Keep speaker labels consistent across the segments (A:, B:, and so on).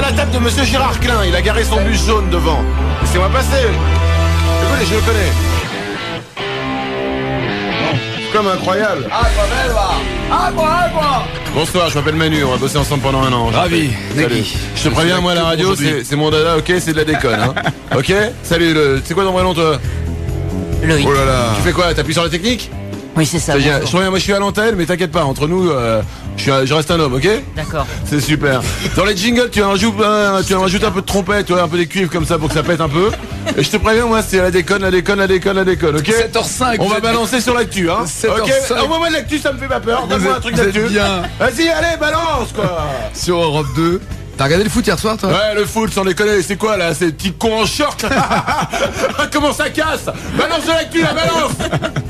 A: la table de monsieur Gérard Klein. Il a garé son bus jaune devant. Laissez-moi passer. Écoutez, je le connais. C'est comme incroyable. Bonsoir, je m'appelle Manu, on va bosser ensemble pendant un an.
B: Ravi,
A: Salut. Je te préviens, moi la radio c'est mon dada, ok, c'est de la déconne, hein. Ok. Salut, c'est quoi ton vrai nom toi?
C: Loïc.
A: Oh là là. Tu fais quoi? T'appuies sur la technique?
C: Oui, c'est ça.
A: Je reviens, moi je suis à l'antenne, mais t'inquiète pas, entre nous, je reste un homme, ok?
C: D'accord.
A: C'est super. Dans les jingles, tu en rajoutes un peu de trompette, tu vois, un peu des cuivres comme ça pour que ça pète un peu. Et je te préviens, moi c'est la déconne, ok?
B: 7h05.
A: On va balancer sur l'actu, hein?
B: 7h05.
A: Ok. Envoie-moi de l'actu, ça me fait pas peur. Donne-moi un truc d'actu.
B: Bien.
A: Vas-y, allez, balance quoi.
B: Sur Europe 2. T'as regardé le foot hier soir, toi?
A: Ouais, le foot, sans déconner, c'est quoi là? Ces petits cons en short. Comment ça casse? Balance de l'actu, la balance.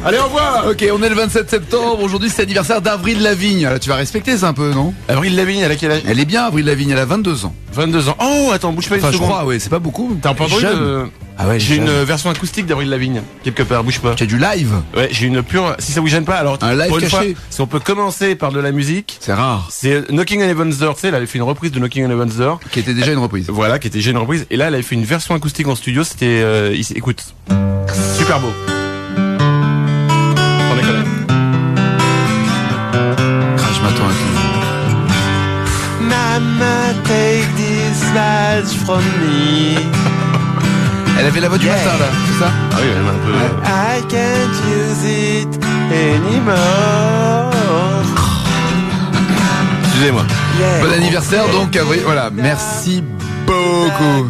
A: Allez, au revoir.
B: Ok, on est le 27 septembre. Aujourd'hui, c'est l'anniversaire d'Avril Lavigne. Alors, tu vas respecter ça un peu, non?
A: Avril Lavigne, elle a quel âge?
B: Elle est bien, Avril Lavigne. Elle a 22 ans.
A: 22 ans. Oh, attends, bouge pas une
B: Enfin, je
A: seconde.
B: crois, ouais, c'est pas beaucoup.
A: T'as entendu
B: Jeune. Ah ouais,
A: J'ai
B: jeune.
A: une version acoustique d'Avril Lavigne, quelque part, bouge pas.
B: Tu as du live.
A: Ouais, j'ai une pure. Si ça vous gêne pas, alors
B: Un live
A: pour une
B: caché.
A: fois, si on peut commencer par de la musique,
B: C'est rare.
A: c'est Knocking on Heaven's Door. Tu sais, elle avait fait une reprise de Knocking on Heaven's Door,
B: Qui était déjà une reprise.
A: voilà, qui était déjà une reprise. Et là, elle avait fait une version acoustique en studio. C'était, écoute, super beau. Sans déconner.
B: Je m'attends à tout.
A: Mama, take this badge from me.
B: Elle avait la voix du matin, là, c'est ça?
A: Ah oui, elle est un peu. I can't use it anymore. Excusez-moi.
B: Bon anniversaire, donc, Avril. Voilà, merci beaucoup.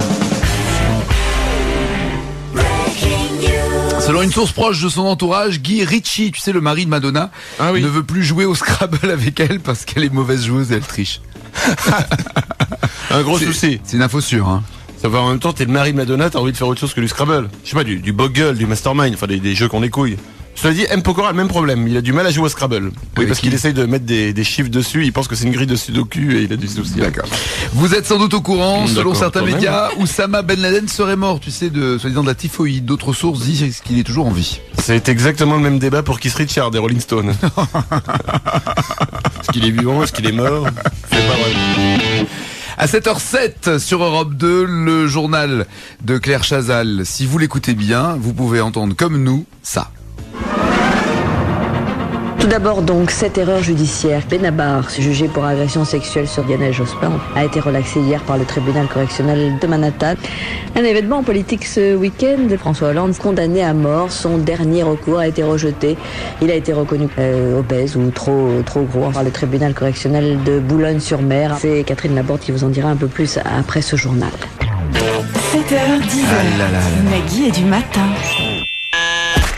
B: Selon une source proche de son entourage, Guy Ritchie, tu sais, le mari de Madonna,
A: Ah oui.
B: ne veut plus jouer au Scrabble avec elle parce qu'elle est mauvaise joueuse et elle triche.
A: Un gros souci.
B: C'est une info sûre, hein.
A: Ça va, en même temps, t'es le mari de Madonna, t'as envie de faire autre chose que du Scrabble. Je sais pas, du Boggle, du Mastermind, enfin des jeux qu'on les couilles. Cela dit, M. Pokora a le même problème. Il a du mal à jouer au Scrabble. Oui,
B: Avec
A: parce
B: qui
A: qu'il essaye de mettre des chiffres dessus. Il pense que c'est une grille de Sudoku et il a du souci.
B: D'accord. Vous êtes sans doute au courant, selon
A: D'accord,
B: certains
A: quand même.
B: médias, Oussama Ben Laden serait mort, tu sais, soi-disant de la typhoïde. D'autres sources disent qu'il est toujours en vie.
A: C'est exactement le même débat pour Keith Richards des Rolling Stones. Est-ce qu'il est vivant? Est-ce qu'il est mort? C'est pas vrai.
B: À 7h07 sur Europe 2, le journal de Claire Chazal. Si vous l'écoutez bien, vous pouvez entendre comme nous ça.
D: Tout d'abord donc, cette erreur judiciaire. Benabar, jugé pour agression sexuelle sur Lionel Jospin, a été relaxé hier par le tribunal correctionnel de Manhattan. Un événement politique ce week-end. François Hollande, condamné à mort, son dernier recours a été rejeté. Il a été reconnu obèse ou trop gros par le tribunal correctionnel de Boulogne-sur-Mer. C'est Catherine Laborde qui vous en dira un peu plus après ce journal.
E: 7h10. Nagui est du matin.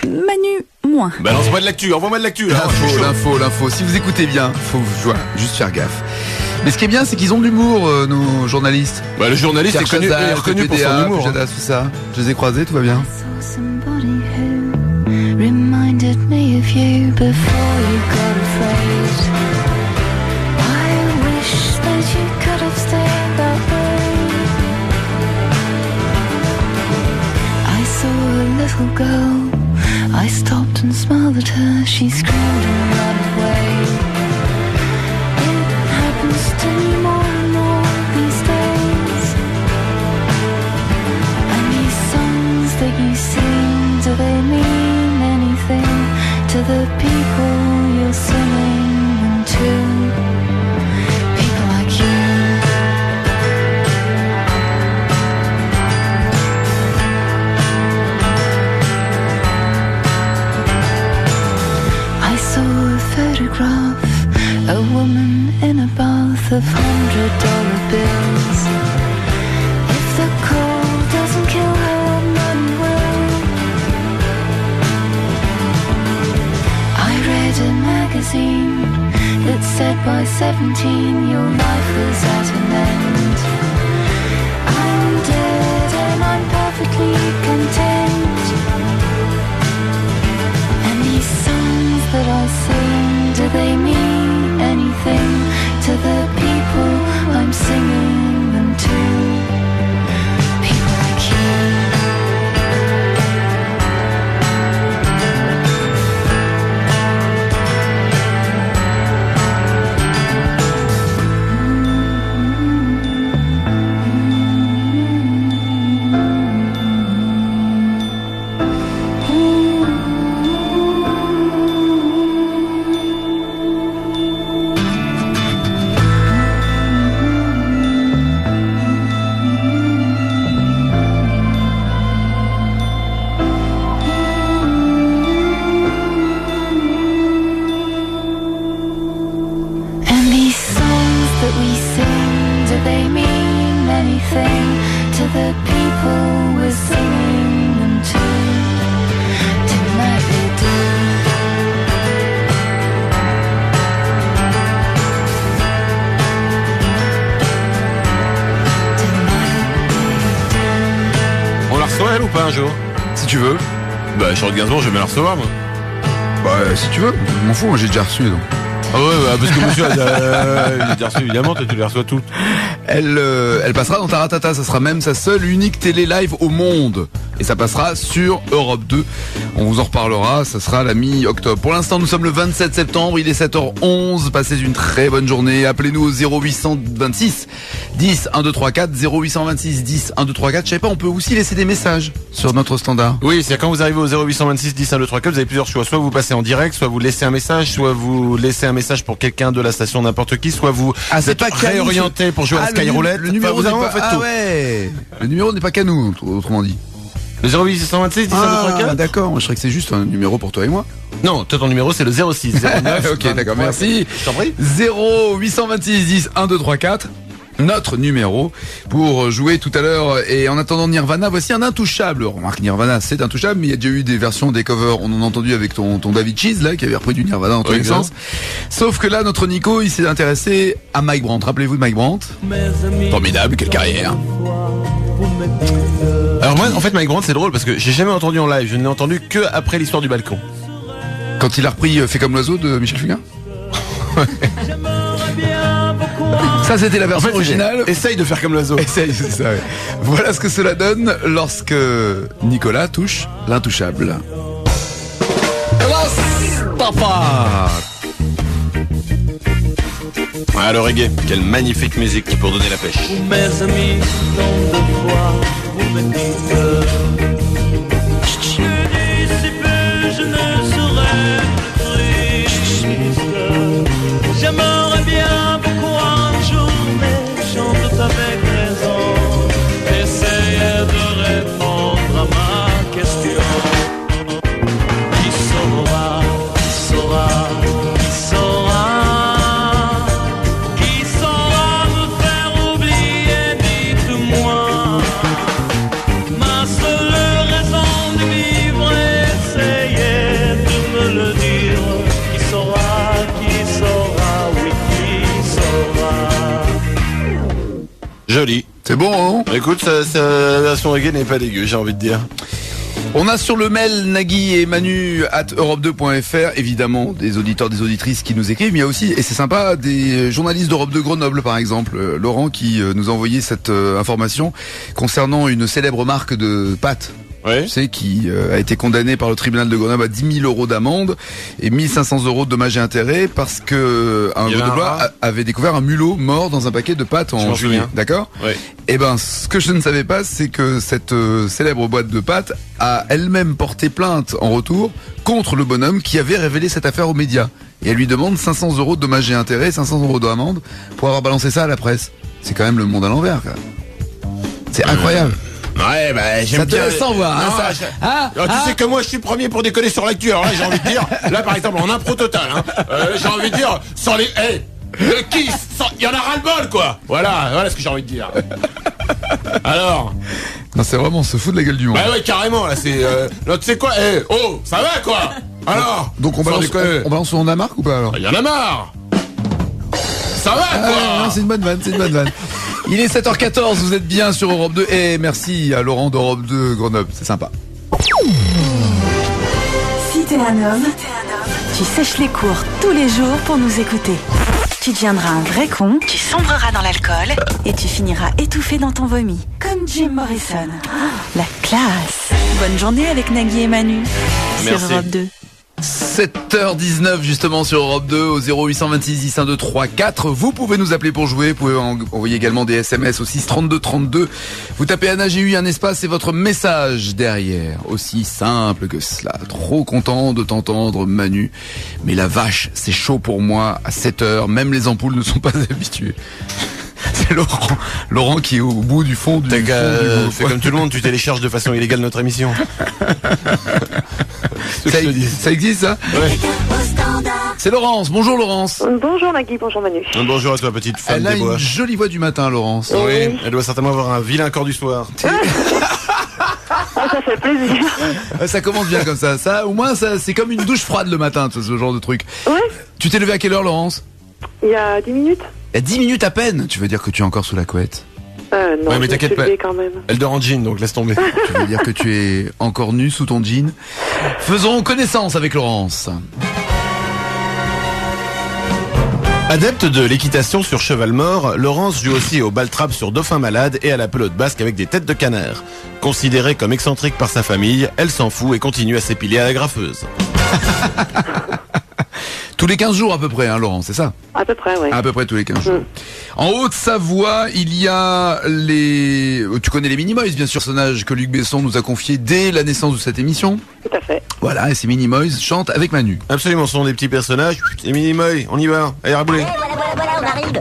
E: Manu, moins.
A: Balance-moi de l'actu, envoie-moi de l'actu. là.
B: L'info. Si vous écoutez bien, faut juste faire gaffe. Mais ce qui est bien, c'est qu'ils ont de l'humour, nos journalistes.
A: Bah, le journaliste est
B: Pierre
A: connu,
B: Chazal,
A: est reconnu pour son
B: PPDA,
A: humour.
B: Pujada, tout ça. Je les ai croisés, tout va bien.
F: Somebody who reminded me of you before you got afraid. I wish that you could have stayed that way. I saw a little girl. I stopped and smiled at her. She screamed and ran away. It happens to me more and more these days. And these songs that you sing, do they mean anything to the people you're singing them to? People like you. I saw a photograph, a woman in a bath of $100 bills. If the cold doesn't kill her, none will. I read a magazine that said by 17 your life was at an end. I'm dead and I'm perfectly content. And these songs that I sing, do they mean anything to the people I'm singing them to? People like you.
A: un jour?
B: Si tu veux.
A: Bah, Charlotte Gainsbourg, je vais bien la recevoir, moi.
B: Bah, si tu veux. Je m'en fous, moi j'ai déjà reçu donc.
A: Ah ouais, bah, parce que monsieur a déjà reçu, évidemment, tu les reçois toutes.
B: Elle passera dans Taratata, ça sera même sa seule unique télé live au monde. Et ça passera sur Europe 2. On vous en reparlera, ça sera la mi-octobre. Pour l'instant, nous sommes le 27 septembre, il est 7h11. Passez une très bonne journée. Appelez-nous au 0826 10 1234, 0826 10 1234. Je savais pas, on peut aussi laisser des messages sur notre standard.
A: Oui, c'est quand vous arrivez au 0826 10 1234, vous avez plusieurs choix. Soit vous passez en direct, soit vous laissez un message, soit vous laissez un message pour quelqu'un de la station, n'importe qui, soit vous êtes réorienté pour jouer à Skyroulette.
B: Le numéro
A: enfin,
B: n'est
A: vous
B: pas...
A: en faites
B: Ah
A: tout.
B: ouais. Le numéro n'est pas qu'à nous, autrement dit.
A: Le 0826 10 1234.
B: D'accord, je croyais que c'est juste un numéro pour toi et moi.
A: Non, toi ton numéro c'est le 06 09.
B: Ok, d'accord, merci.
A: Je t'en prie.
B: 0826 10 1234. Notre numéro pour jouer tout à l'heure. Et en attendant Nirvana, voici un intouchable. Remarque, Nirvana c'est intouchable, mais il y a déjà eu des versions, des covers. On en a entendu avec ton David Cheese là, qui avait repris du Nirvana dans tous les sens. Sauf que là, notre Nico, il s'est intéressé à Mike Brandt. Rappelez-vous de Mike Brandt. Formidable, quelle carrière.
A: Alors moi, en fait, Mike Brandt c'est drôle parce que j'ai jamais entendu en live. Je n'ai entendu que après l'histoire du balcon.
B: Quand il a repris Fait comme l'oiseau de Michel Fugain. Ça c'était la version originale.
A: Essaye de faire comme l'oiseau.
B: Essaye, c'est ça. Ouais. Voilà ce que cela donne lorsque Nicolas touche l'intouchable. Papa.
A: Ah, le reggae, quelle magnifique musique pour donner la pêche.
G: Mes amis, tant de fois, vous me dites que d'ici peu, je ne serai plus triste. J'aimerais bien beaucoup un jour, mais chante avec raison. Essayez de répondre à ma question. Qui saura, qui saura, qui saura? Qui saura me faire oublier, dites-moi. Ma seule raison de vivre, essayez de me le dire. Qui saura, oui, qui saura.
A: Joli.
B: C'est bon, hein?
A: Écoute, la version reggae n'est pas dégueu, j'ai envie de dire.
B: On a sur le mail Nagui et Manu @europe2.fr évidemment des auditeurs, des auditrices qui nous écrivent, mais il y a aussi, et c'est sympa, des journalistes d'Europe 2 Grenoble par exemple, Laurent qui nous a envoyé cette information concernant une célèbre marque de pâtes.
A: Ouais.
B: Tu sais, qui a été condamné par le tribunal de Grenoble à 10 000 € d'amende et 1 500 € de dommages et intérêts parce que un Grenoblois avait découvert un mulot mort dans un paquet de pâtes en juillet. D'accord?
A: Ouais.
B: Et ben, ce que je ne savais pas, c'est que cette célèbre boîte de pâtes a elle-même porté plainte en retour contre le bonhomme qui avait révélé cette affaire aux médias. Et elle lui demande 500 € de dommages et intérêts, 500 € d'amende pour avoir balancé ça à la presse. C'est quand même le monde à l'envers, quoi. C'est incroyable.
A: Ouais, bah, j'aime
B: Ça te
A: bien.
B: laisse sans voir, hein, ça.
A: Alors, tu sais que moi, je suis le premier pour déconner sur l'actu. Alors là, j'ai envie de dire, là, par exemple, en impro total, hein, j'ai envie de dire, sans les, le kiss, il y en a ras-le-bol, quoi. Voilà ce que j'ai envie de dire. Alors.
B: Non, c'est vraiment, on se fout de la gueule du monde.
A: Bah ouais, carrément, là, c'est, là, tu sais quoi, ça va, quoi. Alors.
B: Donc on balance son marque ou pas alors?
A: Il y en a marre. Ça va, quoi.
B: Non, c'est une bonne vanne, Il est 7h14, vous êtes bien sur Europe 2 et merci à Laurent d'Europe 2 Grenoble, c'est sympa.
E: Si t'es un homme, tu sèches les cours tous les jours pour nous écouter. Tu deviendras un vrai con, tu sombreras dans l'alcool et tu finiras étouffé dans ton vomi. Comme Jim Morrison. La classe. Bonne journée avec Nagui et Manu.
A: Merci.
E: Sur Europe 2.
B: 7h19 justement sur Europe 2 au 0826 10 1234. Vous pouvez nous appeler pour jouer, vous pouvez envoyer également des SMS au 6 32 32. Vous tapez Anna, j'ai eu un espace et votre message derrière. Aussi simple que cela. Trop content de t'entendre Manu. Mais la vache, c'est chaud pour moi à 7h. Même les ampoules ne sont pas habituées. C'est Laurent qui est au bout du fond du
A: Fais comme tout le monde, tu télécharges de façon illégale notre émission.
B: Ça existe ça?
A: Ouais.
B: C'est Laurence, bonjour Laurence.
H: Bonjour Nagui, bonjour Manu.
A: Bonjour à toi, petite femme
B: Elle a
A: des bois.
B: une jolie voix du matin Laurence.
A: Oui, elle doit certainement avoir un vilain corps du soir.
H: Ah, ça fait plaisir.
B: Ça commence bien comme ça. Ça, au moins, ça, c'est comme une douche froide le matin, ce genre de truc.
H: Ouais,
B: Tu t'es levé à quelle heure Laurence?
H: il y a 10 minutes.
B: Il y a 10 minutes à peine. Tu veux dire que tu es encore sous la couette?
H: Non,
A: Ouais, mais
H: je me
A: t'inquiète
H: suis
A: pas.
H: levée quand même.
A: Elle dort en jean, donc laisse tomber.
B: Tu veux dire que tu es encore nu sous ton jean. Faisons connaissance avec Laurence.
A: Adepte de l'équitation sur cheval mort, Laurence joue aussi au ball-trap sur dauphin malade et à la pelote basque avec des têtes de canard. Considérée comme excentrique par sa famille, elle s'en fout et continue à s'épiler à la graffeuse.
B: Tous les 15 jours à peu près, hein, Laurence, c'est ça?
H: À peu près, ouais.
B: À peu près tous les 15 jours. En Haute-Savoie, il y a les... Tu connais les Minimoys, bien sûr, personnage que Luc Besson nous a confié dès la naissance de cette émission.
H: Tout à fait.
B: Voilà, et ces Minimoys chantent avec Manu.
A: Absolument, ce sont des petits personnages. Les Minimoy, on y va. Allez, raboulez.
I: Voilà, on arrive.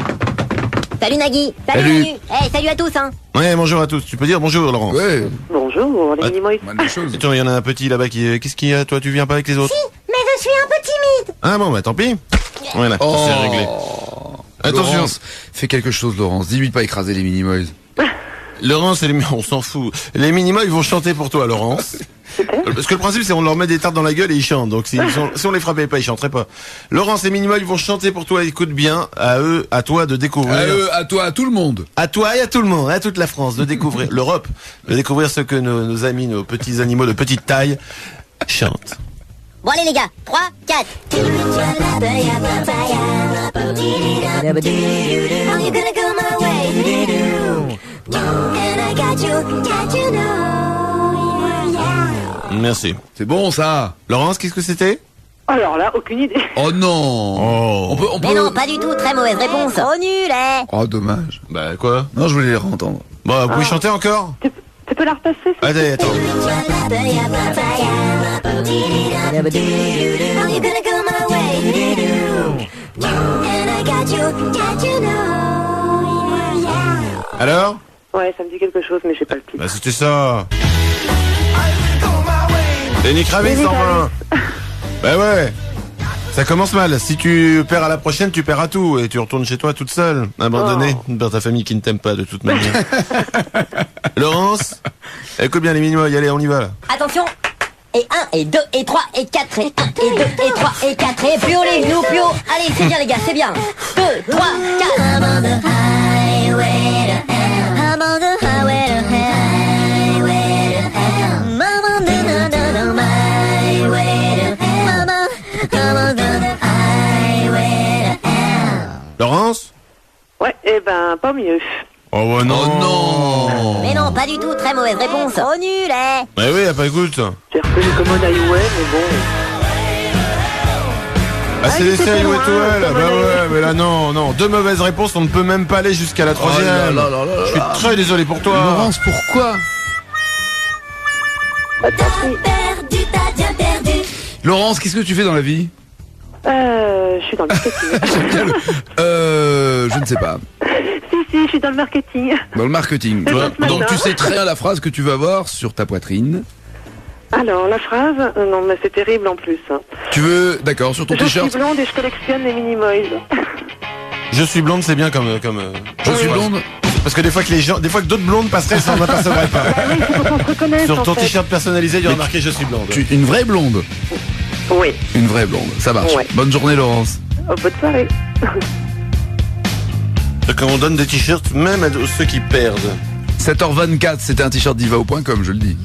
I: Salut Nagui.
B: Salut.
I: Salut à tous, hein.
A: Ouais, bonjour à tous. Tu peux dire bonjour, Laurence.
B: Ouais,
H: Bonjour, les Minimoys.
B: mal des choses.
A: Attends, il y en a un petit là-bas qui... Qu'est-ce qu'il y a? Toi, tu viens pas avec les autres?
I: Mais je suis un peu timide.
A: Ah bon, bah tant pis. Voilà, c'est réglé. Attention.
B: Laurence, fais quelque chose, Laurence. Dis-lui de pas écraser les Minimoys.
A: Laurence, on s'en fout. Les Minimoy vont chanter pour toi, Laurence. Parce que le principe, c'est on leur met des tartes dans la gueule et ils chantent. Donc si on les frappait pas, ils chanteraient pas. Laurence et Minimoy vont chanter pour toi. Écoute bien, à eux, à toi de découvrir.
B: À eux, à toi, à tout le monde.
A: À toi et à tout le monde, à toute la France, de découvrir l'Europe, de découvrir ce que nos amis, nos petits animaux de petite taille chantent.
I: Bon allez les gars, 3, 4.
A: Merci.
B: C'est bon, ça.
A: Laurence, qu'est-ce que c'était?
H: Alors là, aucune idée.
B: Oh non.
A: Oh.
B: On peut...
I: Mais non, pas du tout, très mauvaise réponse. Trop nul, hein.
B: Oh, dommage.
A: Bah quoi?
B: Non, je voulais les entendre.
A: Bon, vous pouvez chanter encore?
H: Tu peux la repasser?
A: Allez, attends. Alors?
H: Ouais, ça me dit quelque chose, mais j'ai pas le titre.
A: Bah c'était ça. Lenny Kravitz
H: Lenny
A: enfin. Bah ouais. Ça commence mal. Si tu perds à la prochaine, tu perds à tout et tu retournes chez toi toute seule, abandonnée par ta famille qui ne t'aime pas de toute manière. Laurence, écoute bien les Minimoy, allez, on y va là.
I: Attention. Et 1, et 2, et 3, et 4, et 1, et 2, et 3, et 4, et plus haut les genoux, plus haut. Allez, c'est bien les gars, c'est bien. 2, 3, 4. I'm on the highway to hell. I'm on the highway to hell. Highway to hell. I'm on the highway to hell. I'm on the highway to hell.
A: Laurence?
H: Ouais, eh ben, pas mieux.
A: Oh ouais, non.
B: Oh non.
I: Mais non, pas du tout, très mauvaise réponse. Trop nul, hein.
A: Bah oui, pas écoute.
H: J'ai reconnu comme un highway, mais bon.
A: Ah, c'est
H: il
A: les
H: était
A: séries
H: pas
A: où
H: loin,
A: toi là.
H: comme
A: Bah
H: un
A: ouais, mais là non, non. Deux mauvaises réponses, on ne peut même pas aller jusqu'à la troisième.
B: là là là là
A: Je suis
B: là.
A: très désolé pour toi.
B: Laurence, pourquoi?
H: Bah, tant pis.
I: Perdu, t'as bien perdu.
B: Laurence, qu'est-ce que tu fais dans la vie?
H: Je suis dans le marketing.
B: Je ne sais pas.
H: si, je suis dans le marketing.
B: Dans le marketing.
H: C'est
B: Toi,
H: pas ce
B: donc
H: matin.
B: tu sais très bien la phrase que tu vas avoir sur ta poitrine.
H: Alors, la phrase, non, mais c'est terrible en plus. Hein.
B: Tu veux, d'accord, sur ton
H: Je suis
B: t-shirt.
H: blonde et je collectionne les Minimoys.
A: Je suis blonde, c'est bien comme.
B: Je suis blonde.
A: Parce que des fois que d'autres blondes passeraient, ça on n'apercevrait pas.
H: Ah oui, il faut qu'on se reconnaisse.
A: Sur ton
H: en fait.
A: t-shirt personnalisé, il y aura marqué je suis blonde.
B: Une vraie blonde.
H: Oui.
B: Une vraie blonde. Ça marche.
H: Ouais.
B: Bonne journée, Laurence.
H: Oh, bonne soirée.
A: Quand on donne des t-shirts, même à ceux qui perdent.
B: 7h24, c'était un t-shirt diva.com, je le dis.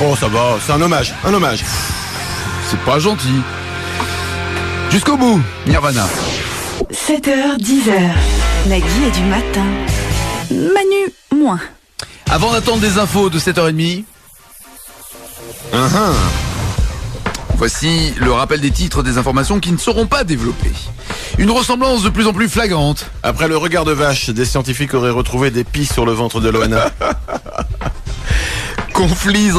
A: Oh, ça va, c'est un hommage.
B: C'est pas gentil. Jusqu'au bout, Nirvana.
E: 7h, 10h. Nagui est du matin. Manu, moins.
B: Avant d'attendre des infos de 7h30, voici le rappel des titres des informations qui ne seront pas développées. Une ressemblance de plus en plus flagrante.
A: Après le regard de vache, des scientifiques auraient retrouvé des pies sur le ventre de Loana.
B: Conflit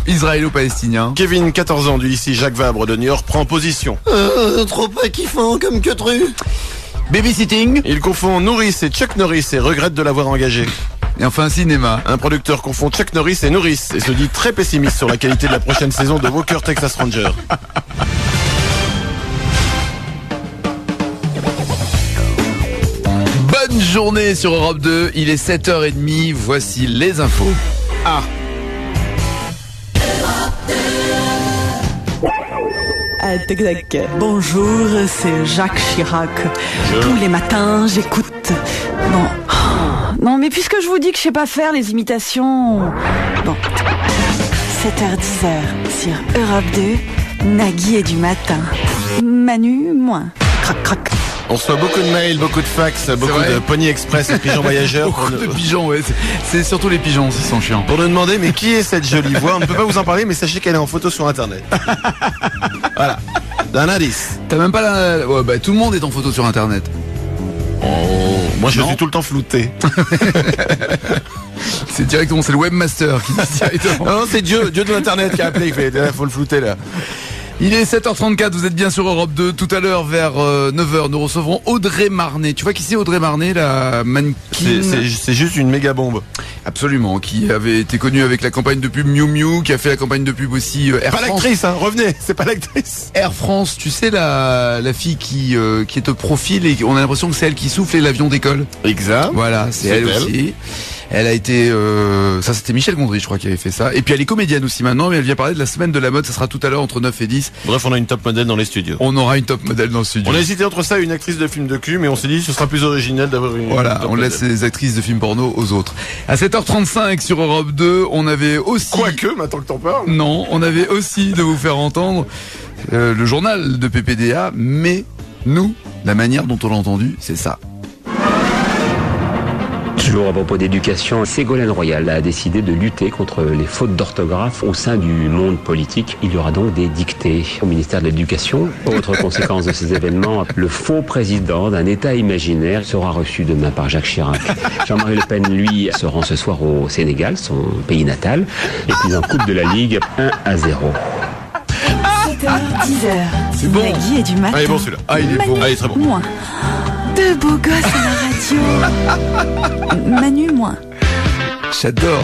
B: israélo-palestinien.
A: Kevin, 14 ans, du lycée Jacques Vabre de Niort, prend position.
J: Trop pas kiffant comme queutru.
B: Babysitting.
A: Il confond Nourrice et Chuck Norris et regrette de l'avoir engagé.
B: Et enfin, cinéma.
A: Un producteur confond Chuck Norris et Nourrice et se dit très pessimiste sur la qualité de la prochaine saison de Walker Texas Ranger.
B: Bonne journée sur Europe 2, il est 7h30, voici les infos.
E: Bonjour, c'est Jacques Chirac. Tous les matins, j'écoute. Non, mais puisque je vous dis que je sais pas faire les imitations. Bon. 7h, 10h sur Europe 2, Nagui est du matin. Manu, moins. Crac, crac.
A: On reçoit beaucoup de mails, beaucoup de fax, beaucoup de Pony Express et pigeons voyageurs.
B: Beaucoup de pigeons, ouais. C'est surtout les pigeons qui sont chiants.
A: Pour nous demander, mais qui est cette jolie voix? On ne peut pas vous en parler, mais sachez qu'elle est en photo sur Internet. Voilà. D'un indice.
B: T'as même pas la... Ouais, bah tout le monde est en photo sur Internet.
A: Moi je suis tout le temps flouté.
B: C'est directement, c'est le webmaster qui dit directement.
A: Non, c'est Dieu de l'Internet qui a appelé, il fait, faut le flouter là.
B: Il est 7h34, vous êtes bien sur Europe 2. Tout à l'heure, vers 9h, nous recevrons Audrey Marnet. Tu vois qui c'est Audrey Marnet, la mannequin?
A: C'est juste une méga bombe.
B: Absolument, qui avait été connue avec la campagne de pub Miu Miu, qui a fait la campagne de pub aussi Air France.
A: Pas l'actrice, hein, revenez, c'est pas l'actrice.
B: Air France, tu sais, la fille qui est au profil et on a l'impression que c'est elle qui souffle et l'avion décolle.
A: Exact.
B: Voilà, c'est elle aussi. Elle a été... ça, c'était Michel Gondry, je crois, qui avait fait ça. Et puis, elle est comédienne aussi maintenant, mais elle vient parler de la semaine de la mode. Ça sera tout à l'heure entre 9 et 10.
A: Bref, on a une top modèle dans les studios.
B: On aura une top modèle dans le studio.
A: On a hésité entre ça et une actrice de film de cul, mais on s'est dit ce sera plus original d'avoir une...
B: Voilà, on laisse les actrices de films porno aux autres. À 7h35 sur Europe 2, on avait aussi...
A: Quoique, maintenant que t'en parles.
B: Non, on avait aussi de vous faire entendre le journal de PPDA, mais nous, la manière dont on l'a entendu, c'est ça.
K: Toujours à propos d'éducation, Ségolène Royal a décidé de lutter contre les fautes d'orthographe au sein du monde politique. Il y aura donc des dictées au ministère de l'Éducation. Autre conséquence de ces événements, le faux président d'un État imaginaire sera reçu demain par Jacques Chirac. Jean-Marie Le Pen, lui, se rend ce soir au Sénégal, son pays natal, et puis en Coupe de la Ligue, 1-0.
E: 7h, 10h.
B: C'est bon.
E: Nagui est du matin.
A: Ah, il est bon celui-là.
B: Ah, il est bon.
A: Ah, il est très bon.
E: Moins. Deux beaux gosses à la radio. Manu, moins.
B: J'adore.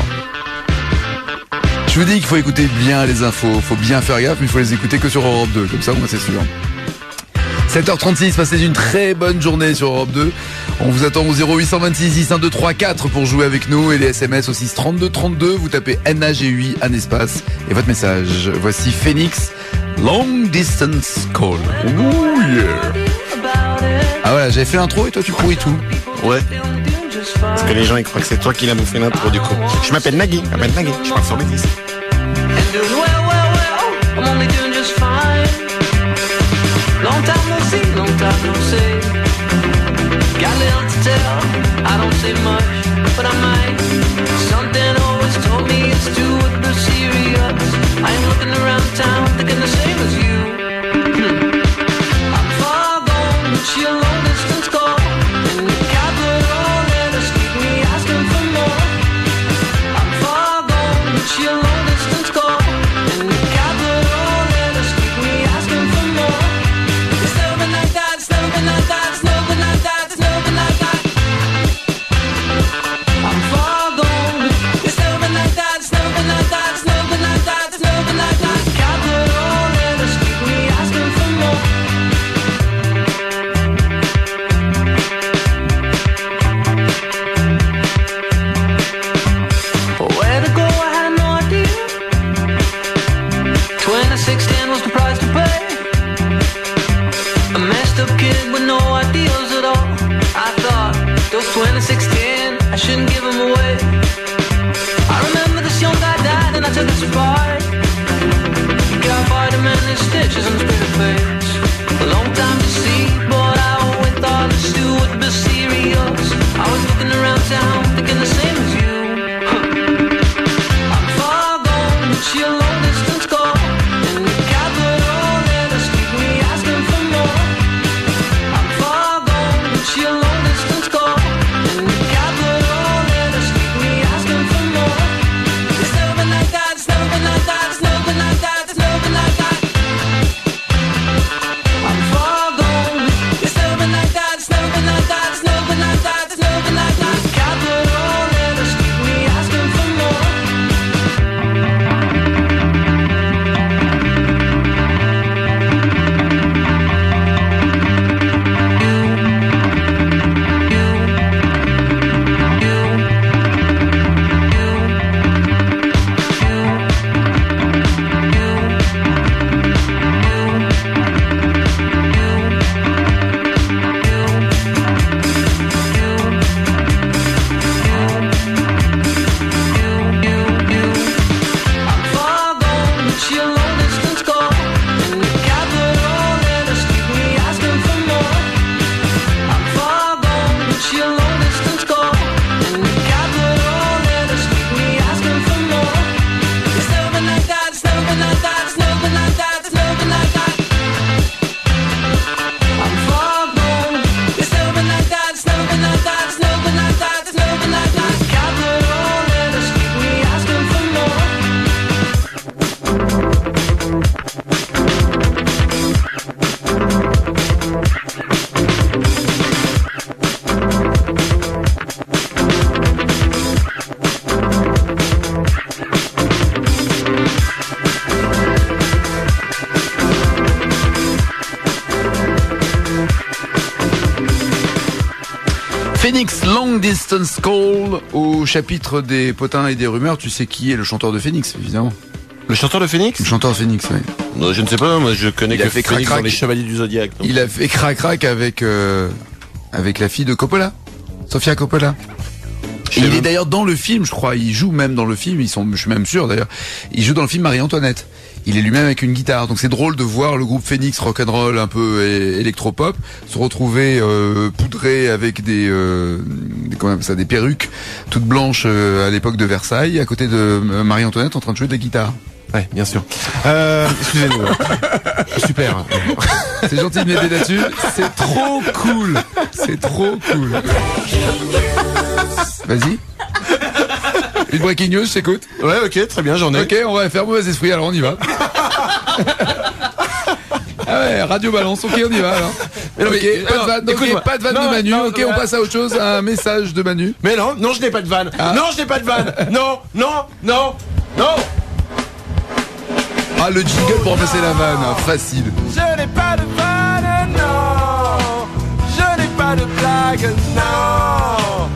B: Je vous dis qu'il faut écouter bien les infos. Faut bien faire gaffe, mais il faut les écouter que sur Europe 2. Comme ça, moi, c'est sûr. 7h36, passez une très bonne journée sur Europe 2. On vous attend au 0826 10 1 2 3 4 pour jouer avec nous et les SMS au 6 32 32. Vous tapez NAGUI, un espace et votre message. Voici Phoenix, Long Distance Call. Oh yeah. Ah voilà, j'avais fait l'intro et toi tu pourris tout.
A: Ouais. Parce que les gens ils croient que c'est toi qui l'as bouffé l'intro du coup. Je m'appelle Nagui, je parle sur Métis.
G: Long time no see, long time no see. Got little to tell, I don't say much, but I might. Something always told me it's too serious. I'm looking around town thinking the same as you. I'm far gone, but your long distance call. And the capital letters keep me asking for more. I'm far gone, but your long distance call. And the capital letters keep me asking for more. It's never been like that, it's never been like that, it's never been like that, it's never been like that. I'm far gone. It's never been like that, it's never been like that, it's never been like that, it's never been like that. Capital letters keep me asking for more. Where to go, I had no idea. 2016 was the price to pay. A messed up kid with no ideals at all. I thought, those 2016, I shouldn't give them away. I remember this young guy died then I took it apart. Got vitamin and stitches and spirit face. A long time to see, but I always thought the stew would be serious. I was looking around town, thinking the same as you. I'm far gone, but your long distance call. And the capital letters keep me asking for more. I'm far gone, but your long distance call. And the capital letters keep me asking for more. It's never been like that, it's never been like that, it's never been like that, it's never been like that. I'm far gone, it's never been like that, it's never been like that, it's never been like that, it's never been like that. Capital letters keep me asking for more.
B: Phoenix Long Distance Call au chapitre des potins et des rumeurs. Tu sais qui est le chanteur de Phoenix, évidemment.
A: Le chanteur de Phoenix ?
B: Le chanteur de Phoenix, oui.
A: Non, je ne sais pas, moi je connais
B: Il a
A: que
B: fait
A: Phoenix
B: crac-crac.
A: dans les Chevaliers du Zodiac. donc.
B: Il a fait crac-crac avec la fille de Coppola, Sofia Coppola. Et il est d'ailleurs dans le film, je crois. Il joue même dans le film. Je suis même sûr d'ailleurs. Il joue dans le film Marie-Antoinette. Il est lui-même avec une guitare. Donc c'est drôle de voir le groupe Phoenix rock'n'roll un peu électropop se retrouver poudré avec des comment on appelle ça, des perruques toutes blanches à l'époque de Versailles, à côté de Marie-Antoinette en train de jouer de la guitare.
A: Ouais, bien sûr. Excusez-nous. Super.
B: C'est gentil de m'aider là-dessus. C'est trop cool. C'est trop cool. Vas-y. Une breaking news, j'écoute.
A: Ouais, ok, très bien, j'en ai.
B: Ok, on va faire mauvais esprit, alors on y va. Ah ouais, radio balance, ok, on y va alors.
A: Mais non,
B: ok,
A: mais,
B: pas de vanne,
A: écoute-moi.
B: pas de vanne de Manu, ok, on passe à autre chose, un message de Manu.
A: Mais non, je n'ai pas de vanne.
B: Ah.
A: Non, je n'ai pas de vanne. Non.
B: Ah, le jingle pour remplacer la vanne, facile.
A: Je n'ai pas de vanne, non. Je n'ai pas de blague, non.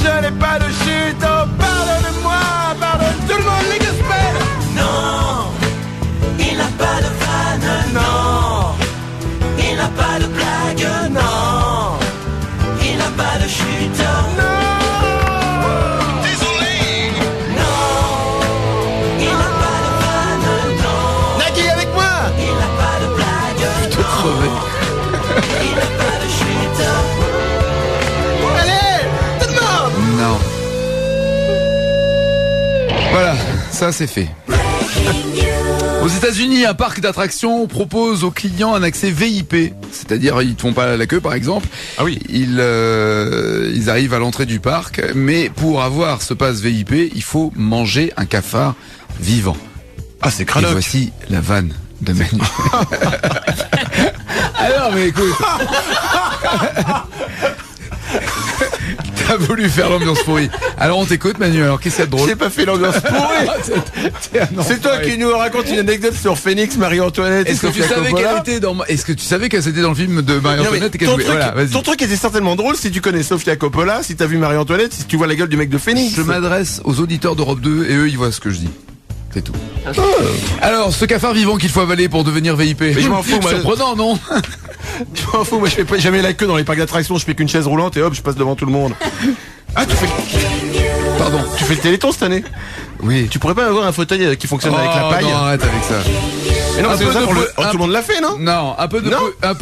A: Je n'ai pas de chute, oh, pardonne-moi, pardonne tout le monde, les gospels.
G: Non, il n'a pas de vanne, non. Il n'a pas de blague, non. Il n'a pas de chute, non. Désolé. Non, il n'a pas de vanne, non.
A: Nagui avec moi.
G: Il n'a pas de blague,
B: Tout crevé.
G: il n'a pas de chute.
A: Allez, tout le monde.
B: Non. Voilà, ça c'est fait. Aux États-Unis, un parc d'attractions propose aux clients un accès VIP, c'est-à-dire ils ne font pas la queue par exemple.
A: Ah oui.
B: Ils arrivent à l'entrée du parc, mais pour avoir ce pass VIP, il faut manger un cafard vivant.
A: Ah, c'est
B: Et
A: cranoc.
B: voici la vanne de Manu. Alors, mais écoute. T'as voulu faire l'ambiance pourrie. Alors on t'écoute Manu, alors qu'est-ce qu'il y a de drôle?
A: J'ai pas fait l'ambiance pourrie. C'est toi qui nous raconte une anecdote sur Phoenix, Marie-Antoinette.
B: Est-ce que tu savais qu'elle était dans Est-ce que tu savais qu'elle était dans le film de Marie-Antoinette et qu'elle jouait? Voilà, vas-y.
A: Ton truc était certainement drôle si tu connais Sofia Coppola, si t'as vu Marie-Antoinette, si tu vois la gueule du mec de Phoenix.
B: Je m'adresse aux auditeurs d'Europe 2 et eux ils voient ce que je dis. C'est tout. Alors, ce cafard vivant qu'il faut avaler pour devenir VIP.
A: Mais je m'en fous, moi.
B: Surprenant, non?
A: Je m'en fous, moi je fais pas jamais la queue dans les parcs d'attractions, je fais qu'une chaise roulante et hop, je passe devant tout le monde. Ah, tu fais
B: Pardon.
A: Tu fais le Téléthon cette année?
B: Oui.
A: Tu pourrais pas avoir un fauteuil qui fonctionne avec la paille?
B: Non, arrête avec ça.
A: Mais non,
B: Un
A: c'est
B: peu
A: ça
B: de
A: pour
B: po-
A: tout le monde l'a fait, non?
B: Non, un peu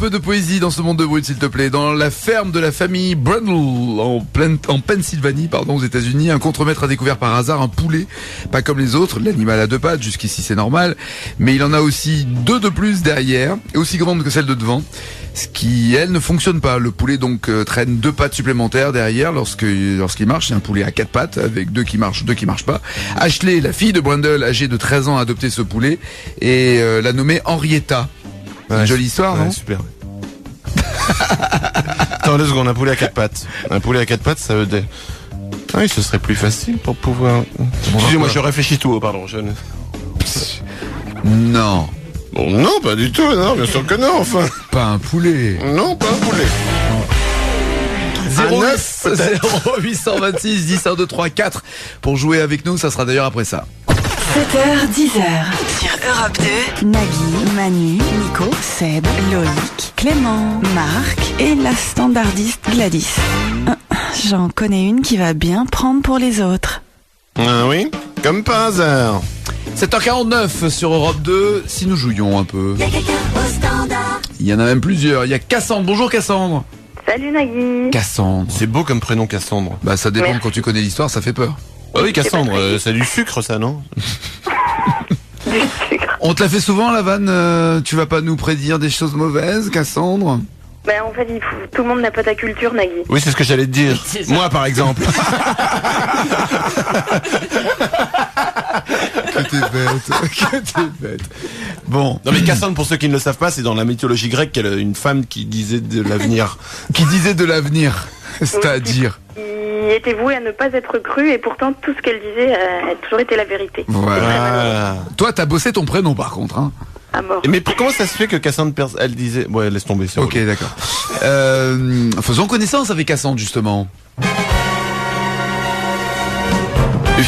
B: de poésie dans ce monde de brut, s'il te plaît. Dans la ferme de la famille Brundle, en Pennsylvanie, aux États-Unis, un contremaître a découvert par hasard un poulet, pas comme les autres. L'animal a 2 pattes, jusqu'ici c'est normal, mais il en a aussi 2 de plus derrière, et aussi grandes que celle de devant. Ce qui, elle, ne fonctionne pas. Le poulet donc traîne 2 pattes supplémentaires derrière lorsqu'il marche. C'est un poulet à 4 pattes avec 2 qui marchent pas. Ashley, la fille de Brundle, âgée de 13 ans, a adopté ce poulet et l'a nommé Henrietta.
A: Ouais,
B: une jolie histoire, non?
A: Super. Attends 2 secondes, un poulet à 4 pattes. Un poulet à 4 pattes, ça veut dire... Ah oui, ce serait plus facile pour pouvoir... Excusez-moi, je réfléchis tout haut, pardon.
B: Non.
A: Bon, non, pas du tout, non, bien sûr que non, enfin.
B: Pas un poulet.
A: Non, pas un poulet.
B: 0826 10 1 2 3 4 pour jouer avec nous, ça sera d'ailleurs après ça.
E: 7h, 10h. Sur Europe 2, Nagui, Manu, Nico, Seb, Loïc, Clément, Marc et la standardiste Gladys. J'en connais une qui va bien prendre pour les autres.
A: Ah oui, comme par hasard.
B: 7h49 sur Europe 2, si nous jouions un peu. Il y en a même plusieurs. Il y a Cassandre. Bonjour Cassandre.
H: Salut Nagui.
B: Cassandre.
A: C'est beau comme prénom, Cassandre.
B: Bah ça dépend, quand tu connais l'histoire, ça fait peur.
A: Ah oui, Cassandre, c'est du sucre ça, non?
H: Du sucre.
B: On te l'a fait souvent la vanne, tu vas pas nous prédire des choses mauvaises, Cassandre?
H: Ben en fait, tout le monde n'a pas ta culture, Nagui.
A: Oui, c'est ce que j'allais te dire. Moi, par exemple.
B: Que t'es bête. Bon.
A: Non mais Cassandre, pour ceux qui ne le savent pas, c'est dans la mythologie grecque une femme qui disait de l'avenir. C'est-à-dire
H: Qui était vouée à ne pas être crue et pourtant tout ce qu'elle disait a toujours été la vérité.
B: Voilà. Toi, t'as bossé ton prénom par contre, hein?
H: À mort.
A: Mais comment ça se fait que Cassandre, elle disait... Ouais, laisse tomber. C'est
B: ok, d'accord. Faisons connaissance avec Cassandre, justement.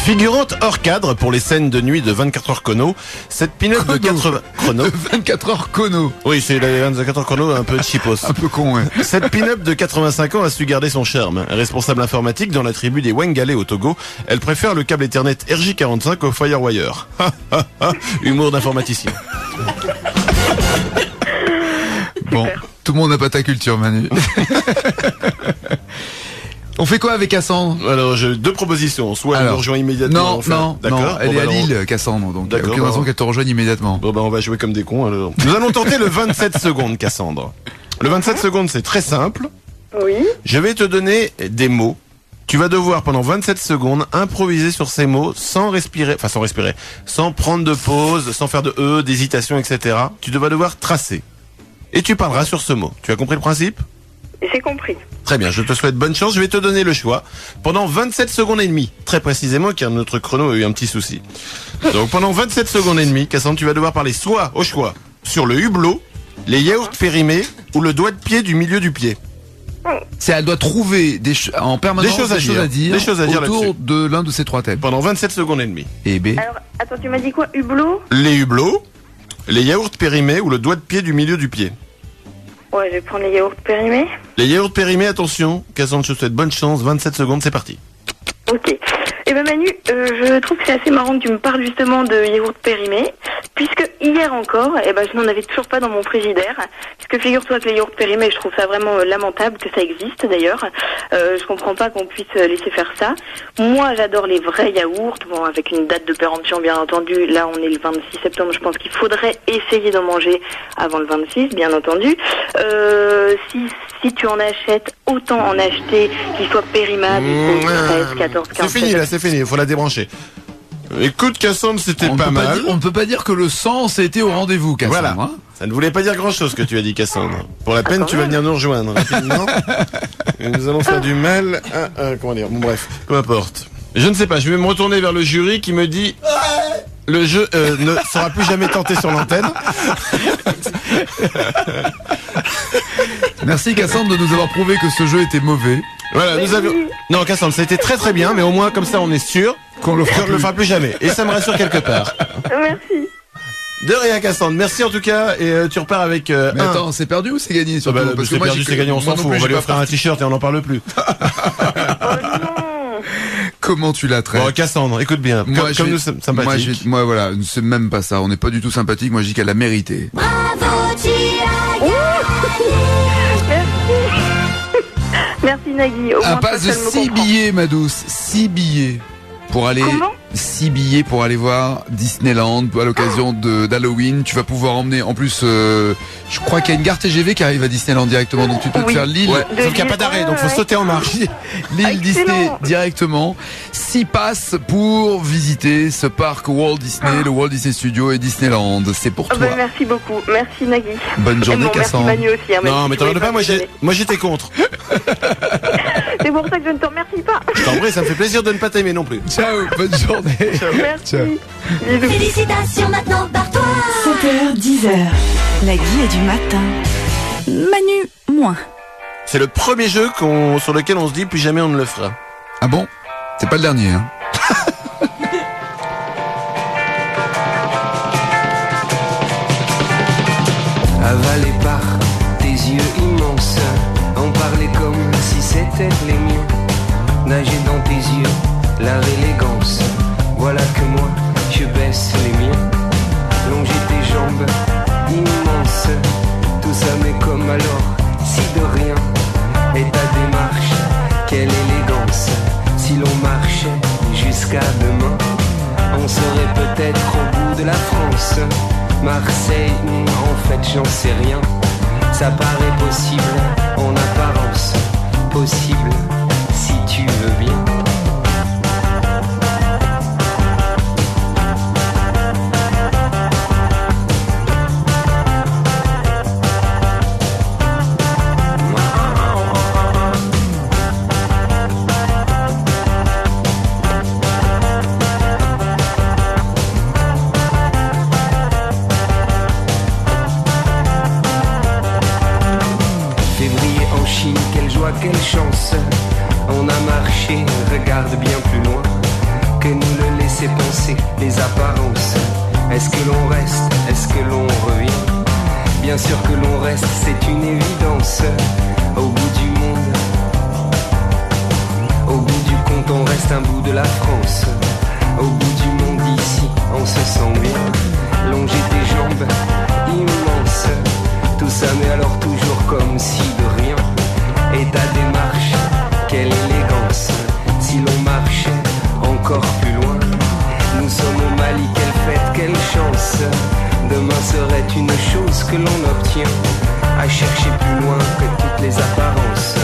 A: Figurante hors cadre pour les scènes de nuit de 24 heures chrono, cette pin-up de 80... Chrono
B: 24 heures chrono.
A: Oui, c'est les 24 heures chrono un peu cheapos.
B: Un peu con, ouais.
A: Cette pin-up de 85 ans a su garder son charme. Responsable informatique dans la tribu des Wangale au Togo, elle préfère le câble Ethernet RJ45 au FireWire. Humour d'informaticien.
B: Bon, tout le monde n'a pas ta culture, Manu. On fait quoi avec Cassandre?
A: Alors, j'ai 2 propositions. Soit elle nous rejoint immédiatement.
B: Non, elle est à Lille, Cassandre, donc il n'y a aucune raison qu'elle te rejoigne immédiatement.
A: Bon, on va jouer comme des cons, alors. Nous allons tenter le 27 secondes, Cassandre. Le 27 secondes, c'est très simple.
H: Oui.
A: Je vais te donner des mots. Tu vas devoir, pendant 27 secondes, improviser sur ces mots sans respirer, sans prendre de pause, sans faire de d'hésitation, etc. Tu vas devoir tracer. Et tu parleras sur ce mot. Tu as compris le principe?
H: J'ai compris.
A: Très bien, je te souhaite bonne chance. Je vais te donner le choix pendant 27 secondes et demie. Très précisément, car notre chrono a eu un petit souci. Donc pendant 27 secondes et demie, Cassandre, tu vas devoir parler soit au choix sur le hublot, les yaourts périmés ou le doigt de pied du milieu du pied.
B: Elle doit trouver en permanence des choses à dire autour de l'un de ces 3 thèmes.
A: Pendant 27 secondes et demie.
B: Et B.
H: Alors, attends, tu m'as dit quoi? Hublot?
A: Les hublots, les yaourts périmés ou le doigt de pied du milieu du pied.
H: Ouais, je vais prendre les yaourts périmés.
A: Les yaourts périmés, attention. Cassandre, je te souhaite bonne chance. 27 secondes, c'est parti.
H: Ok. Eh ben Manu, je trouve que c'est assez marrant que tu me parles justement de yaourt périmé, puisque hier encore, je n'en avais toujours pas dans mon frigidaire. Parce que figure-toi que les yaourts périmés, je trouve ça vraiment lamentable que ça existe d'ailleurs. Je comprends pas qu'on puisse laisser faire ça. Moi, j'adore les vrais yaourts, bon, avec une date de péremption bien entendu. Là, on est le 26 septembre, je pense qu'il faudrait essayer d'en manger avant le 26, bien entendu. Si tu en achètes, autant en acheter qui soit périmable, 13, 14, 15.
A: C'est fini là, c'est fini, il faut la débrancher. Écoute Cassandre, c'était pas mal.
B: On ne peut pas dire que le sens a été au rendez-vous, Cassandre.
A: Voilà.
B: Hein,
A: ça ne voulait pas dire grand-chose que tu as dit, Cassandre. Pour la peine, tu vas venir nous rejoindre rapidement. Et nous allons faire du mal à... comment dire? Bon bref, peu importe. Je ne sais pas, je vais me retourner vers le jury qui me dit... Le jeu ne sera plus jamais tenté sur l'antenne.
B: Merci Cassandre de nous avoir prouvé que ce jeu était mauvais.
A: Voilà, nous avions... Non Cassandre, ça a été très très bien, mais au moins comme ça on est sûr qu'on le fera plus jamais. Et ça me rassure quelque part.
H: Merci.
A: De rien Cassandre, merci en tout cas, et tu repars avec...
B: Mais attends, c'est perdu ou c'est gagné surtout?
A: Parce que c'est perdu, c'est gagné, on s'en fout, on va lui offrir un t-shirt et on n'en parle plus.
H: Oh non.
B: comment tu la traites.
L: Bon, Cassandre, écoute bien. Comme nous sommes sympathiques.
B: Moi, voilà, c'est même pas ça. On n'est pas du tout sympathique. Moi, je dis qu'elle a mérité.
H: Bravo, Merci Nagui. Au
B: Un
H: moins,
B: pass de
H: ça, elle me
B: 6
H: comprend.
B: billets, ma douce. 6 billets. Pour aller.
H: Comment
B: 6 billets pour aller voir Disneyland à l'occasion d'Halloween. Tu vas pouvoir emmener, en plus, je crois qu'il y a une gare TGV qui arrive à Disneyland directement, donc tu peux te faire l'île.
L: Ouais, sauf qu'il n'y a pas d'arrêt, donc faut sauter en marche.
B: L'île Disney directement. 6 passes pour visiter ce parc Walt Disney, le Walt Disney Studio et Disneyland. C'est pour toi.
H: Merci beaucoup. Merci Nagui.
B: Bonne journée,
H: Merci
B: Cassandre.
H: Manu aussi. Hein,
L: Non, mais t'en veux pas, moi j'étais contre.
H: C'est pour ça que je ne te remercie pas.
L: Je t'en prie, ça me fait plaisir de ne pas t'aimer non plus.
B: Ciao, bonne journée.
H: Merci.
B: Ciao.
E: Félicitations maintenant, barre-toi. 7h, 10h. La Guy est du matin. Manu, moins.
L: C'est le premier jeu sur lequel on se dit plus jamais on ne le fera.
B: Ah bon? C'est pas le dernier, hein?
G: Avalé par tes yeux immenses, en parler comme si c'était les miens. Nager dans tes yeux, la élégance. Voilà que moi, je baisse les miens. Longer tes jambes immenses, tout ça mais comme alors, si de rien. Et ta démarche, quelle élégance. Si l'on marchait jusqu'à demain, on serait peut-être au bout de la France. Marseille, en fait j'en sais rien. Ça paraît possible en apparence. Possible si tu veux bien. Quelle chance, on a marché, regarde bien plus loin que nous le laisser penser, les apparences. Est-ce que l'on reste, est-ce que l'on revient? Bien sûr que l'on reste, c'est une évidence. Au bout du monde, au bout du compte, on reste un bout de la France. Au bout du monde ici, on se sent bien. Longer tes jambes, immenses. Tout ça mais alors toujours comme si de rien. Et ta démarche, quelle élégance. Si l'on marchait encore plus loin, nous sommes au Mali, quelle fête, quelle chance. Demain serait une chose que l'on obtient, à chercher plus loin que toutes les apparences.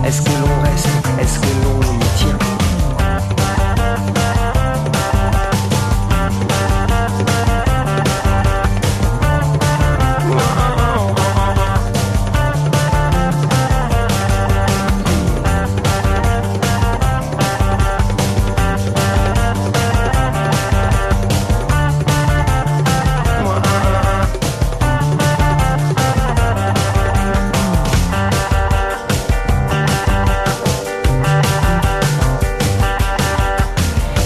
G: Est-ce que l'on reste, est-ce que l'on y tient?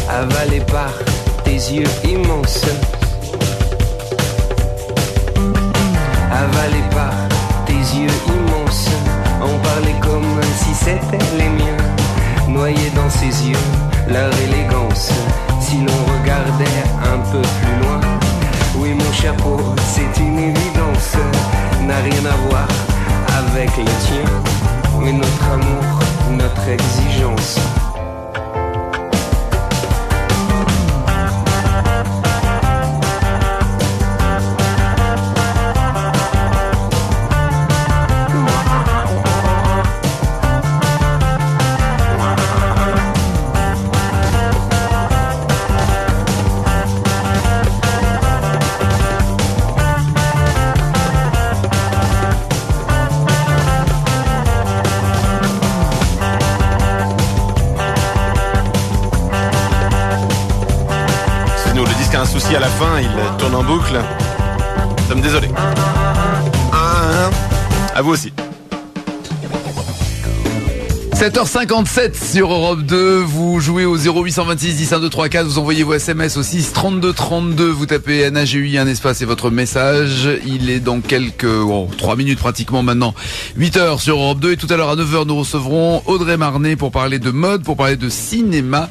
G: Avalé par tes yeux immenses, avalé par tes yeux immenses, on parlait comme si c'était les miens, noyé dans ses yeux, leur élégance, si l'on regardait un peu plus loin, oui mon chapeau c'est une évidence, n'a rien à voir avec le tien, mais notre amour, notre exigence.
L: Un souci à la fin, il tourne en boucle. Nous sommes désolés. À vous aussi.
B: 7h57 sur Europe 2, vous jouez au 0826 10 1 2 3 4, vous envoyez vos SMS au 6 32 32, vous tapez NAGUI, un espace et votre message. Il est dans quelques 3 minutes pratiquement maintenant, 8h sur Europe 2 et tout à l'heure à 9h nous recevrons Audrey Marnet pour parler de mode, pour parler de cinéma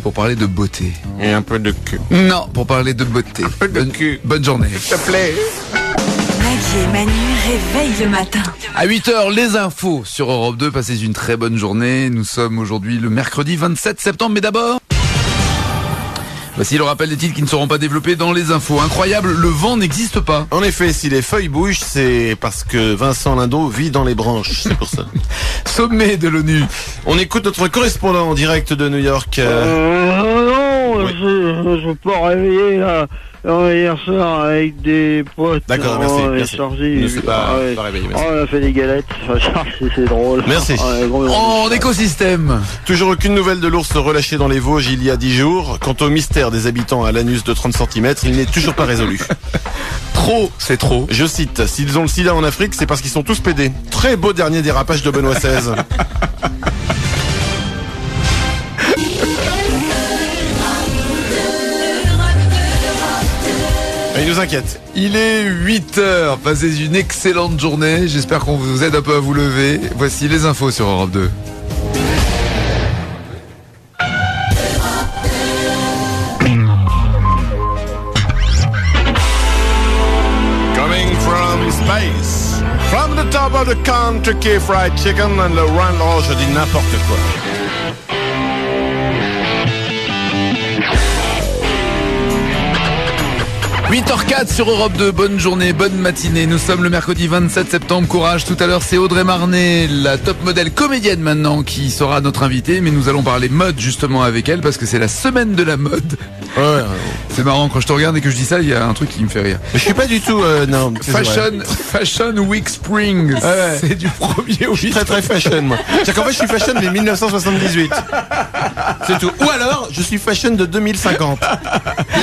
B: pour parler de beauté.
A: Et un peu de cul.
B: Non, pour parler de beauté.
A: Un peu de cul.
B: Bonne journée.
A: S'il te plaît.
E: Maggie et Manu réveillent le matin.
B: À 8h, les infos sur Europe 2. Passez une très bonne journée. Nous sommes aujourd'hui le mercredi 27 septembre. Mais d'abord, voici le rappel des titres qui ne seront pas développés dans les infos. Incroyable, le vent n'existe pas.
L: En effet, si les feuilles bougent, c'est parce que Vincent Lindau vit dans les branches, c'est pour ça.
B: Sommet de l'ONU.
L: On écoute notre correspondant en direct de New York.
M: Non,
L: oui.
M: je veux pas réveiller là. Hier soir avec des potes.
L: D'accord, merci. Merci. Ne suis pas réveillé, merci.
M: On a fait des galettes, c'est drôle.
L: Merci.
B: En écosystème.
L: Toujours aucune nouvelle de l'ours relâché dans les Vosges il y a 10 jours. Quant au mystère des habitants à l'anus de 30 cm, il n'est toujours pas résolu.
B: Trop, c'est trop.
L: Je cite, s'ils ont le sida en Afrique, c'est parce qu'ils sont tous pédés. Très beau dernier dérapage de Benoît XVI. Il nous inquiète.
B: Il est 8h, passez une excellente journée. J'espère qu'on vous aide un peu à vous lever. Voici les infos sur Europe 2.
L: Coming from space, from the top of the Kentucky Fried Chicken and the Run, oh, je dis n'importe quoi.
B: 8h04 sur Europe 2, bonne journée, bonne matinée. Nous sommes le mercredi 27 septembre, courage. Tout à l'heure, c'est Audrey Marnet, la top modèle comédienne maintenant, qui sera notre invitée. Mais nous allons parler mode justement avec elle parce que c'est la semaine de la mode.
L: Ouais.
B: C'est marrant, quand je te regarde et que je dis ça, il y a un truc qui me fait rire.
L: Mais je suis pas du tout, non.
B: Fashion Week Spring.
L: Ouais.
B: C'est du 1er au 8.
L: Je suis très fashion, moi. C'est-à-dire qu'en fait, je suis fashion mais 1978. C'est tout. Ou alors, je suis fashion de 2050.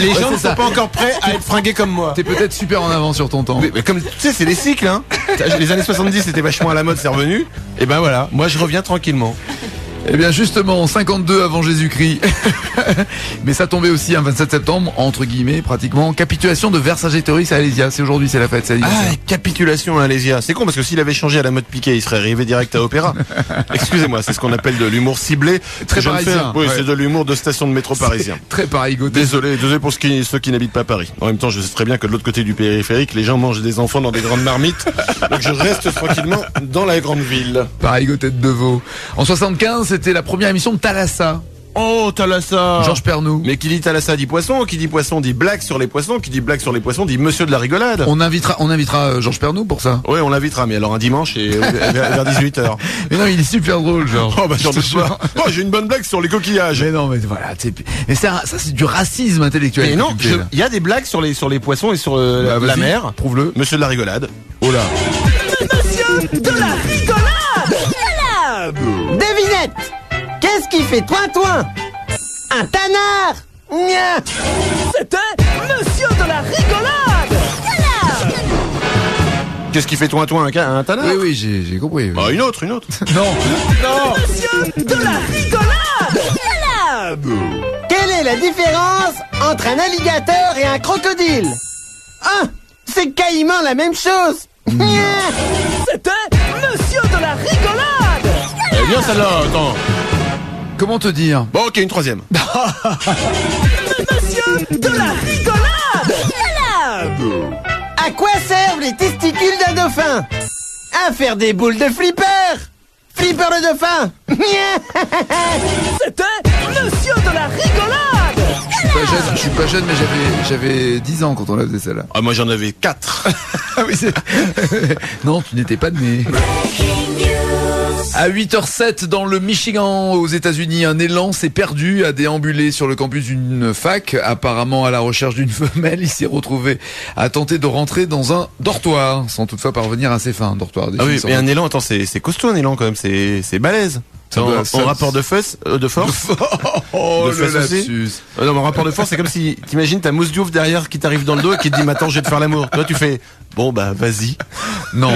L: Les gens ne sont pas encore prêts à être fringués comme moi.
B: T'es peut-être super en avance sur ton temps.
L: Mais comme tu sais, c'est les cycles, hein. Les années 70, c'était vachement à la mode, c'est revenu. Et ben voilà, moi je reviens tranquillement.
B: Eh bien justement, 52 avant Jésus-Christ. Mais ça tombait aussi un 27 septembre, entre guillemets, pratiquement. Capitulation de Vercingétorix à Alésia. C'est aujourd'hui, c'est la fête, c'est l'anniversaire.
L: Ah, capitulation à Alésia. C'est con parce que s'il avait changé à la mode Piqué, il serait arrivé direct à Opéra. Excusez-moi, c'est ce qu'on appelle de l'humour ciblé.
B: Très parisien.
L: Oui, ouais. C'est de l'humour de station de métro parisien.
B: Très parigoté.
L: Désolé pour ceux qui n'habitent pas Paris. En même temps, je sais très bien que de l'autre côté du périphérique, les gens mangent des enfants dans des grandes marmites. Donc je reste tranquillement dans la grande ville.
B: Parigoté de veau. En 75, c'était la première émission de Thalassa.
L: Oh, Thalassa.
B: Georges Pernou.
L: Mais qui dit Thalassa dit poisson, qui dit poisson dit blague sur les poissons, qui dit blague sur les poissons dit monsieur de la rigolade.
B: On invitera Georges Pernou pour ça.
L: Oui, on l'invitera, mais alors un dimanche et vers 18h.
B: Mais non, il est super drôle, Georges.
L: Oh, bah, j'en doute pas. Oh, j'ai une bonne blague sur les coquillages.
B: Mais non, mais voilà, mais ça c'est du racisme intellectuel.
L: Mais non, il y a des blagues sur les poissons et sur la mer.
B: Prouve-le.
L: Monsieur de la rigolade. Oh là.
N: Monsieur de la rigolade. Devinette. Qu'est-ce qui fait toin-toin? Un tanard. Nya.
O: C'était Monsieur de la rigolade.
L: Qu'est-ce qui fait toin-toin, un tanard?
B: Oui, j'ai compris.
L: Bah, une autre.
B: Non.
O: Monsieur de la rigolade.
N: Quelle est la différence entre un alligator et un crocodile? C'est quasiment la même chose.
O: C'était Monsieur de la rigolade.
L: Eh bien, celle-là, attends.
B: Comment te dire?
L: Bon, ok, une troisième.
O: Monsieur de la rigolade.
N: À quoi servent les testicules d'un dauphin? À faire des boules de flipper. Flipper le dauphin.
O: C'était Monsieur de la rigolade.
B: Je suis pas jeune, mais j'avais 10 ans quand on a fait celle-là.
L: Ah, moi j'en avais 4.
B: Ah oui, non, tu n'étais pas né. À 8h07 dans le Michigan aux États-Unis, un élan s'est perdu à déambuler sur le campus d'une fac, apparemment à la recherche d'une femelle. Il s'est retrouvé à tenter de rentrer dans un dortoir, sans toutefois parvenir à ses fins. Dortoir.
L: Ah oui, mais un élan, attends, c'est costaud un élan quand même, c'est balèze. En rapport de force.
B: Oh,
L: de
B: le lapsus.
L: Non, mais en rapport de force, c'est comme si, t'imagines, t'as Mousse Diouf derrière qui t'arrive dans le dos et qui te dit, maintenant, je vais te faire l'amour. Toi, tu fais, bon, bah, vas-y.
B: Non,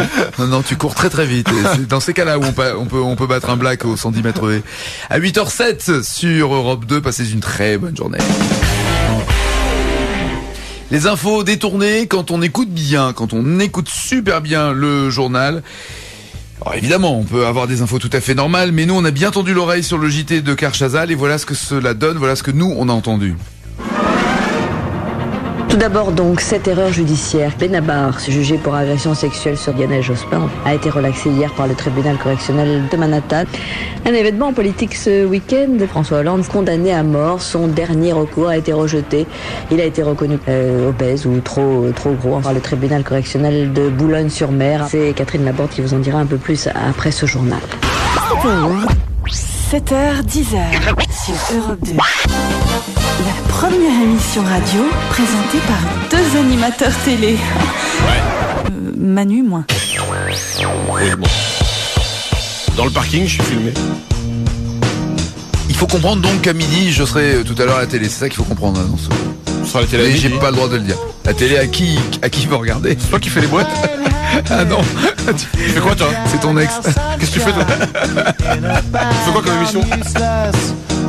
B: tu cours très vite. C'est dans ces cas-là où on peut battre un black au 110 mètres haies. À 8h07 sur Europe 2, passez une très bonne journée. Les infos détournées, quand on écoute bien, quand on écoute super bien le journal, Alors évidemment, on peut avoir des infos tout à fait normales, mais nous on a bien tendu l'oreille sur le JT de Karchazal et voilà ce que cela donne, voilà ce que nous on a entendu.
D: Tout d'abord donc, cette erreur judiciaire. Benabar, jugé pour agression sexuelle sur Lionel Jospin, a été relaxé hier par le tribunal correctionnel de Manhattan. Un événement politique ce week-end. François Hollande, condamné à mort, son dernier recours a été rejeté. Il a été reconnu obèse ou trop gros par le tribunal correctionnel de Boulogne-sur-Mer. C'est Catherine Laborde qui vous en dira un peu plus après ce journal.
E: 7h, 10h sur Europe 2. La première émission radio présentée par 2 animateurs télé.
A: Ouais.
E: Manu, moins.
A: Oui, bon. Dans le parking, je suis filmé.
B: Il faut comprendre donc qu'à midi, je serai tout à l'heure à la télé. C'est ça qu'il faut comprendre. Hein,
A: Ce sera la télé.
B: Mais j'ai pas le droit de le dire. La télé, à qui va regarder?
A: C'est toi qui fais les boîtes?
B: Ah non.
A: Tu fais quoi toi?
B: C'est ton ex.
A: Qu'est-ce que tu fais toi? Tu fais quoi comme émission?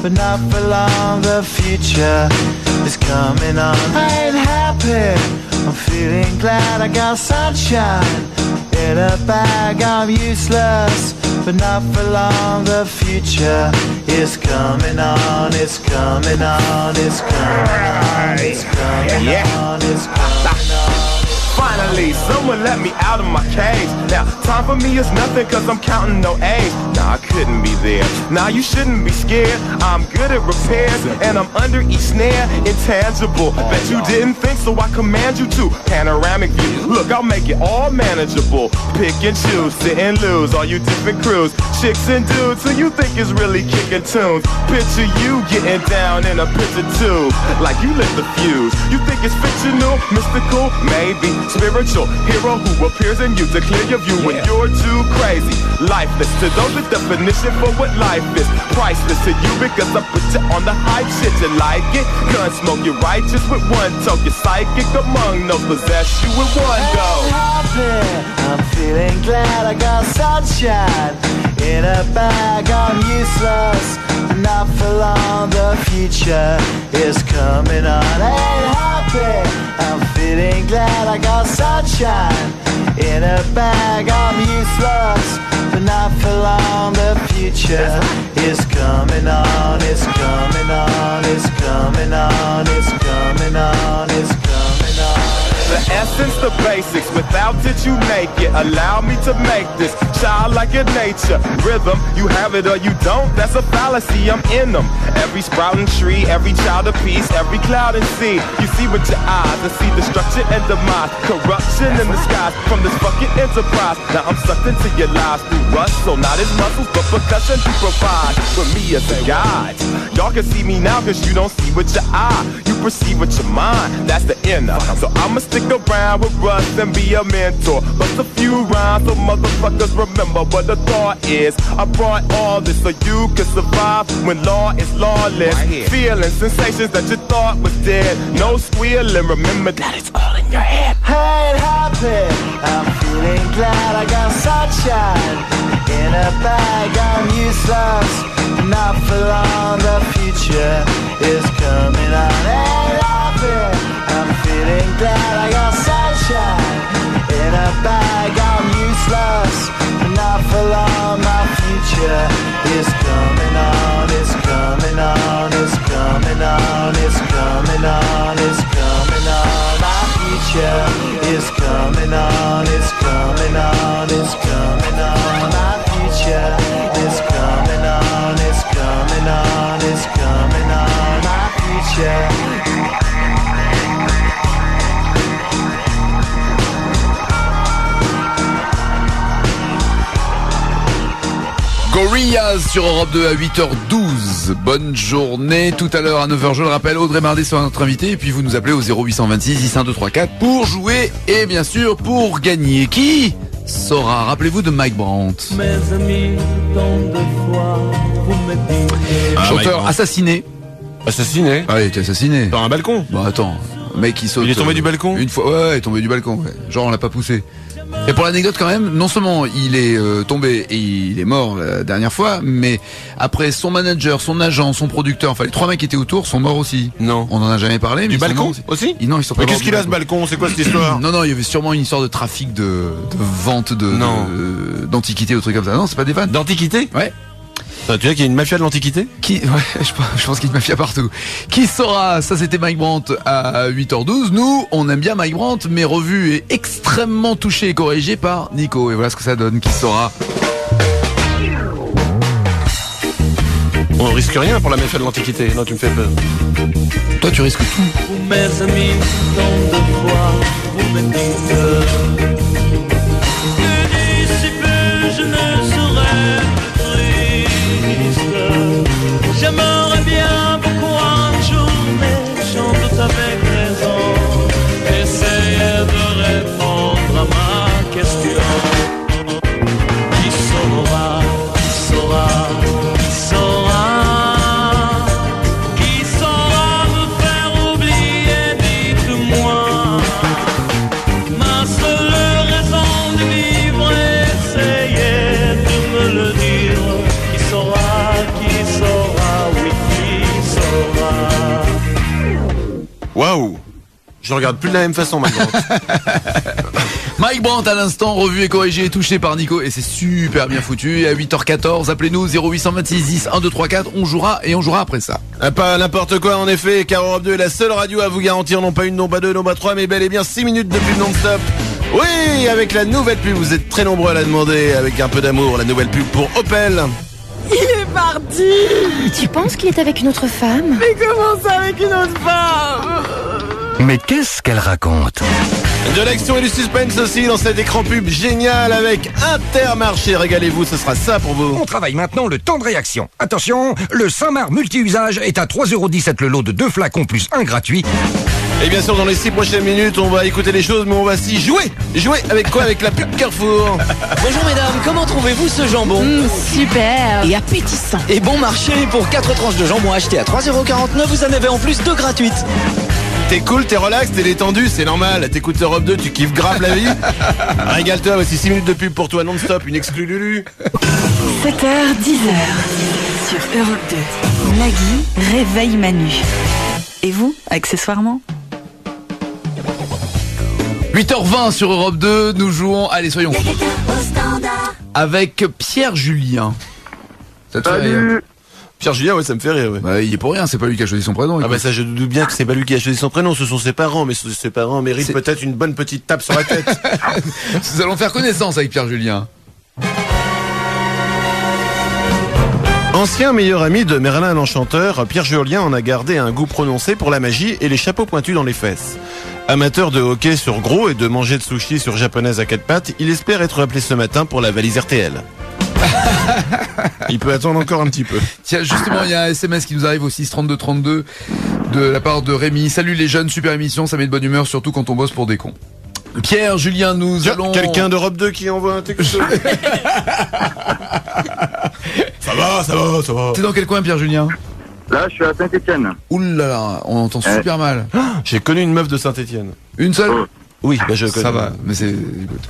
P: But not for long, the future is coming on. I ain't happy, I'm feeling glad I got sunshine in a bag. I'm useless, but not for long, the future is coming on. It's coming on, it's coming on, it's coming on, it's coming on.
Q: Finally, someone let me out of my cage. Now, time for me is nothing cause I'm counting no A's. Nah, I couldn't be there. Nah, you shouldn't be scared. I'm good at repairs and I'm under each snare. Intangible. Bet you didn't think so I command you to. Panoramic view. Look, I'll make it all manageable. Pick and choose, sit and lose. All you different crews. Chicks and dudes who you think is really kicking tunes. Picture you getting down in a picture tube. Like you lit the fuse. You think it's fictional, mystical, maybe. Spiritual hero who appears in you to clear your view when you're too crazy. Lifeless to those, the definition for what life is. Priceless to you because I put you on the hype shit. You like it? Gun smoke, you're righteous with one toke. You're psychic among no possess you with one go.
P: I'm feeling glad I got sunshine in a bag. I'm useless, not for long. The future is coming on. Ain't happy, I'm feeling glad I got sunshine in a bag. I'm useless, but not for long. The future is coming on. It's coming on. It's coming on. It's coming on. It's coming on.
Q: The essence, the basics, without it you make it. Allow me to make this childlike in nature. Rhythm, you have it or you don't, that's a fallacy, I'm in them. Every sprouting tree, every child of peace, every cloud and sea. You see with your eyes and see destruction and demise. Corruption in the skies from this fucking enterprise. Now I'm sucked into your lives through rust, so not as muscles, but percussion to provide for me as a guide. Y'all can see me now cause you don't see with your eye. You perceive with your mind, that's the inner. So I'ma stick around with Russ and be a mentor. Bust a few rhymes so motherfuckers remember what the thought is. I brought all this so you can survive when law is lawless. Feeling sensations that you thought was dead. No squealing, remember that it's all in your head.
P: I ain't happy, I'm feeling glad I got sunshine in a bag. I'm useless, not for long. The future is coming on. Ain't happy, I'm feeling glad I got sunshine in a bag. I'm useless, not for long. My future is coming on. It's coming on. It's coming on. It's coming on. It's coming on. My future is coming on. It's coming on. It's coming on. My future is coming on. It's coming on. It's coming on. My future.
B: Gorillaz sur Europe 2 à 8h12. Bonne journée. Tout à l'heure à 9h, je le rappelle, Audrey Mardet sera notre invité. Et puis vous nous appelez au 0826 101234 pour jouer et bien sûr pour gagner. Qui saura? Rappelez-vous de Mike Brandt.
P: Mes amis, tant de fois, vous me dites...
B: Chanteur assassiné.
A: Assassiné?
B: Ah, il était assassiné.
A: Par un balcon?
B: Bah attends, un mec qui saute.
A: Il est tombé du balcon?
B: Une fois, ouais, il est tombé du balcon. Ouais. Genre on l'a pas poussé. Et pour l'anecdote quand même, non seulement il est tombé et il est mort la dernière fois, mais après son manager, son agent, son producteur, enfin les 3 mecs qui étaient autour sont morts aussi.
L: Non.
B: On en a jamais parlé.
L: Du
B: mais
L: balcon aussi
B: Non, ils sont pas
L: Mais
B: morts
L: qu'est-ce qu'il a ce balcon? C'est quoi cette histoire?
B: Non, il y avait sûrement une histoire de trafic de vente d'antiquités ou trucs comme ça. Non, c'est pas des vannes.
L: D'antiquités?
B: Ouais.
L: Tu vois qu'il y a une mafia de l'Antiquité?
B: Ouais, je pense qu'il y a une mafia partout. Qui saura? Ça, c'était Mike Brandt à 8h12. Nous, on aime bien Mike Brandt, mais revu et extrêmement touché et corrigé par Nico. Et voilà ce que ça donne. Qui saura?
L: On risque rien pour la mafia de l'Antiquité. Non, tu me fais peur.
B: Toi, tu risques tout.
G: Vous, mes amis, tant de fois, vous me dites que d'ici peu je ne serai plus triste. J'aimerais bien beaucoup un jour, mais j'en doute avec raison. Essayer de répondre à ma question. Qui saura, qui saura, qui saura?
L: Waouh! Je regarde plus de la même façon maintenant.
B: Mike Brandt à l'instant, revu et corrigé et touché par Nico. Et c'est super bien foutu. Et à 8h14, appelez-nous 0826 10 1 2 3 4. On jouera après ça.
L: Pas n'importe quoi en effet, car Europe 2 est la seule radio à vous garantir non pas une, non pas deux, non pas trois, mais bel et bien 6 minutes de pub non-stop. Oui, avec la nouvelle pub, vous êtes très nombreux à la demander, avec un peu d'amour, la nouvelle pub pour Opel.
O: Il est parti.
R: Tu penses qu'il est avec une autre femme?
O: Mais comment ça avec une autre femme?
S: Mais qu'est-ce qu'elle raconte?
L: De l'action et du suspense aussi dans cet écran pub génial avec Intermarché. Régalez-vous, ce sera ça pour vous.
S: On travaille maintenant le temps de réaction. Attention, le Saint-Marc multi-usage est à 3,17€ le lot de 2 flacons plus 1 gratuit.
L: Et bien sûr, dans les 6 prochaines minutes, on va écouter les choses, mais on va s'y jouer. Jouer avec quoi? Avec la pub Carrefour.
T: Bonjour mesdames, comment trouvez-vous ce jambon?
R: Super.
T: Et appétissant. Et bon marché, pour 4 tranches de jambon achetées à 3,49€, vous en avez en plus 2 gratuites.
L: T'es cool, t'es relax, t'es détendu, c'est normal. T'écoutes Europe 2, tu kiffes grave la vie. Régale-toi, voici 6 minutes de pub pour toi non-stop, une exclue Lulu.
E: 7h, 10h. Sur Europe 2. Nagui réveille Manu. Et vous, accessoirement?
B: 8h20 sur Europe 2, nous jouons, allez soyons fous, avec Pierre Julien. Ça te fait rire?
L: Pierre Julien, ouais, ça me fait rire, ouais.
B: Bah, il est pour rien, c'est pas lui qui a choisi son prénom.
L: Ah bah ça, je doute bien que c'est pas lui qui a choisi son prénom, ce sont ses parents, mais ses parents méritent peut-être une bonne petite tape sur la tête.
B: Nous allons faire connaissance avec Pierre Julien.
L: Ancien meilleur ami de Merlin l'Enchanteur, Pierre Julien en a gardé un goût prononcé pour la magie et les chapeaux pointus dans les fesses. Amateur de hockey sur gros et de manger de sushi sur japonaise à 4 pattes, il espère être appelé ce matin pour la valise RTL. Il peut attendre encore un petit peu.
B: Tiens, justement, il y a un SMS qui nous arrive au 63232 de la part de Rémi. Salut les jeunes, super émission, ça met de bonne humeur, surtout quand on bosse pour des cons. Pierre, Julien, nous allons...
L: Quelqu'un d'Europe 2 qui envoie un texto. Ça va.
B: T'es dans quel coin, Pierre Julien?
U: Là, je suis à Saint-Etienne.
B: Ouh là là, on entend super mal.
L: J'ai connu une meuf de Saint-Etienne.
B: Une seule?
L: Oui, bah je connais.
B: Ça va, mais c'est... Écoute.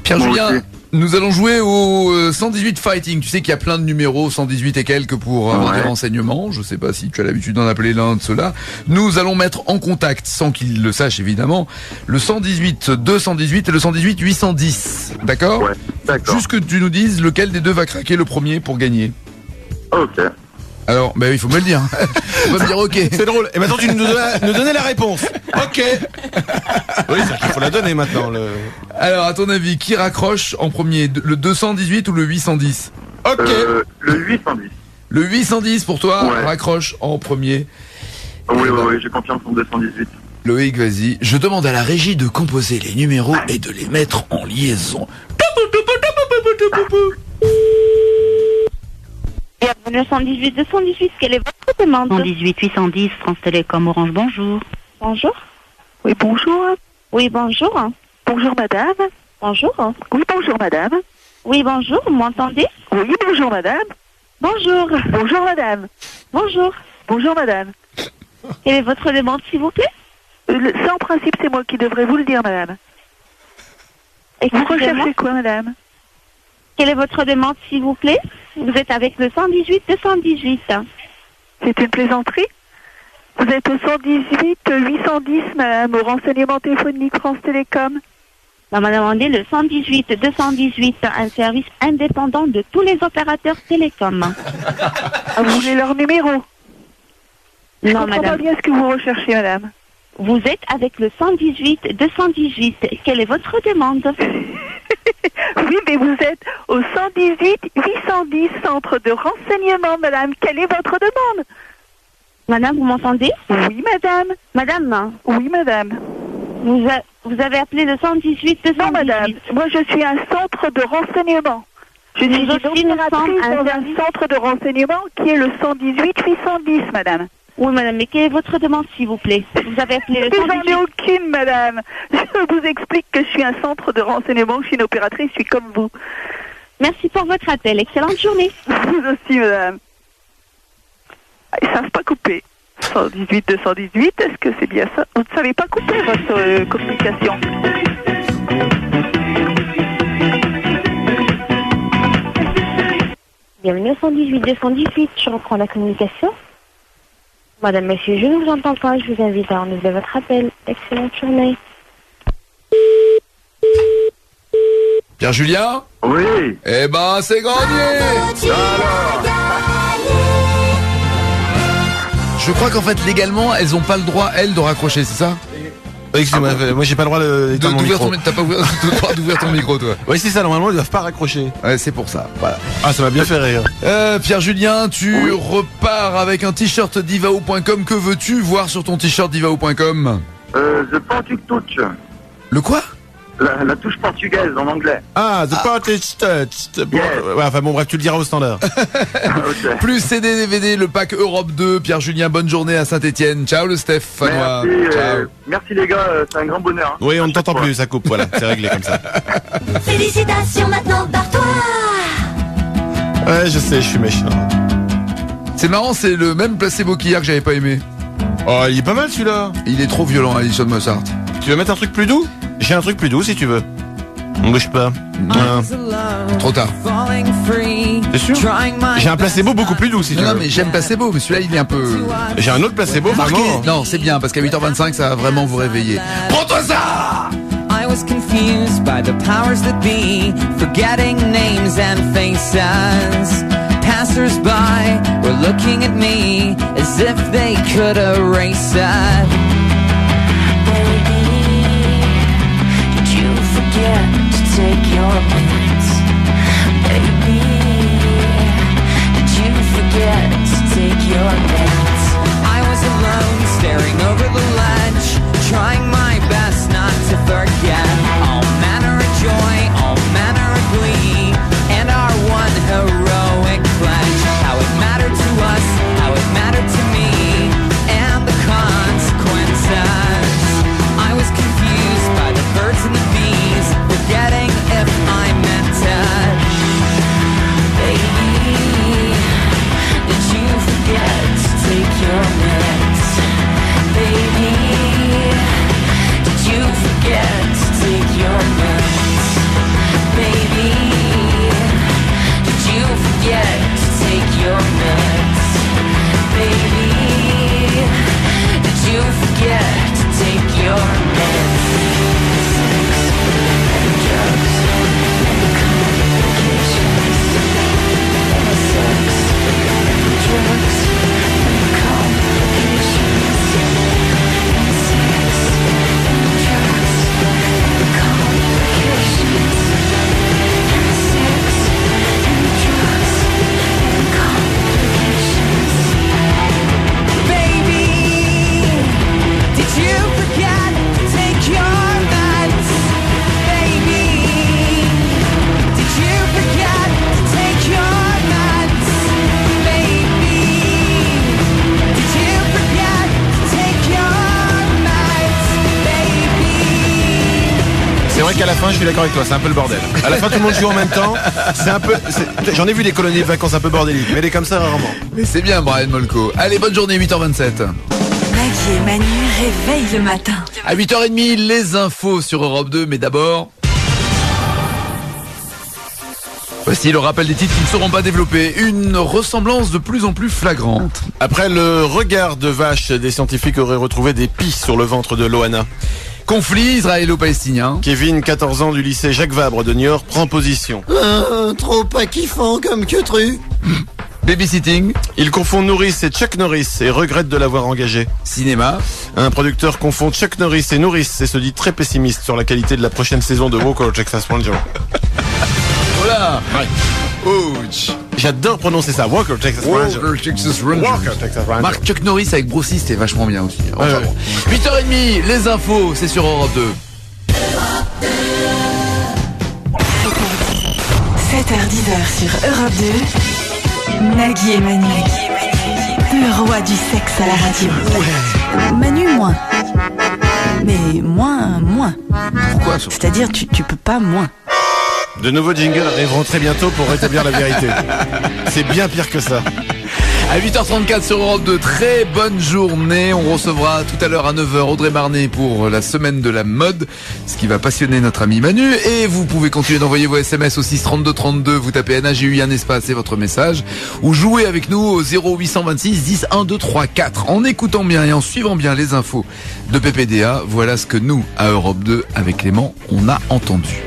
B: Pierre Julien, nous allons jouer au 118 Fighting. Tu sais qu'il y a plein de numéros, 118 et quelques pour avoir des renseignements. Je sais pas si tu as l'habitude d'en appeler l'un de ceux-là. Nous allons mettre en contact, sans qu'il le sache évidemment, le 118 218 et le 118 810. D'accord?
U: Ouais, d'accord.
B: Juste que tu nous dises lequel des deux va craquer le premier pour gagner.
U: Ok.
B: Alors, il faut me le dire. Faut pas me dire ok.
L: C'est drôle. Et maintenant, tu nous donnais la réponse. Ok. Oui, c'est qu'il faut la donner maintenant.
B: Alors, à ton avis, qui raccroche en premier? Le 218 ou le 810?
U: Ok. Le 810.
B: Le 810 pour toi, raccroche en premier.
U: Oui, j'ai confiance en 218.
B: Loïc, vas-y. Je demande à la régie de composer les numéros et de les mettre en liaison.
H: Bienvenue 118 218, quelle est votre demande?
V: 118 810, France Télécom Orange, bonjour.
H: Bonjour.
V: Oui, bonjour.
H: Oui, bonjour.
V: Bonjour, madame.
H: Bonjour.
V: Oui, bonjour, madame.
H: Oui, bonjour, vous m'entendez?
V: Oui, bonjour, madame.
H: Bonjour.
V: Bonjour, madame.
H: Bonjour.
V: Bonjour, madame.
H: Quelle est votre demande, s'il vous plaît?
V: Ça, en principe, c'est moi qui devrais vous le dire, madame. Vous recherchez quoi, madame?
C: Quelle est votre demande, s'il vous plaît? Vous êtes avec le 118 218.
V: C'est une plaisanterie? Vous êtes au 118 810, madame, au renseignement téléphonique France Télécom.
C: On m'a demandé le 118 218, un service indépendant de tous les opérateurs télécoms.
V: Ah, vous voulez leur numéro? Je
C: Non,
V: comprends
C: madame.
V: pas bien ce que vous recherchez, madame.
C: Vous êtes avec le 118 218. Quelle est votre demande?
V: Oui, mais vous êtes au 118 810, centre de renseignement, madame. Quelle est votre demande?
C: Madame, vous m'entendez?
V: Oui, madame.
C: Madame?
V: Oui, madame.
C: Vous avez appelé le 118 218.
V: Non, madame. Moi, je suis un centre de renseignement. Je suis une opératrice dans un centre de renseignement qui est le 118 810, madame.
C: Oui, madame, mais quelle est votre demande, s'il vous plaît? Vous avez appelé le 118.
V: J'en ai aucune, madame. Je vous explique que je suis un centre de renseignement, je suis une opératrice, je suis comme vous.
C: Merci pour votre appel. Excellente journée.
V: Vous aussi, madame. Ils ne savent pas couper. 118 218, est-ce que c'est bien ça? Vous ne savez pas couper votre communication.
C: Bienvenue au 118 218. Je reprends la communication. Madame, monsieur, je ne vous entends pas. Je vous invite à renouveler votre appel. Excellente journée.
B: Pierre-Julien?
U: Oui.
B: Eh ben, c'est gagné. Je crois qu'en fait, légalement, elles ont pas le droit, elles, de raccrocher, c'est ça?
L: Excusez-moi, moi j'ai pas le droit d'éteindre mon micro.
B: T'as pas le droit d'ouvrir ton micro, toi.
L: Oui, c'est ça, normalement ils doivent pas raccrocher.
B: Ouais, c'est pour ça, voilà.
L: Ah, ça m'a bien fait rire.
B: Pierre-Julien, tu repars avec un t-shirt divao.com. Que veux-tu voir sur ton t-shirt divao.com?
U: The Portuguese Touch.
B: Le quoi?
U: La touche portugaise en anglais.
L: Ah, The Portuguese Touch. Bon, ouais, enfin bon, bref, tu le diras au standard.
U: Okay.
B: Plus CD, DVD, le pack Europe 2. Pierre-Julien, bonne journée à Saint-Etienne. Ciao le Stéphanois.
U: Merci,
B: ciao.
U: merci les gars, c'est un grand bonheur.
L: Oui, on ne t'entend plus, ça coupe, voilà, c'est réglé comme ça.
I: Félicitations, maintenant barre-toi.
L: Ouais, je sais, je suis méchant.
B: C'est marrant, c'est le même placebo qu'hier que j'avais pas aimé.
L: Oh, il est pas mal celui-là.
B: Il est trop violent, Alison Mossart.
L: Tu veux mettre un truc plus doux? J'ai un truc plus doux si tu veux. On bouge pas.
B: Trop tard.
L: T'es sûr? J'ai un placebo beaucoup plus doux si tu veux.
B: Non, mais j'aime placebo, mais celui-là il est un peu...
L: J'ai un autre placebo vraiment.
B: Non, c'est bien, parce qu'à 8h25 ça va vraiment vous réveiller. Prends-toi ça!
G: I was confused by the powers that be, forgetting names and faces. Passers-by were looking at me as if they could erase it. To take your meds, baby. Did you forget to take your meds? I was alone, staring over the ledge, trying my best not to forget all manner of joy, all manner of glee, and our one heroic pledge. How it mattered to us, how it mattered to me, and the consequences. I was confused by the birds and the bees, forgetting if I meant it. Baby, did you forget to take your meds? Baby, did you forget to take your meds? Baby, did you forget to take your meds? Baby, did you forget to take your meds?
L: C'est vrai qu'à la fin, je suis d'accord avec toi, c'est un peu le bordel. À la fin, tout le monde joue en même temps. C'est un peu. J'en ai vu des colonies de vacances un peu bordéliques, mais elle est comme ça rarement.
B: Mais c'est bien, Brian Molko. Allez, bonne journée, 8h27.
E: Maggie et Manu réveillent le matin.
B: À 8h30, les infos sur Europe 2, mais d'abord... Voici le rappel des titres qui ne seront pas développés. Une ressemblance de plus en plus flagrante.
L: Après le regard de vache, des scientifiques auraient retrouvé des pies sur le ventre de Loana.
B: Conflit israélo-palestinien.
L: Kevin, 14 ans, du lycée Jacques Vabre de Niort, prend position.
N: Trop pas kiffant comme que truc.
B: Babysitting.
L: Il confond Nourrice et Chuck Norris et regrette de l'avoir engagé.
B: Cinéma.
L: Un producteur confond Chuck Norris et Nourrice et se dit très pessimiste sur la qualité de la prochaine saison de Walker Texas Ranger.
B: Voilà.
L: Ouais. Ouch. J'adore prononcer ça, Walker Texas Ranger.
B: Walker Texas Ranger.
L: Walker Texas Ranger.
B: Marc Chuck Norris avec Brucey, c'était vachement bien aussi.
L: Ouais, ouais.
B: 8h30, les infos, c'est sur Europe 2.
E: 7h10 sur Europe 2. Nagui et Manu. Le roi du sexe à la radio. Manu, moins. Mais moins.
B: Pourquoi?
E: C'est-à-dire, tu peux pas moins.
L: De nouveaux jingles arriveront très bientôt pour rétablir la vérité. C'est bien pire que ça.
B: À 8h34 sur Europe 2, très bonne journée. On recevra tout à l'heure à 9h Audrey Marnet pour la semaine de la mode, ce qui va passionner notre ami Manu. Et vous pouvez continuer d'envoyer vos SMS au 63232. Vous tapez NAGUI, un espace et votre message. Ou jouez avec nous au 0826 10 1 2 3 4. En écoutant bien et en suivant bien les infos de PPDA, voilà ce que nous, à Europe 2, avec Clément, on a entendu.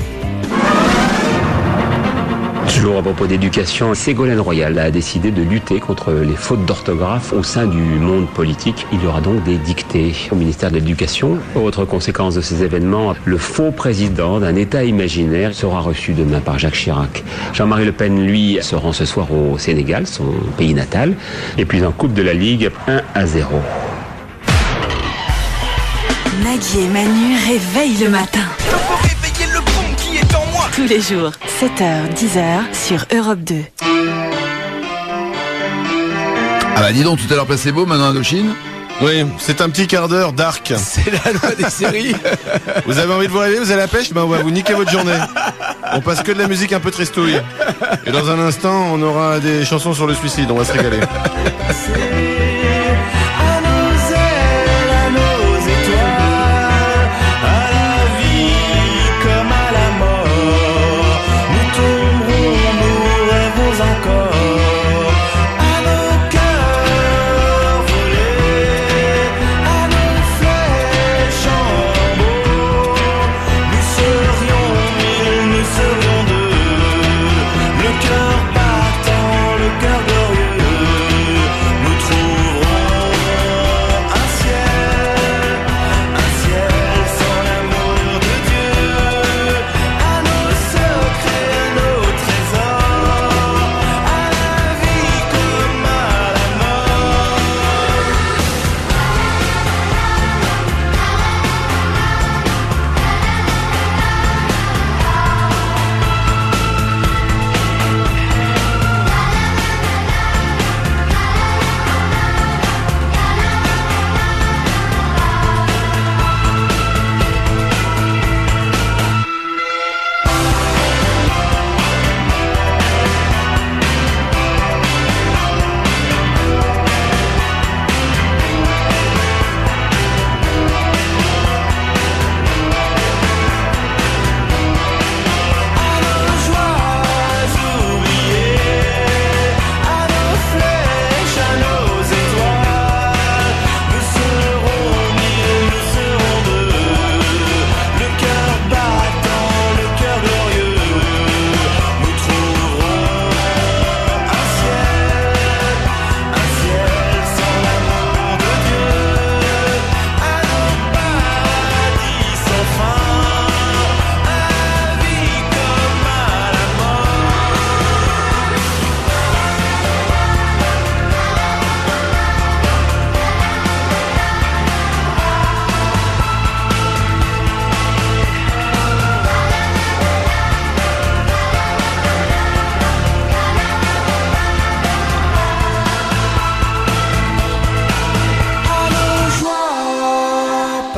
K: Toujours à propos d'éducation, Ségolène Royal a décidé de lutter contre les fautes d'orthographe au sein du monde politique. Il y aura donc des dictées au ministère de l'Éducation. Autre conséquence de ces événements, le faux président d'un État imaginaire sera reçu demain par Jacques Chirac. Jean-Marie Le Pen, lui, se rend ce soir au Sénégal, son pays natal. Et puis en Coupe de la Ligue, 1-0.
E: Nagui et Manu réveillent le matin.
O: Réveiller le bon qui est en moi.
E: Tous les jours, 7h, 10h sur Europe 2.
B: Ah bah dis donc, tout à l'heure placebo, maintenant Indochine.
L: Oui, c'est un petit quart d'heure dark.
B: C'est la loi des séries.
L: Vous avez envie de vous réveiller, vous allez à la pêche, ben on va vous niquer votre journée. On passe que de la musique un peu tristouille. Et dans un instant, on aura des chansons sur le suicide, on va se régaler.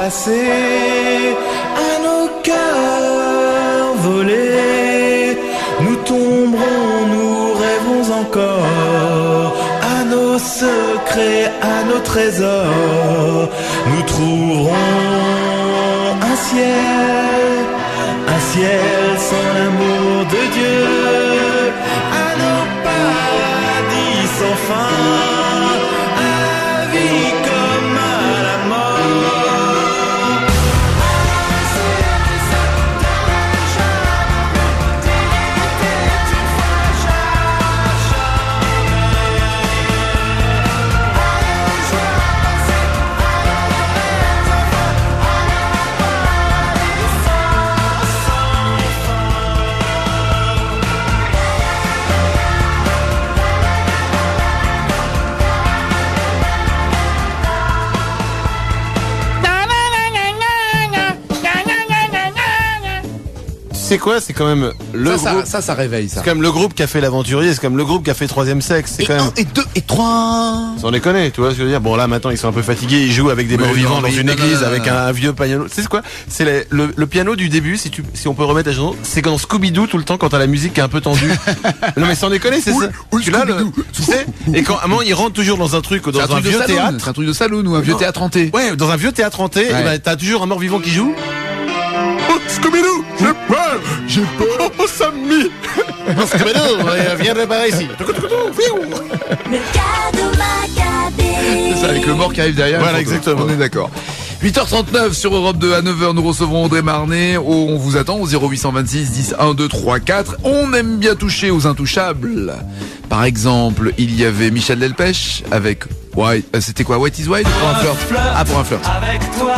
P: passer, à nos cœurs volés. Nous tomberons, nous rêvons encore, à nos secrets, à nos trésors. Nous trouverons un ciel sans l'amour de Dieu.
L: sais quoi, c'est quand même le groupe.
B: Ça réveille ça.
L: C'est quand même le groupe qui a fait l'aventurier, c'est quand même le groupe qui a fait Troisième Sexe. C'est quand même.
B: 1 et 2 et 3.
L: Sans déconner, tu vois ce que je veux dire. Bon là maintenant ils sont un peu fatigués, ils jouent avec des morts vivants dans une église avec un vieux piano. Tu sais quoi? C'est le piano du début, si on peut remettre la chanson, c'est dans Scooby-Doo tout le temps quand t'as la musique qui est un peu tendue. Non mais sans déconner, c'est ça. Tu sais, et quand à un moment ils rentrent toujours dans un truc, dans un vieux théâtre.
B: C'est un truc de saloon ou un vieux théâtre hanté.
L: Ouais, dans un vieux théâtre hanté, et ben t'as toujours un mort vivant qui joue. Oh, Scooby-Doo, j'ai peur, oh Sammy. Scooby-Doo, viens réparer ici.
G: Le cadeau Macabé.
B: C'est ça, avec le mort qui arrive derrière.
L: Voilà, exactement.
B: On est d'accord. 8h39 sur Europe 2, à 9h nous recevons Audrey Marnet. On vous attend au 0826 10 1 2 3 4. On aime bien toucher aux intouchables. Par exemple, il y avait Michel Delpech avec c'était quoi, White is White pour un flirt. Ah, pour un flirt.
G: Avec toi,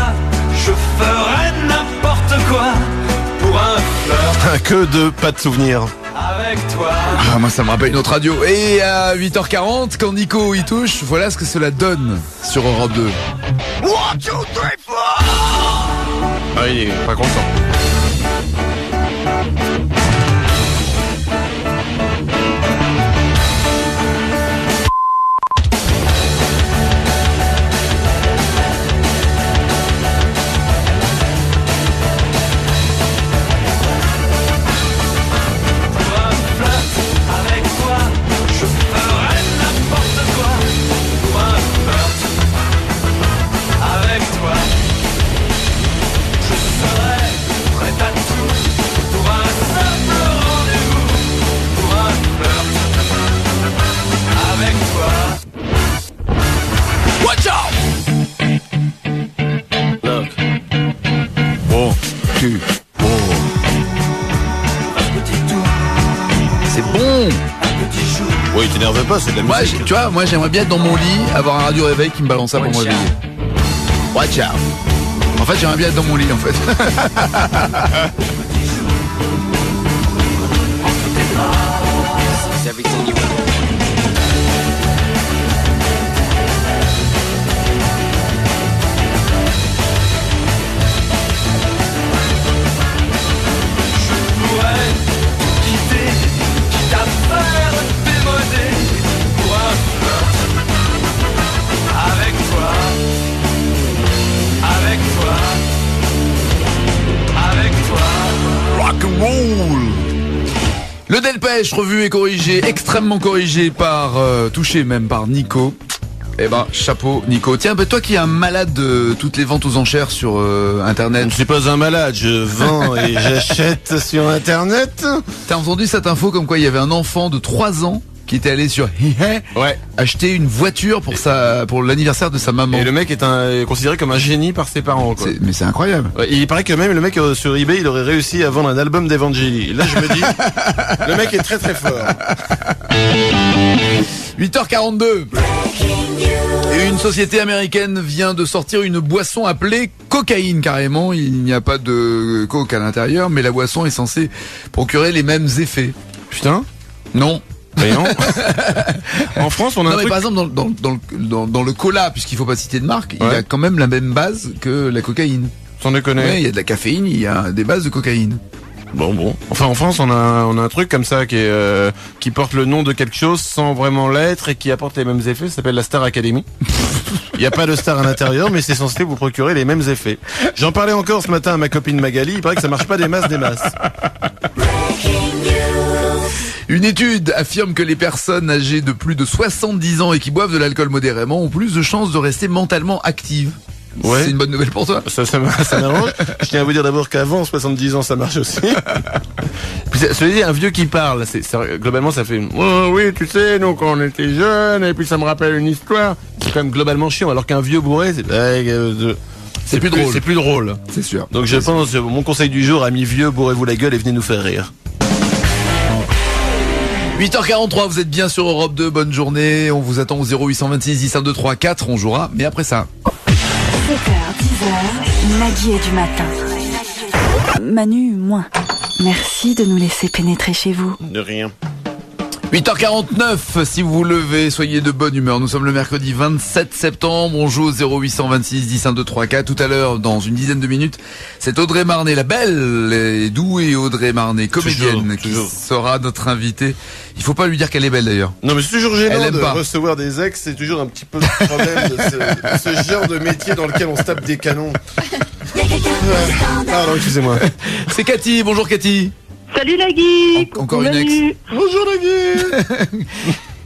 G: je ferai n'importe quoi pour un flirt.
L: Que de pas de souvenirs.
G: Avec toi.
B: Ah, moi ça me rappelle une autre radio. Et à 8h40, quand Nico y touche, voilà ce que cela donne sur Europe 2.
G: 1, 2, 3, 4.
L: Ah, il est pas content.
B: C'est bon.
L: Oui, t'énerve pas, c'est de la musique.
B: Tu vois, moi j'aimerais bien être dans mon lit, avoir un radio réveil qui me balance ça pour me réveiller. Watch out. En fait, j'aimerais bien être dans mon lit en fait. Le Delpech, revu et corrigé, extrêmement corrigé par, touché même par Nico. Eh ben, chapeau Nico. Tiens, toi qui es un malade de toutes les ventes aux enchères sur Internet.
L: Je ne suis pas un malade, je vends et j'achète sur Internet.
B: T'as entendu cette info comme quoi il y avait un enfant de 3 ans qui était allé sur acheter une voiture pour l'anniversaire de sa maman.
L: Et le mec est considéré comme un génie par ses parents, quoi.
B: Mais c'est incroyable.
L: Ouais, il paraît que même le mec sur eBay, il aurait réussi à vendre un album d'Evangélie. Là, je me dis, le mec est très très fort.
B: 8h42. Et une société américaine vient de sortir une boisson appelée cocaïne carrément. Il n'y a pas de coke à l'intérieur, mais la boisson est censée procurer les mêmes effets.
L: Putain.
B: Non.
L: Mais non. En France, on a un truc...
B: par exemple, dans le cola, puisqu'il faut pas citer de marque, il a quand même la même base que la cocaïne.
L: Sans déconner.
B: Ouais, il y a de la caféine, il y a des bases de cocaïne.
L: Bon. Enfin, en France, on a un truc comme ça qui porte le nom de quelque chose sans vraiment l'être et qui apporte les mêmes effets. Ça s'appelle la Star Academy. Il n'y a pas de star à l'intérieur, mais c'est censé vous procurer les mêmes effets. J'en parlais encore ce matin à ma copine Magali. Il paraît que ça marche pas des masses.
B: Une étude affirme que les personnes âgées de plus de 70 ans et qui boivent de l'alcool modérément ont plus de chances de rester mentalement actives.
L: Ouais.
B: C'est une bonne nouvelle pour toi.
L: Ça m'arrange. Je tiens à vous dire d'abord qu'avant 70 ans, ça marche aussi. Cela dit, un vieux qui parle, globalement, ça fait oh, oui, tu sais, nous, quand on était jeunes, et puis ça me rappelle une histoire. C'est quand même globalement chiant, alors qu'un vieux bourré, c'est plus drôle. C'est plus drôle.
B: C'est sûr.
L: Donc je pense, mon conseil du jour, amis vieux, bourrez-vous la gueule et venez nous faire rire.
B: 8h43, vous êtes bien sur Europe 2, bonne journée. On vous attend au 0826 10 1 2 3 4, on jouera, mais après ça.
E: 7h, 10h, Nagui est du matin. Manu, moins. Merci de nous laisser pénétrer chez vous.
L: De rien.
B: 8h49, si vous vous levez, soyez de bonne humeur. Nous sommes le mercredi 27 septembre. On joue au 0826 10 1 2 3 4. Tout à l'heure, dans une dizaine de minutes, c'est Audrey Marnet, la belle et douée Audrey Marnet, comédienne, qui sera notre invitée. Il faut pas lui dire qu'elle est belle d'ailleurs.
L: Non, mais c'est toujours gênant de
B: pas
L: recevoir des ex. C'est toujours un petit peu le problème de ce genre de métier dans lequel on se tape des canons. Pardon, excusez-moi.
B: C'est Cathy. Bonjour Cathy.
V: Salut Nagui.
B: Encore une ex.
L: Bonjour Nagui.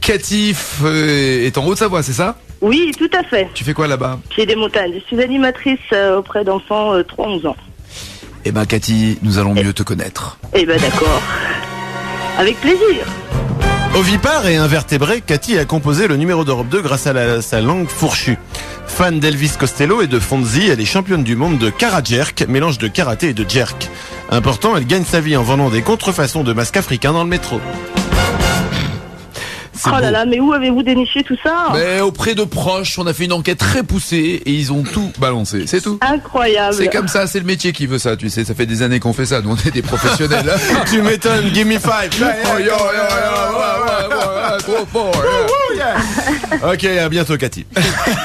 B: Cathy est en Haute-Savoie, c'est ça?
V: Oui, tout à fait.
B: Tu fais quoi là-bas?
V: J'ai des montagnes. Je suis animatrice auprès d'enfants 3-11 ans.
B: Eh ben Cathy, nous allons mieux te connaître.
V: Eh ben d'accord. Avec plaisir.
L: Ovipare et invertébrée, Cathy a composé le numéro d'Europe 2 grâce à sa langue fourchue. Fan d'Elvis Costello et de Fonzie, elle est championne du monde de kara-jerk, mélange de karaté et de jerk. Important, elle gagne sa vie en vendant des contrefaçons de masques africains dans le métro.
V: Oh là là, mais où avez-vous déniché tout ça?
B: Mais auprès de proches, on a fait une enquête très poussée et ils ont tout balancé, c'est tout.
V: Incroyable.
B: C'est comme ça, c'est le métier qui veut ça, tu sais, ça fait des années qu'on fait ça, nous on est des professionnels.
L: Tu m'étonnes, give me five.
B: Trop fort.
L: Ok, à bientôt Cathy.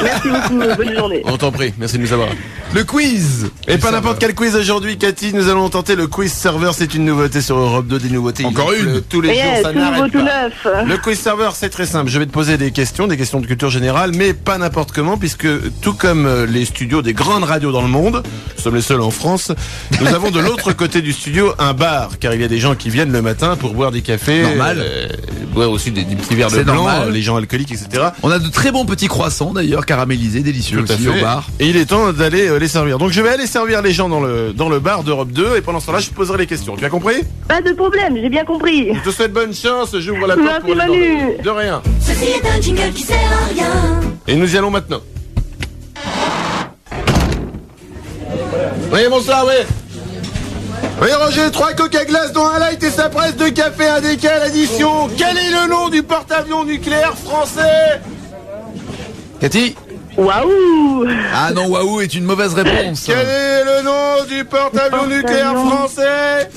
V: Merci beaucoup, bonne journée.
L: On t'en prie, merci de nous avoir.
B: Le quiz.
L: Et pas n'importe quel quiz aujourd'hui, Cathy, nous allons tenter le quiz serveur, c'est une nouveauté sur Europe 2, des nouveautés.
B: Encore une.
L: Tous les jours, ça
V: tout nouveau,
L: n'arrête
V: tout
L: pas.
V: neuf.
L: Le quiz serveur, c'est très simple. Je vais te poser des questions de culture générale, mais pas n'importe comment, puisque tout comme les studios des grandes radios dans le monde, nous sommes les seuls en France, nous avons de l'autre côté du studio un bar, car il y a des gens qui viennent le matin pour boire des cafés,
B: normal,
L: boire aussi des petits verres de
B: c'est
L: blanc,
B: normal.
L: les gens alcooliques, etc.
B: On a de très bons petits croissants d'ailleurs, caramélisés, délicieux
L: Tout à
B: aussi
L: fait.
B: au bar.
L: Et il est temps d'aller les servir. Donc je vais aller servir les gens dans le bar d'Europe 2, et pendant ce temps-là, je te poserai les questions. Tu as compris?
V: Pas de problème, j'ai bien compris.
L: Je te souhaite bonne chance, j'ouvre la porte
V: Merci,
L: pour les
V: Manu.
L: dents. De rien.
F: Ceci est un jingle qui sert à rien.
L: Et nous y allons maintenant. Oui, bonsoir, oui. Oui, Roger, 3 coca glace dont un light et sa presse de café, un décal, addition. Quel est le nom du porte-avions nucléaire français?
B: Cathy?
V: Waouh.
B: Ah non, waouh est une mauvaise réponse.
L: Quel est le nom du porte-avions nucléaire français?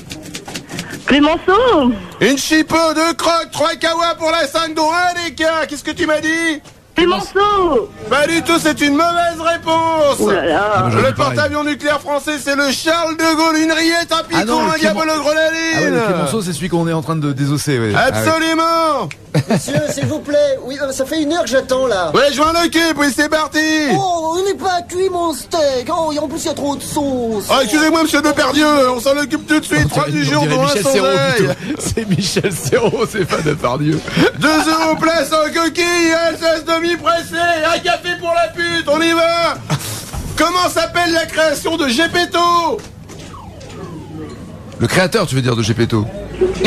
V: Clémenceau.
L: Une chipo, 2 crocs, 3 kawa pour la 5 dont un décal. Qu'est-ce que tu m'as dit?
V: Clémenceau.
L: Pas du tout, c'est une mauvaise réponse.
V: Oh là là.
L: Le porte-avions nucléaire français, c'est le Charles de Gaulle, une rillette, un picon, un diable
B: Ah ouais,
L: grenaline.
B: le Clémenceau, c'est celui qu'on est en train de désosser, ouais.
L: Absolument.
N: Monsieur, s'il vous plaît, oui, ça fait 1 heure que j'attends là.
L: Ouais, je m'en occupe, oui, c'est parti.
N: Oh, il n'est pas cuit mon steak. Oh, et en plus il y a trop de sauce.
L: Oh, excusez-moi, monsieur Depardieu, on s'en occupe tout de suite. 3 du jour, dont un
B: Michel
L: sans
B: Serrault,
L: veille.
B: plutôt. C'est Michel Serrault, c'est pas Depardieu.
L: 2 € place en coquille, Alsace demi-pressé, un café pour la pute, on y va. Comment s'appelle la création de Gepetto?
B: Le créateur, tu veux dire, de Gepetto?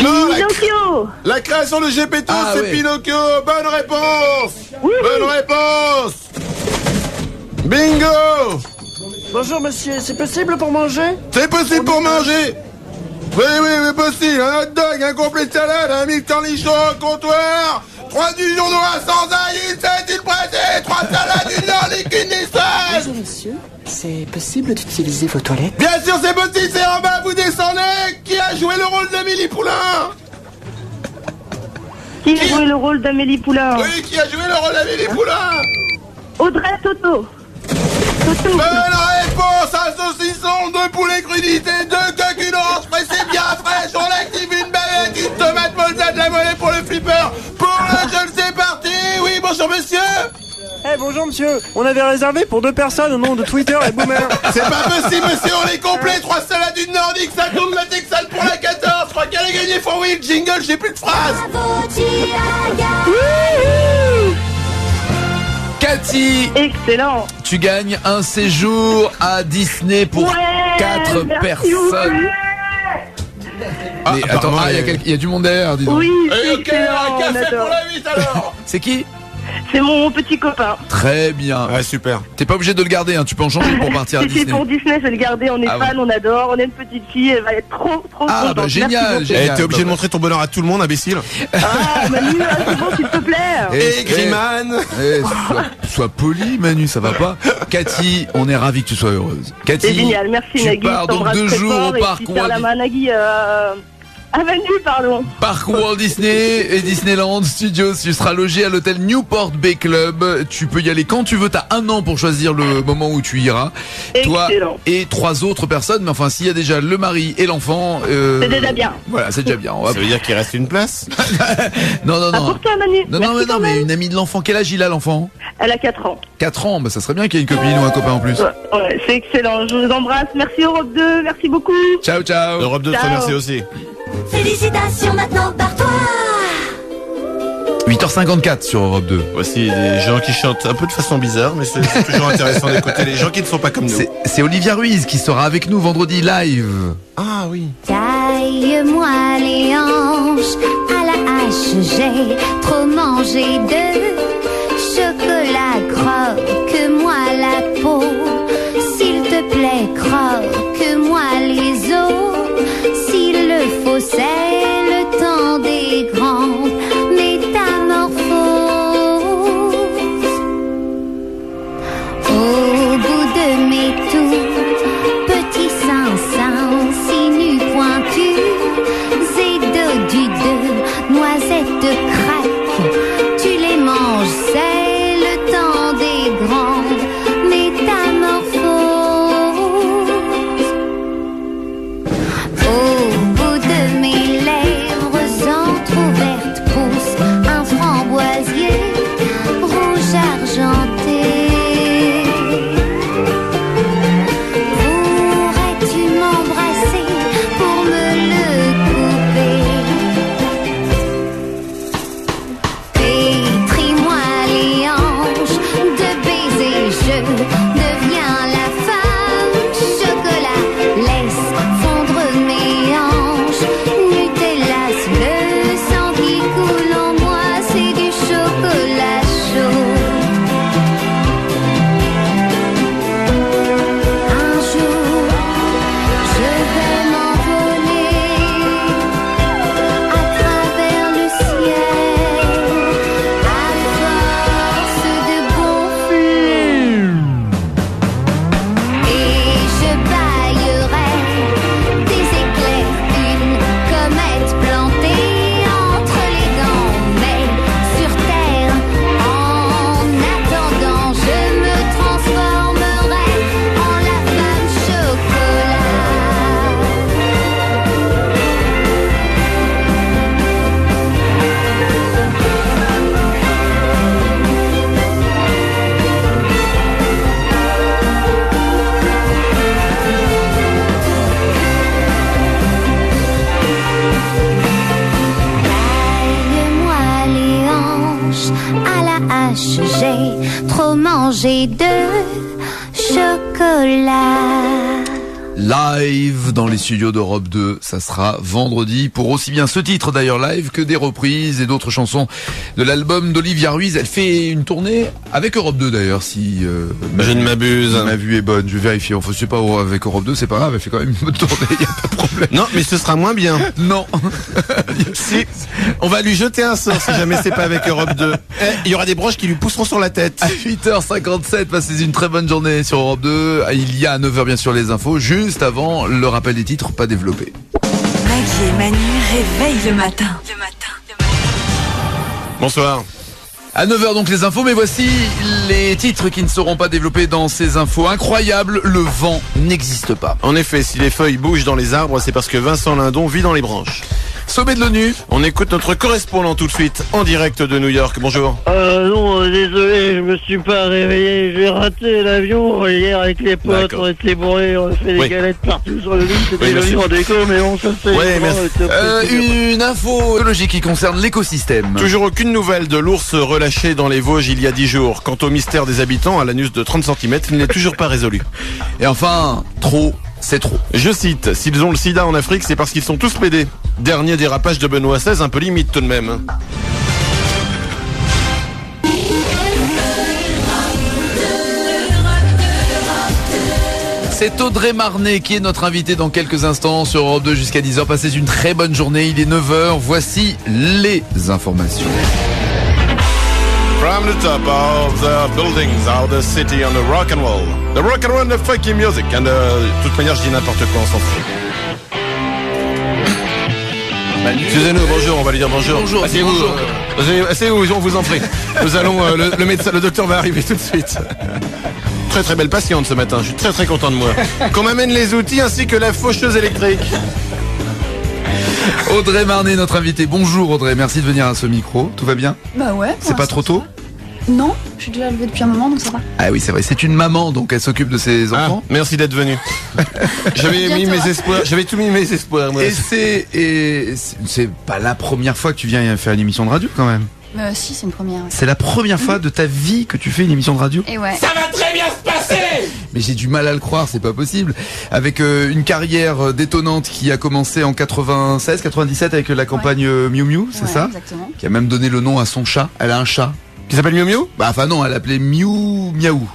L: Non,
V: Pinocchio.
L: la création de Gepetto,
B: Ah,
L: c'est
B: ouais.
L: Pinocchio. Bonne réponse. Bonne réponse. Bingo.
N: Bonjour monsieur, c'est possible pour manger?
L: C'est possible pour manger. Oui, possible. Un hot dog, un complet de salade, un mix cornichon au comptoir. 3 du jour noir sans ail, une tête, une pressée, 3 salades, une garlic, une lissage.
N: Bonjour monsieur, c'est possible d'utiliser vos toilettes?
L: Bien sûr, c'est possible, c'est en bas, vous descendez. Qui a joué le rôle d'Amélie Poulain?
V: Qui a joué le rôle d'Amélie Poulain?
L: Oui, qui a joué le rôle d'Amélie Poulain?
V: Audrey Toto.
L: Bonne réponse, un saucisson, 2 poulets crudités, 2 coques, une orange pressée bien fraîche, on active une baguette, une tomate mozza, de la monnaie pour le flipper. Pour le jeu, c'est parti. Oui, bonjour monsieur.
M: Eh bonjour monsieur, on avait réservé pour 2 personnes au nom de Twitter et Boomer.
L: C'est pas possible monsieur, on est complet, 3 salades, une nordique, ça tourne la texale pour la 14, je crois qu'elle a gagné for Will, jingle, j'ai plus de phrases.
B: Cathy,
V: excellent.
B: Tu gagnes un séjour à Disney pour 4 personnes. Mais attends, il y a du monde derrière, dis donc.
V: Oui,
L: Et ok, un café pour la 8 alors.
B: C'est qui?
V: C'est mon petit copain.
B: Très bien.
L: Ouais, super.
B: T'es pas obligé de le garder, hein. Tu peux en changer pour partir à
V: C'est
B: Disney.
V: pour Disney, je vais le garder, on est
B: Ah
V: fan, on adore, on est une petite fille, elle va être trop contente.
B: bah génial,
V: Merci
B: génial.
L: T'es obligé de montrer ton bonheur à tout le monde, imbécile.
V: Ah, Manu, c'est bon, s'il te plaît.
L: Et Griman.
B: Sois poli, Manu, ça va pas. Cathy, on est ravis que tu sois heureuse. Cathy,
V: C'est génial, merci
B: tu
V: Nagui.
B: pars donc 2 jours au parc.
V: Et puis, la main Nagui
H: Manu, pardon.
B: Parc Walt Disney et Disneyland Studios. Tu seras logé à l'hôtel Newport Bay Club. Tu peux y aller quand tu veux. T'as 1 an pour choisir le moment où tu iras. Toi et 3 autres personnes. Mais enfin, s'il y a déjà le mari et l'enfant...
H: c'est déjà bien.
B: Voilà, c'est déjà bien.
L: Ça veut dire qu'il reste une place?
B: Non.
H: Pour toi, Manu.
B: Mais une amie de l'enfant. Quel âge il a, l'enfant?
H: Elle a 4 ans.
B: 4 ans, bah ça serait bien qu'il y ait une copine ou un copain en plus.
H: Ouais, c'est excellent. Je vous embrasse. Merci Europe 2. Merci beaucoup.
B: Ciao.
L: Europe 2 te remercie aussi.
F: Félicitations maintenant par toi.
B: 8h54 sur Europe 2.
L: Voici des gens qui chantent un peu de façon bizarre, mais c'est toujours intéressant d'écouter les gens qui ne sont pas comme nous.
B: C'est Olivia Ruiz qui sera avec nous vendredi live.
L: Ah oui.
F: Taille-moi les hanches à la hache, j'ai trop mangé de chocolat, croque-moi la peau, s'il te plaît, croque-moi les os, s'il le faut, c'est le temps des grandes métamorphoses. Au bout de mes tout petits seins, sinus pointus et dodus de noisettes de craque, tu les manges, c'est le temps des grandes métamorphoses. Au bout de mes lèvres entr'ouvertes pousse un framboisier rouge argenté. Pourrais-tu m'embrasser pour me le couper? Pétris-moi les hanches de baisers, je deviens la femme chocolat. Laisse fondre mes hanches, Nutella, le sang qui coule en moi, c'est du chocolat chaud. Un jour, je vais m'envoler à travers le ciel, à force de gonfler. Et je baillerai des éclairs, une comète plantée entre les dents. Mais sur terre, en attendant, je me transformerai en la femme chocolat. Taille-moi les hanches à la hache, j'ai trop mangé de chocolat.
B: Live dans les studios d'Europe 2, ça sera vendredi pour aussi bien ce titre d'ailleurs live que des reprises et d'autres chansons de l'album d'Olivia Ruiz. Elle fait une tournée avec Europe 2 d'ailleurs, si
L: je ne m'abuse.
B: Ma vue est bonne, je vais vérifier. Enfin, je sais pas, avec Europe 2 c'est pas grave, elle fait quand même une bonne tournée, y a pas de problème.
L: Non, mais ce sera moins bien.
B: Non.
L: Si, on va lui jeter un sort si jamais c'est pas avec Europe 2. Il y aura des broches qui lui pousseront sur la tête.
B: À 8h57, passez une très bonne journée sur Europe 2. Il y a à 9h bien sûr les infos, juste avant le rappel des titres pas développés.
E: Maggie et Manu réveillent le matin.
L: Bonsoir.
B: À 9h donc les infos, mais voici les titres qui ne seront pas développés dans ces infos incroyables. Le vent n'existe pas.
L: En effet, si les feuilles bougent dans les arbres, c'est parce que Vincent Lindon vit dans les branches.
B: Sommet de l'ONU.
L: On écoute notre correspondant tout de suite, en direct de New York. Bonjour.
M: Non, désolé, je me suis pas réveillé. J'ai raté l'avion hier avec les potes.
L: D'accord.
M: On était bourrés, on a fait des galettes partout sur le lit. C'était joli en déco, mais bon, ça c'est...
L: Ouais, merci.
B: Une info écologique qui concerne l'écosystème.
L: Toujours aucune nouvelle de l'ours relâché dans les Vosges il y a 10 jours. Quant au mystère des habitants à l'anus de 30 cm, il n'est toujours pas résolu.
B: Et enfin, trop, c'est trop.
L: Je cite, s'ils ont le sida en Afrique, c'est parce qu'ils sont tous pédés. Dernier dérapage de Benoît XVI, un peu limite tout de même.
B: C'est Audrey Marnet qui est notre invité dans quelques instants sur Europe 2 jusqu'à 10h. Passez une très bonne journée, il est 9h. Voici les informations.
L: From the top of the buildings of the city on the rock and roll. The rock and roll and the funky music. And de toute manière, je dis n'importe quoi, on s'en fout. Excusez-nous, bonjour, on va lui dire bonjour.
B: Bonjour.
L: Asseyez-vous,
B: Bonjour.
L: asseyez-vous, on vous en prie. Nous allons, le médecin, le docteur va arriver tout de suite. Très très belle patiente ce matin, je suis très très content de moi. Qu'on m'amène les outils ainsi que la faucheuse électrique.
B: Audrey Marnet, notre invitée. Bonjour Audrey, merci de venir à ce micro. Tout va bien?
D: Bah ouais.
B: C'est pas trop tôt?
D: Non, je suis déjà levée depuis un moment, donc ça va.
B: Ah oui, c'est vrai, c'est une maman, donc elle s'occupe de ses enfants.
L: Merci d'être venu. J'avais mis mes espoirs, j'avais tout mis mes espoirs, moi.
B: Et c'est pas la première fois que tu viens faire une émission de radio quand même.
D: Si, c'est une première. Ouais.
B: C'est la première fois de ta vie que tu fais une émission de radio?
D: Et ouais.
A: Ça va très bien se passer.
B: Mais j'ai du mal à le croire, c'est pas possible. Avec une carrière détonnante qui a commencé en 96, 97 avec la campagne Miu Miu, c'est ça?
D: Exactement.
B: Qui a même donné le nom à son chat. Elle a un chat.
L: Qui s'appelle Miu Miu?
B: Bah enfin non, elle l'appelait Miu Miaou.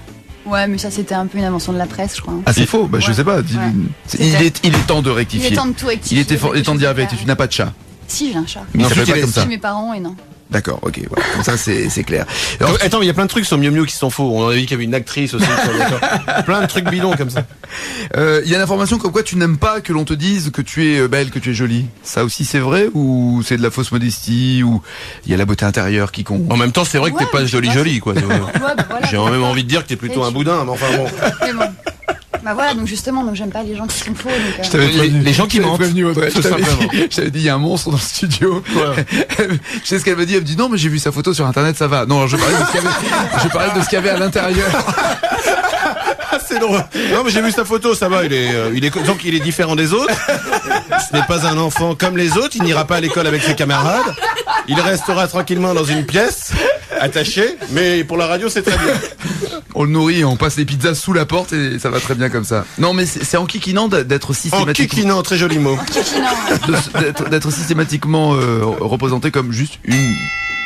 D: Ouais, mais ça c'était un peu une invention de la presse, je crois.
B: Ah c'est faux? Bah je sais pas. Il est temps de rectifier.
D: Il est temps de tout rectifier.
B: Il est temps de dire la vérité, tu n'as pas de chat.
D: Si, j'ai un chat.
B: Mais il s'appelle pas comme ça.
D: Chez mes parents et non.
B: D'accord, ok, voilà. Comme ça c'est clair.
L: Alors, attends, mais il y a plein de trucs sur Miu Miu qui sont faux. On a vu qu'il y avait une actrice aussi. Plein de trucs bidons comme ça.
B: Il y a l'information comme quoi tu n'aimes pas que l'on te dise que tu es belle, que tu es jolie. Ça aussi c'est vrai ou c'est de la fausse modestie ou il y a la beauté intérieure qui compte?
L: En même temps, c'est vrai que t'es pas jolie quoi.
D: Bah voilà.
L: J'ai même envie de dire que t'es plutôt un boudin, mais enfin bon.
D: Mais bon. Bah voilà, donc justement, donc j'aime pas les gens qui sont faux. Donc,
B: Je t'avais prévenu,
L: les gens qui mentent.
B: Je t'avais dit, il y a un monstre dans le studio. Ouais. Je sais ce qu'elle me dit. Elle me dit, non, mais j'ai vu sa photo sur internet, ça va. Non, je parlais de ce qu'il y avait à l'intérieur.
L: C'est drôle. Non, mais j'ai vu sa photo, ça va. Donc il est différent des autres. Ce n'est pas un enfant comme les autres. Il n'ira pas à l'école avec ses camarades. Il restera tranquillement dans une pièce, attaché. Mais pour la radio, c'est très bien.
B: On le nourrit, on passe les pizzas sous la porte et ça va très bien comme ça. Non, mais c'est enquiquinant d'être systématiquement.
L: Enquiquinant, très joli mot.
B: D'être systématiquement représenté comme juste une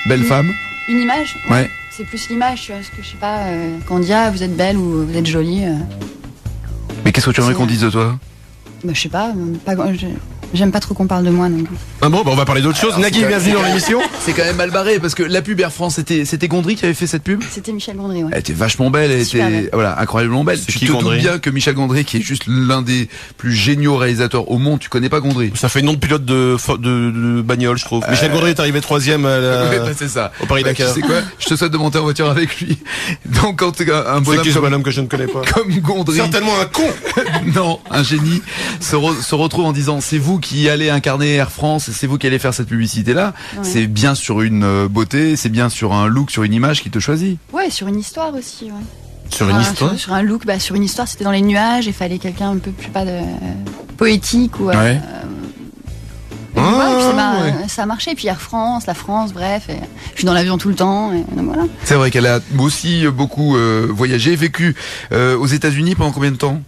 B: belle femme.
D: Une image?
B: Ouais.
D: C'est plus l'image, tu vois, parce que je sais pas, quand on dit vous êtes belle ou vous êtes jolie.
B: Mais qu'est-ce que tu aimerais qu'on dise de toi?
D: Bah je sais pas, j'aime pas trop qu'on parle de moi donc.
L: Ah bon, bah on va parler d'autre chose. Nagui, bienvenue dans l'émission.
B: C'est quand même mal barré parce que la pub Air France, c'était Gondry qui avait fait cette pub?
D: C'était Michel Gondry, ouais.
B: Elle était vachement belle, elle était
D: belle.
B: Voilà, incroyablement belle. Tu te doutes bien que Michel Gondry, qui est juste l'un des plus géniaux réalisateurs au monde, tu connais pas Gondry?
L: Ça fait nom de pilote de bagnole, je trouve. Michel Gondry est arrivé 3e
B: c'est ça.
L: Au Paris-Dakar.
B: Tu sais quoi? Je te souhaite de monter en voiture avec lui. Donc quand un bonhomme
L: que je ne connais pas.
B: Comme Gondry.
L: Certainement un con.
B: Non, un génie se retrouve en disant c'est vous qui allez incarner Air France, c'est vous qui allez faire cette publicité là. Ouais. C'est bien sur une beauté, c'est bien sur un look, sur une image qui te choisit.
D: Ouais, sur une histoire aussi. Ouais.
L: Sur une histoire.
D: Sur un look, sur une histoire, c'était dans les nuages, il fallait quelqu'un un peu plus poétique ou.
B: Ouais.
D: Ça a marché, et puis Air France, la France, bref, je suis dans l'avion tout le temps, et donc voilà.
B: C'est vrai qu'elle a aussi beaucoup voyagé, vécu aux États-Unis pendant combien de temps?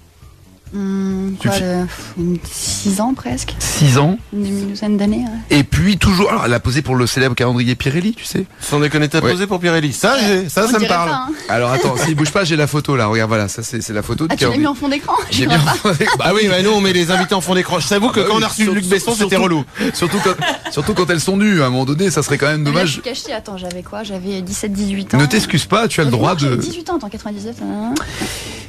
D: 6 ans presque.
B: 6 ans.
D: Une douzaine d'années. Ouais.
B: Et puis toujours, alors elle a posé pour le célèbre calendrier Pirelli, tu sais.
L: Sans déconner, t'as posé pour Pirelli. Ça me parle.
D: Pas, hein.
B: Alors attends, s'il bouge pas, j'ai la photo là. Regarde, voilà, ça c'est la photo.
D: Tu l'as mis en fond d'écran?
B: J'ai mis en fond d'écran.
L: Ah oui, mais nous on met les invités en fond d'écran. Je t'avoue que quand on a reçu Luc Besson, c'était relou.
B: Surtout quand elles sont nues. À un moment donné, ça serait quand même dommage.
D: Là, je suis cachée. Attends, j'avais quoi? J'avais 17-18 ans.
B: Ne t'excuse pas, tu as le droit de.
D: J'avais 18 ans en 97.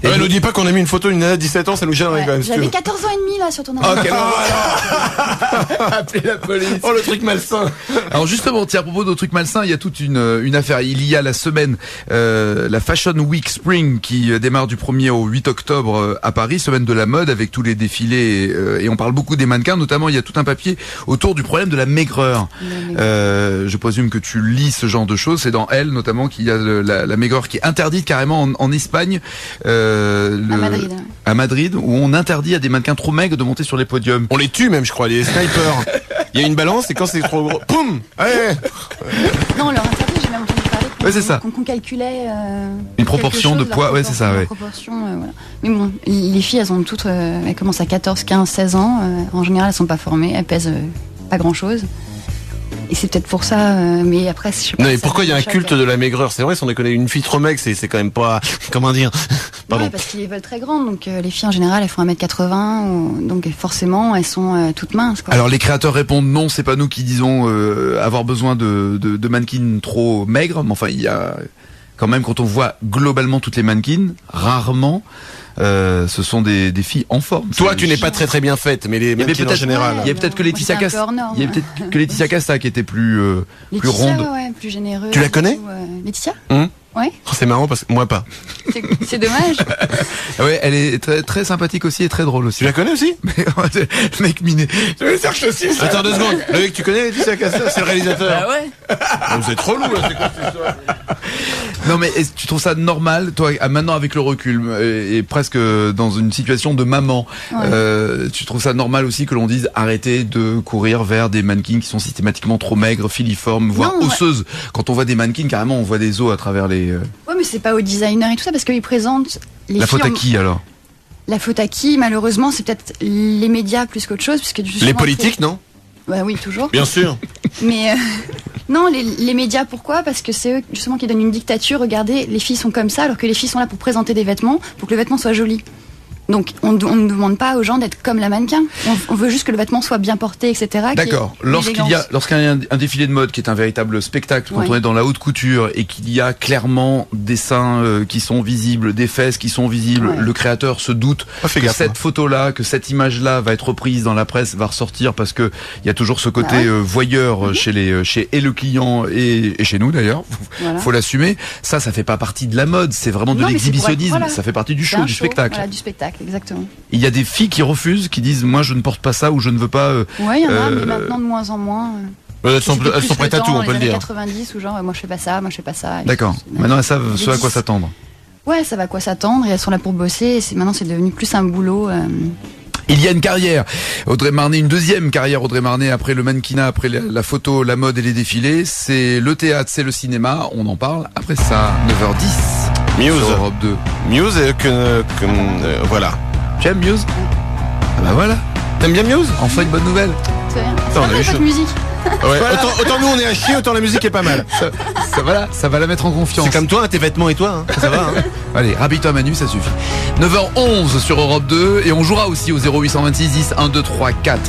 L: Et ne dis pas qu'on a mis une photo d'une nana de 17 ans, ça nous gênerait quand même.
D: J'avais 14 ans et demi là sur ton
B: ordinateur. Appelez la police.
L: Oh le truc malsain.
B: Alors justement, tiens, à propos de trucs malsains, il y a toute une affaire. Il y a la semaine, la Fashion Week Spring qui démarre du 1er au 8 octobre à Paris, semaine de la mode avec tous les défilés et on parle beaucoup des mannequins, notamment il y a tout un papier autour du problème de la maigreur. Je présume que tu lis ce genre de choses. C'est dans Elle notamment qu'il y a la maigreur qui est interdite carrément en Espagne. À Madrid, où on interdit à des mannequins trop maigres de monter sur les podiums.
L: On les tue même, je crois, les snipers. Il y a une balance et quand c'est trop gros, poum.
D: Non, on leur interdit, j'ai même entendu parler
B: c'est ça.
D: qu'on calculait
B: une proportion de poids, ouais, c'est ça, ouais.
D: Voilà. Mais bon, les filles, elles ont toutes, elles commencent à 14, 15, 16 ans. En général, elles sont pas formées, elles pèsent pas grand-chose. Et c'est peut-être pour ça, mais après, je sais pas.
L: Non, mais pourquoi il y a un culte de la maigreur? C'est vrai, si on déconne, une fille trop maigre, c'est quand même pas, comment dire, pardon.
D: Ouais, parce qu'ils les veulent très grandes, donc les filles en général, elles font 1m80, donc forcément, elles sont toutes minces, quoi.
B: Alors les créateurs répondent non, c'est pas nous qui disons avoir besoin de mannequins trop maigres, mais enfin, il y a quand même, quand on voit globalement toutes les mannequins, rarement ce sont des filles en forme.
L: Toi, tu n'es pas très très bien faite, mais les mannequins en général.
B: Il y a peut-être que Laetitia
D: c'est un peu hors norme.
B: Il y a peut-être que Laetitia Casta qui était plus ronde.
D: Ouais, plus généreuse.
L: Tu la connais
D: Laetitia
L: Ouais. Oh, c'est marrant parce que moi pas.
D: C'est dommage.
B: Ouais, elle est très, très sympathique aussi et très drôle aussi.
L: Tu la connais aussi?
B: Le mec miné. Je vais dire que je suis.
L: Attends 2 secondes. Le mec, tu connais Laetitia Casta? C'est le réalisateur.
D: Ah ouais.
L: Ah, vous êtes relou là, c'est quoi cette histoire?
B: Non mais tu trouves ça normal, toi, maintenant avec le recul et presque dans une situation de maman, tu trouves ça normal aussi que l'on dise arrêtez de courir vers des mannequins qui sont systématiquement trop maigres, filiformes, voire osseuses. Quand on voit des mannequins, carrément, on voit des os à travers les.
D: Ouais, mais c'est pas aux designers et tout ça parce qu'ils présentent les
B: La
D: filles
B: faute à qui alors?
D: La faute à qui? Malheureusement, c'est peut-être les médias plus qu'autre chose, puisque
L: les politiques, non?
D: Bah oui, toujours.
L: Bien sûr.
D: Mais non, les médias, pourquoi? Parce que c'est eux justement qui donnent une dictature. Regardez, les filles sont comme ça, alors que les filles sont là pour présenter des vêtements, pour que le vêtement soit joli. Donc on ne demande pas aux gens d'être comme la mannequin. On veut juste que le vêtement soit bien porté, etc.
B: D'accord. Lorsqu'il y a un défilé de mode qui est un véritable spectacle, quand on est dans la haute couture et qu'il y a clairement des seins qui sont visibles, des fesses qui sont visibles, le créateur se doute que cette photo-là, que cette image-là va être reprise dans la presse, va ressortir parce que il y a toujours ce côté voyeur chez le client et chez nous d'ailleurs. Faut l'assumer. Ça fait pas partie de la mode. C'est vraiment de l'exhibitionnisme. Ça fait partie du show, du spectacle.
D: Voilà, du spectacle. Exactement.
B: Il y a des filles qui refusent, qui disent moi je ne porte pas ça ou je ne veux pas.
D: Ouais, il y en a, mais maintenant de moins en moins.
L: Elles sont prêtes à tout, on peut le dire.
D: 90 ou genre moi je fais pas ça, moi je fais pas ça.
B: D'accord. Maintenant elles savent ce à quoi s'attendre.
D: Ouais, ça va à quoi s'attendre et elles sont là pour bosser. Et maintenant c'est devenu plus un boulot.
B: Il y a une carrière, Audrey Marnet, une deuxième carrière Audrey Marnet après le mannequinat, après la photo, la mode et les défilés. C'est le théâtre, c'est le cinéma. On en parle après ça, 9h10.
L: Muse.
B: Sur Europe 2.
L: Muse, voilà.
B: Tu aimes Muse? Ah bah voilà.
L: T'aimes bien Muse?
B: Enfin une bonne nouvelle.
D: C'est rien. Pas de musique.
L: Ouais, autant nous on est à chier, autant la musique est pas mal.
B: Ça va la mettre en confiance.
L: C'est comme toi, tes vêtements et toi, ça va.
B: Allez, rhabille-toi Manu, ça suffit. 9h11 sur Europe 2 et on jouera aussi au 0826 10 1 2 3 4.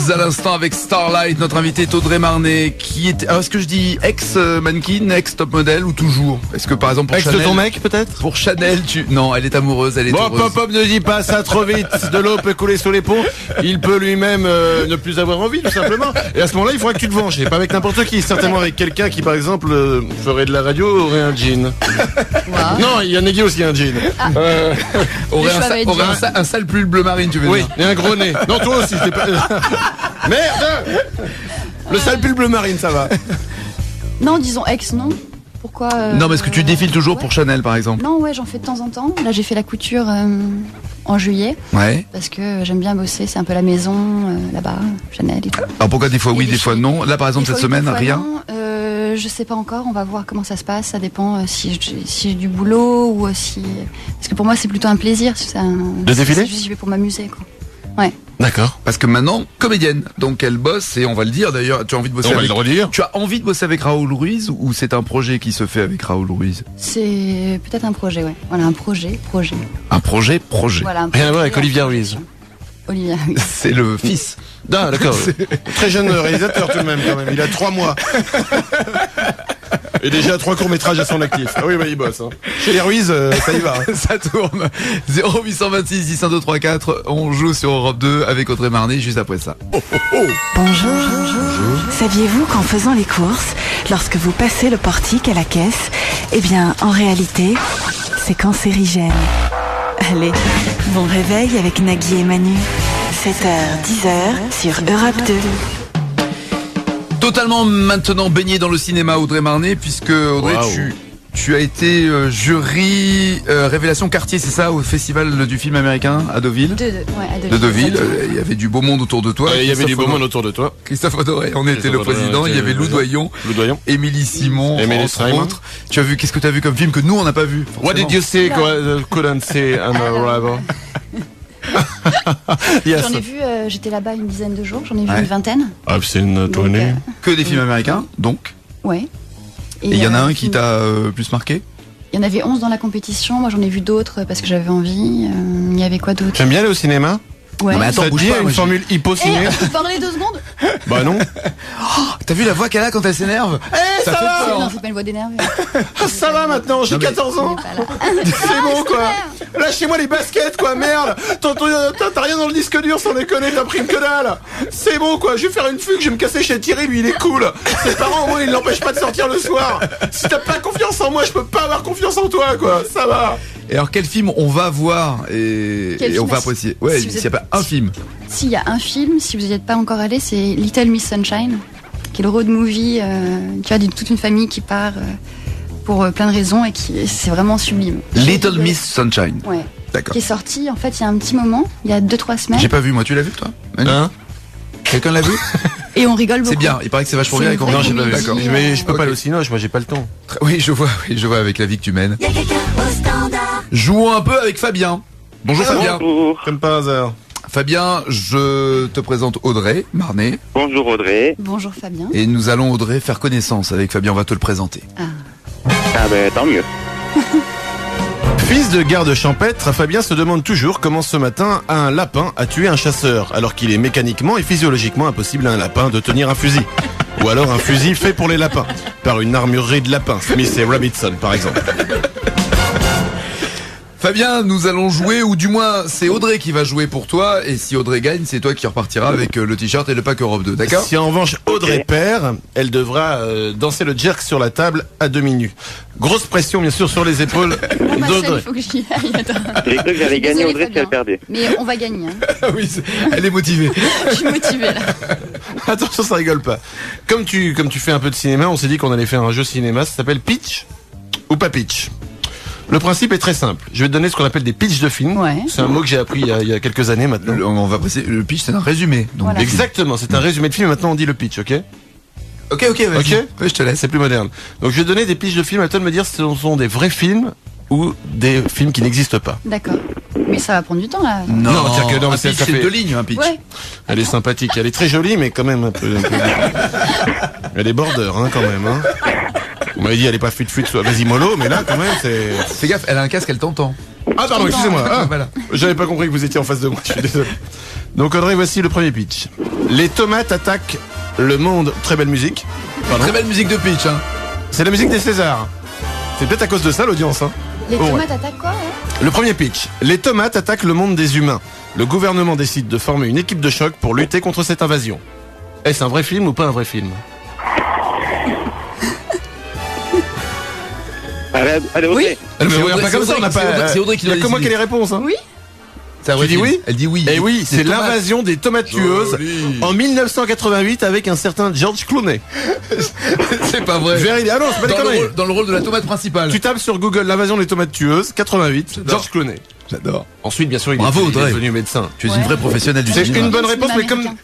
B: Breeze à l'instant avec Starlight. Notre invité est Audrey Marnet, qui est... Alors, est-ce que je dis ex-mannequin, ex-top modèle ou toujours? Est-ce que par exemple pour
L: Ex
B: Chanel...
L: de ton mec peut-être?
B: Pour Chanel, non, elle est amoureuse, elle est heureuse.
L: Hop, ne dis pas ça trop vite. De l'eau peut couler sous les ponts. Il peut lui-même ne plus avoir envie, tout simplement. Et à ce moment-là, il faudra que tu te venges. Et pas avec n'importe qui. Certainement avec quelqu'un qui, par exemple, ferait de la radio, aurait un jean. Non, il y a Nagui aussi un jean.
B: Aurait un sale pull bleu marine, tu veux
L: oui,
B: dire?
L: et un gros nez. Non, toi aussi, t'es pas... Merde! Le sale pull bleu marine, ça va.
D: Non, disons ex, non. Pourquoi
B: Non, mais est-ce que tu défiles toujours pour Chanel, par exemple?
D: Non, ouais, j'en fais de temps en temps. Là, j'ai fait la couture en juillet.
B: Ouais.
D: Parce que j'aime bien bosser, c'est un peu la maison, là-bas, Chanel et tout.
B: Alors pourquoi des fois oui, des fois non? Là, par exemple, cette semaine, rien?
D: Je sais pas encore, on va voir comment ça se passe. Ça dépend si j'ai du boulot ou si... Parce que pour moi, c'est plutôt un plaisir.
L: De défiler?
D: J'y vais pour m'amuser, quoi. Ouais.
B: D'accord. Parce que maintenant, comédienne, donc elle bosse, et on va le dire d'ailleurs, tu as envie de bosser avec...
L: le redire.
B: Tu as envie de bosser avec Raoul Ruiz, ou c'est un projet qui se fait avec Raoul Ruiz?
D: C'est peut-être un projet, ouais. Voilà, un projet.
B: Un projet.
D: Voilà, un
L: Rien à voir avec
D: projet,
L: Olivia Ruiz.
D: Olivia Ruiz.
B: C'est le fils.
L: Ah, d'accord. Très jeune réalisateur tout de même, quand même. Il a 3 mois. Et déjà 3 courts-métrages à son actif. Ah oui, bah, il bosse. Hein. Chez les Ruiz, ça y va. Hein.
B: Ça tourne. 0826 10 1 2 3 4. On joue sur Europe 2 avec Audrey Marnet juste après ça.
E: Bonjour. Saviez-vous qu'en faisant les courses, lorsque vous passez le portique à la caisse, eh bien, en réalité, c'est cancérigène. Allez, bon réveil avec Nagui et Manu. 7h, 10h sur Europe 2.
B: Totalement maintenant baigné dans le cinéma, Audrey Marnet, puisque Audrey, tu as été jury Révélation Cartier, c'est ça, au festival du film américain à Deauville. De Deauville. Il y avait du beau monde autour de toi.
L: Il y avait du beau monde autour de toi.
B: Christophe Audrey, on était le président. Il y avait Lou Doyon, Émilie Simon, entre autres. Tu as vu, qu'est-ce que tu as vu comme film que nous on n'a pas vu?
L: What did you see? Couldn't see an arrival.
D: Yes. J'en ai vu, j'étais là-bas une dizaine de jours, j'en ai vu une vingtaine.
L: I've seen 20.
B: Que des films américains, donc?
D: Ouais.
B: Et il y en a un qui t'a plus marqué?
D: Il y en avait 11 dans la compétition, moi j'en ai vu d'autres parce que j'avais envie. Il y avait quoi d'autre?
L: J'aime bien aller au cinéma.
D: Ouais.
L: Non, mais attends, bouge pas, une formule hypo-ciné.
D: Tu peux parler 2 secondes?
L: Bah non.
B: Oh, t'as vu la voix qu'elle a quand elle s'énerve?
L: Ça va.
D: Non, c'est pas une voix d'énervé.
L: Ça va maintenant, j'ai 14 ans. C'est bon quoi. Lâchez-moi les baskets quoi, merde. T'as rien dans le disque dur sans déconner, t'as pris une que dalle. C'est bon quoi, je vais faire une fugue, je vais me casser chez Thierry, lui il est cool. Ses parents au moins ils l'empêchent pas de sortir le soir. Si t'as pas confiance en moi, je peux pas avoir confiance en toi quoi, ça va.
B: Et alors quel film on va voir et on va apprécier? Ouais, s'il n'y a pas un film.
D: S'il y a un film, si vous n'y êtes pas encore allé, c'est Little Miss Sunshine, qui est le road movie, tu vois, d'une toute une famille qui part pour plein de raisons et c'est vraiment sublime.
B: Little Miss Sunshine.
D: Ouais.
B: D'accord.
D: Qui est sorti en fait il y a un petit moment, il y a 2-3 semaines.
B: J'ai pas vu, moi, tu l'as vu toi?
L: Hein?
B: Quelqu'un l'a vu?
D: Et on rigole beaucoup.
B: C'est bien, il paraît que c'est vachement bien et qu'on...
L: Non, j'ai pas vu. D'accord. Mais je peux pas aller au cinéma, moi j'ai pas le temps.
B: Oui, je vois avec la vie que tu mènes.
F: Y'a quelqu'un au standard.
B: Jouons un peu avec Fabien. Bonjour Fabien.
U: Bonjour.
L: Comme par hasard.
B: Fabien, je te présente Audrey Marnet.
U: Bonjour Audrey.
D: Bonjour Fabien.
B: Et nous allons Audrey faire connaissance avec Fabien, on va te le présenter.
U: Ah ben tant mieux.
L: Fils de garde champêtre, Fabien se demande toujours comment ce matin un lapin a tué un chasseur, alors qu'il est mécaniquement et physiologiquement impossible à un lapin de tenir un fusil. Ou alors un fusil fait pour les lapins, par une armurerie de lapins, Smith et Robinson par exemple.
B: Fabien, nous allons jouer, ou du moins c'est Audrey qui va jouer pour toi, et si Audrey gagne, c'est toi qui repartiras avec le t-shirt et le pack Europe 2, d'accord?
L: Si en revanche Audrey perd, elle devra danser le jerk sur la table à demi nu. Grosse pression bien sûr sur les épaules d'Audrey.
D: Il faut que j'y aille, attends.
U: J'ai cru que j'allais gagner
D: Désolée,
U: Audrey si
D: Fabien.
U: elle perdait.
D: Mais on va gagner. Hein.
B: Oui, elle est motivée.
D: Je suis motivée là.
L: Attention, ça rigole pas. Comme tu fais un peu de cinéma, on s'est dit qu'on allait faire un jeu cinéma, ça s'appelle Pitch ou pas Pitch. Le principe est très simple. Je vais te donner ce qu'on appelle des pitchs de films.
D: Ouais.
L: C'est un mot que j'ai appris il y a quelques années maintenant.
B: On va passer. Le pitch, c'est un résumé. Donc
D: Voilà.
L: Exactement, c'est un résumé de film. Maintenant, on dit le pitch, ok?
B: Ok, vas-y.
L: Ok.
B: Oui, je te laisse.
L: C'est plus moderne. Donc, je vais te donner des pitchs de films. À toi de me dire si ce sont des vrais films ou des films qui n'existent pas.
D: D'accord. Mais ça va prendre du temps là.
L: Non, tiens que non,
B: un
L: mais ça
B: pitch, c'est
L: fait...
B: 2 lignes, un pitch.
D: Ouais.
L: Elle est sympathique. Elle est très jolie, mais quand même un peu. Elle est border, hein, quand même. Hein. On m'avait dit, elle est pas fut soit vas-y mollo, mais là, quand même, c'est.
B: Fais gaffe, elle a un casque, elle t'entend.
L: Ah, pardon, excusez-moi. Ah,
B: Voilà.
L: j'avais pas compris que vous étiez en face de moi. Je suis désolé. Donc, Audrey, voici le premier pitch. Les tomates attaquent le monde. Très belle musique. Pardon.
B: Très belle musique de pitch, hein.
L: C'est la musique des Césars. C'est peut-être à cause de ça l'audience, hein.
D: Les
L: Oh, ouais.
D: tomates attaquent quoi
L: Le premier pitch. Les tomates attaquent le monde des humains. Le gouvernement décide de former une équipe de choc pour lutter contre cette invasion. Est-ce un vrai film ou pas un vrai film?
U: Allez,
B: Oui.
L: Elle me
B: C'est
L: regarde
B: Audrey-
L: pas comme ça, on n'a
B: c'est
L: pas.
B: Audrey- c'est Audrey qui
L: Il y a
B: doit
L: que moi qui ai
B: décider.
L: les réponses, hein.
D: Oui.
B: C'est un
L: Tu
B: vrai
L: dis
B: film.
L: oui?
B: Elle dit oui.
L: Et oui, c'est
B: Des tomates.
L: l'invasion des tomates tueuses en 1988 avec un certain George Clooney.
B: C'est pas vrai.
L: Ah non, c'est pas des
B: Dans le
L: conneries.
B: rôle- dans le rôle de la tomate principale.
L: Tu tapes sur Google l'invasion des tomates tueuses, 88, George Clooney.
B: J'adore.
L: Ensuite, bien sûr, il
B: Bravo,
L: est
B: Audrey.
L: devenu médecin.
B: Tu es une vraie professionnelle du
L: C'est
B: cinéma.
L: une bonne réponse,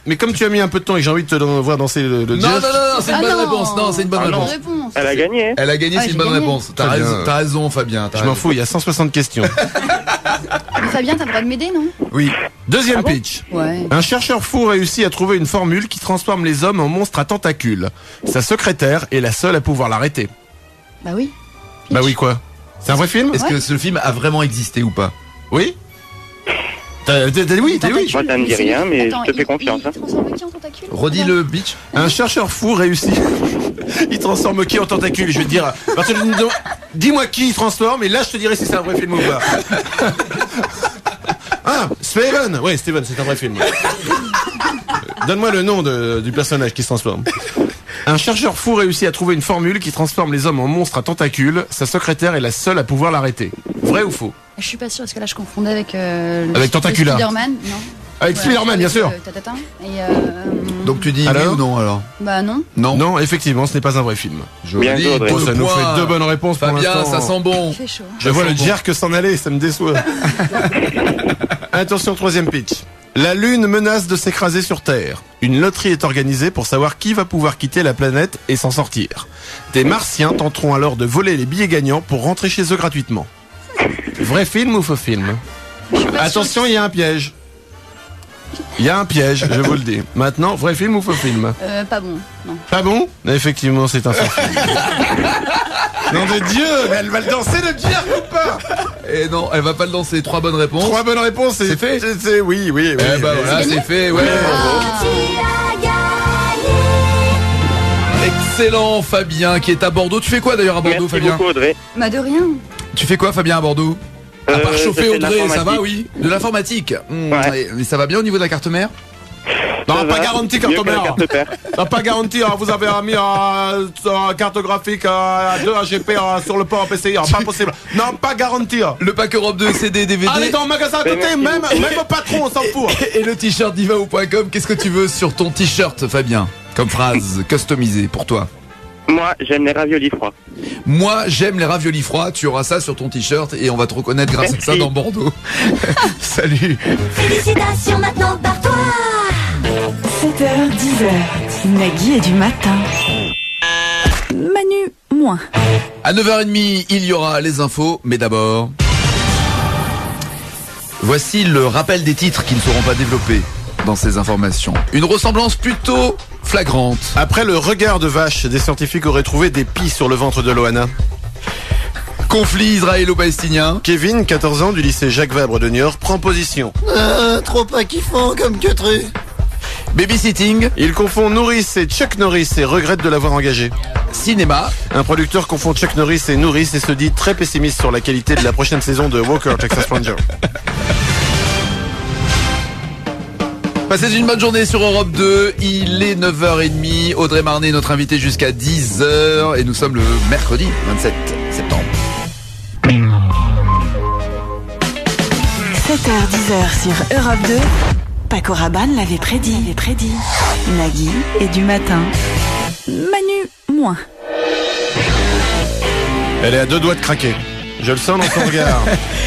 L: mais comme tu as mis un peu de temps et que j'ai envie de te voir danser le
B: Non,
L: jazz.
B: non, c'est une bonne réponse. Non, c'est une bonne réponse.
U: Elle a gagné.
B: Elle a gagné, c'est une bonne réponse. T'as
L: Très
B: raison,
L: bien.
B: t'as raison, Fabien.
L: Je m'en fous, il y a 160 questions.
D: Mais Fabien, t'as le droit de m'aider, non?
L: Oui. Deuxième pitch.
D: Ouais.
L: Un chercheur fou réussit à trouver une formule qui transforme les hommes en monstres à tentacules. Sa secrétaire est la seule à pouvoir l'arrêter.
D: Bah oui.
L: Bah oui, quoi? C'est un vrai film?
B: Est-ce que ce film a vraiment existé ou pas?
L: Oui. T'as dit oui, t'as dit oui.
U: Moi, ça me dit rien, mais
D: Attends,
U: je te fais confiance.
D: Il transforme qui en tentacule?
B: Redis le pitch.
L: Un chercheur fou réussit. Il transforme qui en tentacule? Je vais te dire. à partir de- Dis-moi qui il transforme et là je te dirai si c'est un vrai film ou pas. Ah, Steven. Oui, Steven, c'est un vrai film. Donne-moi le nom du personnage qui se transforme. Un chercheur fou réussit à trouver une formule qui transforme les hommes en monstres à tentacules. Sa secrétaire est la seule à pouvoir l'arrêter. Vrai ou faux?
D: Je suis pas sûre, parce que là, je confondais avec...
L: Avec Tentacula.
D: Spider-Man, non?
L: Avec Spider-Man, bien sûr.
D: Tatatin. Et
B: Donc tu dis oui
L: Alors
B: ou non alors?
D: bah non.
B: Non.
L: Non, effectivement, ce n'est pas un vrai film.
U: Bien joué, Audrey.
L: Oh, ça nous
B: points.
L: fait deux bonnes réponses pour
B: Fabien,
L: l'instant.
B: ça sent bon.
D: Il fait chaud.
L: Je vois le jerk s'en aller, ça me déçoit. Attention, troisième pitch. La Lune menace de s'écraser sur Terre. Une loterie est organisée pour savoir qui va pouvoir quitter la planète et s'en sortir. Des Martiens tenteront alors de voler les billets gagnants pour rentrer chez eux gratuitement. Vrai film ou faux film? Attention, il y a un piège. Il y a un piège, je vous le dis. Maintenant, vrai film ou faux film?
D: Pas bon, non.
L: Pas bon? Effectivement, c'est un faux film. Nom de Dieu, mais elle va le danser le jerk ou pas?
B: Et non, elle va pas le danser. 3 bonnes réponses.
L: 3 bonnes réponses,
B: C'est fait.
L: Oui, oui.
B: Eh ben voilà, c'est fait, ouais. Excellent, Fabien, qui est à Bordeaux. Tu fais quoi d'ailleurs à Bordeaux,
U: Merci
B: Fabien?
U: beaucoup, Audrey.
D: Bah de rien.
B: Tu fais quoi, Fabien, à Bordeaux? À part
U: je
B: chauffer
U: fais de
B: Audrey, ça va,
U: l'informatique.
B: oui? De l'informatique.
U: Ouais.
B: Mais ça va bien au niveau de la carte mère?
L: Non,
U: Ça
L: pas
U: va,
L: garanti
U: mieux que la
L: carte
U: carte père.
L: Non, pas garanti, hein, vous avez mis carte graphique 2 AGP sur le port PCI, pas possible. Non, pas garanti.
B: Le pack Europe 2 CD, DVD.
L: Allez dans le magasin à côté, même au patron, on s'en fout.
B: Et le t-shirt divaou.com, qu'est-ce que tu veux sur ton t-shirt, Fabien? Comme phrase customisée pour toi.
U: Moi, j'aime les raviolis froids.
B: Moi, j'aime les raviolis froids. Tu auras ça sur ton t-shirt et on va te reconnaître grâce à ça dans Bordeaux. Salut.
E: Félicitations maintenant par toi. 7h, 10h. Nagui est du matin. Manu, moins.
B: À 9h30, il y aura les infos, mais d'abord... Voici le rappel des titres qui ne seront pas développés dans ces informations. Une ressemblance plutôt flagrante.
L: Après le regard de vache, des scientifiques auraient trouvé des pies sur le ventre de Loana.
B: Conflit israélo-palestinien.
L: Kevin, 14 ans, du lycée Jacques Vabre de Niort, prend position.
N: Trop pas kiffant comme queutru.
B: Babysitting.
L: Il confond Norris et Chuck Norris et regrette de l'avoir engagé.
B: Cinéma.
L: Un producteur confond Chuck Norris et Norris et se dit très pessimiste sur la qualité de la prochaine saison de Walker, Texas Ranger.
B: Passez une bonne journée sur Europe 2, il est 9h30, Audrey Marnet est notre invitée jusqu'à 10h et nous sommes le mercredi 27 septembre.
E: 7h, 10h sur Europe 2. Paco Rabanne l'avait prédit. Nagui est du matin. Manu, moins.
L: Elle est à 2 doigts de craquer. Je le sens dans son regard.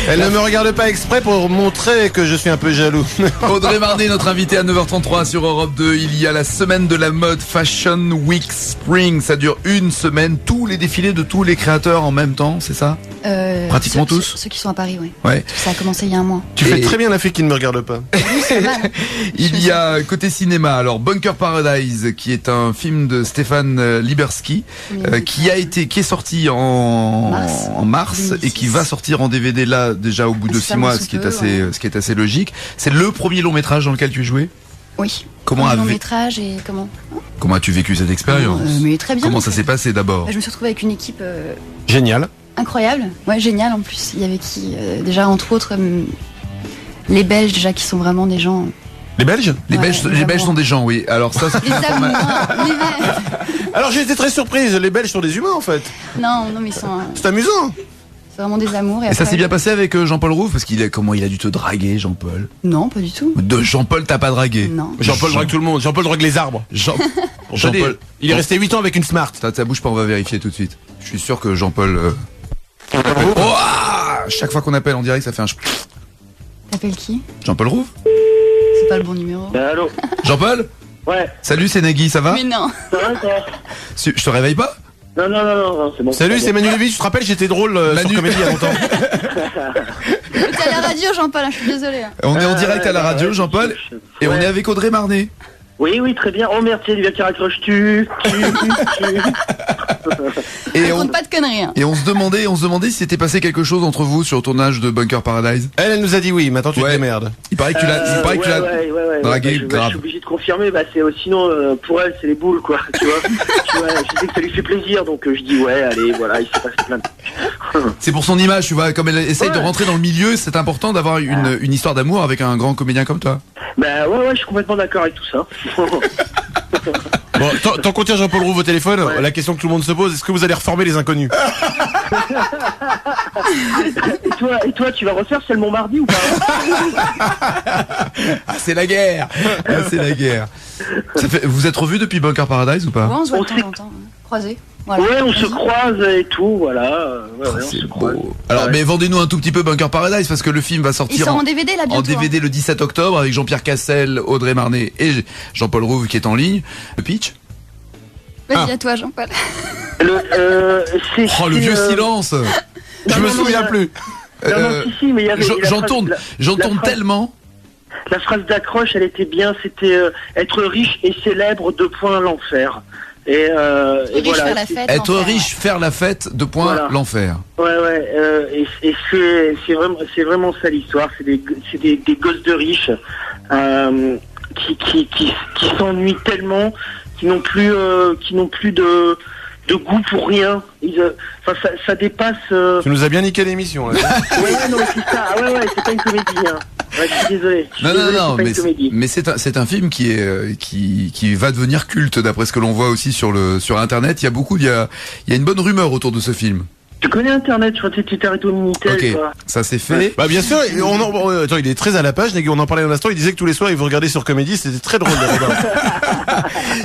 L: Elle ne me regarde pas exprès pour montrer que je suis un peu jaloux.
B: Audrey Marnet, notre invitée à 9h33 sur Europe 2. Il y a la semaine de la mode Fashion Week Spring. Ça dure une semaine. Tous les défilés de tous les créateurs en même temps, c'est ça? Pratiquement tous.
D: Ceux qui sont à Paris, oui.
B: Ouais.
D: Parce que ça a commencé il y a un mois.
L: Tu fais très bien la fille qui ne me regarde pas.
B: Il y a côté cinéma, alors Bunker Paradise, qui est un film de Stéphane Liberski, qui est sorti en mars et qui va sortir en DVD là déjà au bout de 6 mois, ce qui est assez logique. C'est le premier long métrage dans lequel tu jouais?
D: Oui.
B: Comment
D: un long
B: avez-
D: métrage et comment
B: Comment as-tu vécu cette expérience
D: Mais très bien.
B: Comment ça s'est passé d'abord
D: Je me suis retrouvée avec une équipe
L: Génial.
D: incroyable. Ouais, génial en plus. Il y avait qui déjà entre autres les Belges déjà qui sont vraiment des gens.
L: Les Belges
B: Les
D: Ouais,
B: Belges,
D: les
B: les Belges
D: amours.
B: sont des gens, oui. Alors ça, c'est
D: Les amours.
L: Alors j'ai été très surprise, les Belges sont des humains en fait.
D: Non, mais ils sont.
L: C'est amusant.
D: C'est vraiment des amours.
B: Et ça s'est bien passé avec Jean-Paul Rouve parce qu'il a comment il a dû te draguer, Jean-Paul.
D: Non, pas du tout.
B: De Jean-Paul, t'as pas dragué.
D: Non.
L: Jean-Paul drague tout le monde. Jean-Paul drague les arbres.
B: Jean-Paul,
L: il est resté 8 ans avec une Smart.
B: Ta bouche pas, on va vérifier tout de suite. Je suis sûr que Jean-Paul. Chaque fois qu'on appelle en direct, ça fait un.
D: T'appelles qui?
B: Jean-Paul Rouve.
D: C'est pas le bon numéro.
U: Allô.
B: Jean-Paul.
U: Ouais.
B: Salut, c'est Nagui, ça va?
D: Mais non.
U: Ça va toi?
B: Je te réveille pas?
U: Non, c'est bon.
L: Salut, c'est Manu Lévy. Tu te rappelles, j'étais drôle sur Comédie il y a longtemps.
D: T'es à la radio, Jean-Paul. Je suis désolée.
B: On est en direct à la radio, Jean-Paul, et on est avec Audrey Marnet.
U: Oui, très bien. Oh merde, c'est bien qui raccroche-tu.
B: Et on,
D: Raconte pas de conneries. Hein.
B: et on se demandait si s'était passé quelque chose entre vous sur le tournage de Bunker Paradise.
L: Elle nous a dit oui. Maintenant tu te démerdes.
B: Il paraît que tu l'as,
U: Ouais,
B: dragué,
U: je
B: grave.
U: suis obligé de confirmer, sinon pour elle c'est les boules quoi, tu vois. Je sais que ça lui fait plaisir, donc je dis ouais, allez, voilà, il s'est passé plein de trucs.
B: C'est pour son image, tu vois, comme elle essaye de rentrer dans le milieu, c'est important d'avoir une histoire d'amour avec un grand comédien comme toi.
U: Bah ouais, je suis complètement d'accord avec tout ça.
L: Bon, tant qu'on tient Jean-Paul Rouve au téléphone, la question que tout le monde se pose, est-ce que vous allez reformer les inconnus?
U: Et toi, tu vas refaire C'est le Montmardi ou pas?
B: Ah, c'est la guerre. C'est la guerre. Vous êtes revus depuis Bunker Paradise ou pas?
D: Ouais, on se voit de temps en temps. Croisés. Voilà.
U: Ouais, on se croise et tout, voilà. On se croise.
B: Alors, mais vendez-nous un tout petit peu Bunker Paradise parce que le film va
D: Il
B: sortir
D: sort en DVD là bientôt.
B: en DVD le 17 octobre avec Jean-Pierre Cassel, Audrey Marnet et Jean-Paul Rouve qui est en ligne. Le pitch?
D: Vas-y, à toi, Jean-Paul.
U: Le
B: vieux silence.
L: Je me souviens plus.
U: Si, mais il y avait
B: J'en tourne tellement.
U: La phrase d'accroche, elle était bien, c'était être riche et célèbre, l'enfer. Et voilà.
D: Faire la fête,
B: Être
D: l'enfer,
B: riche, faire la fête,
U: Voilà.
B: l'enfer.
U: Ouais, et c'est vraiment ça l'histoire. C'est des gosses de riches qui s'ennuient tellement, qui n'ont plus de goût pour rien. Ça dépasse.
L: Tu nous as bien niqué l'émission. Là.
U: Ouais, non, mais c'est ça. Ah ouais, c'est pas une comédie. Hein. Ouais, je suis désolé.
B: Non, mais c'est un film qui va devenir culte d'après ce que l'on voit aussi sur internet. Il y a une bonne rumeur autour de ce film.
U: Tu connais Internet, je crois que tu t'es arrêté au Minitel.
B: Ok,
U: quoi.
B: ça c'est fait.
L: Bah bien sûr, attends, il est très à la page, Nagui, on en parlait un instant, il disait que tous les soirs il vous regardait sur Comédie, c'était très drôle les Robins.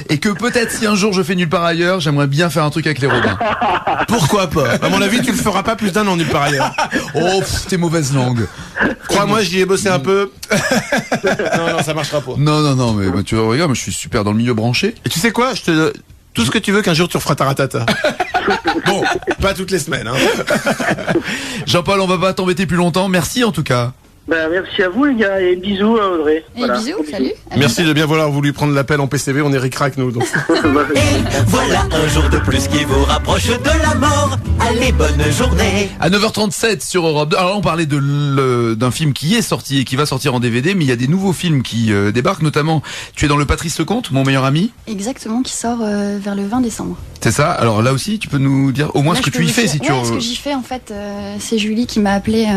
B: Et que peut-être si un jour je fais nulle part ailleurs, j'aimerais bien faire un truc avec les Robins.
L: Pourquoi pas? À mon avis, tu le feras pas plus d'un an nulle part ailleurs.
B: Oh, t'es mauvaise langue.
L: Crois-moi, j'y ai bossé un peu. Non, ça marchera pas.
B: Non, mais tu regardes, moi je suis super dans le milieu branché.
L: Et tu sais quoi, tout ce que tu veux qu'un jour tu referas Taratata. Bon, pas toutes les semaines. Hein.
B: Jean-Paul, on va pas t'embêter plus longtemps. Merci en tout cas.
U: Merci à vous les gars et bisous à Audrey.
D: Et bisous, salut.
L: Merci de bien vouloir voulu prendre l'appel en PCV, on est ric-rac nous. Donc.
J: Voilà un jour de plus qui vous rapproche de la mort. Allez, bonne journée.
B: À 9h37 sur Europe 2. Alors on parlait d'un film qui est sorti et qui va sortir en DVD, mais il y a des nouveaux films qui débarquent, notamment tu es dans le Patrice Lecomte, Mon meilleur ami.
D: Exactement, qui sort vers le 20 décembre.
B: C'est ça. Alors là aussi, tu peux nous dire au moins
D: Là,
B: ce que
D: je
B: tu y
D: peux
B: fais
D: vous
B: si
D: dire-
B: tu.
D: Ouais, ce que j'y fais en fait, c'est Julie qui m'a appelé.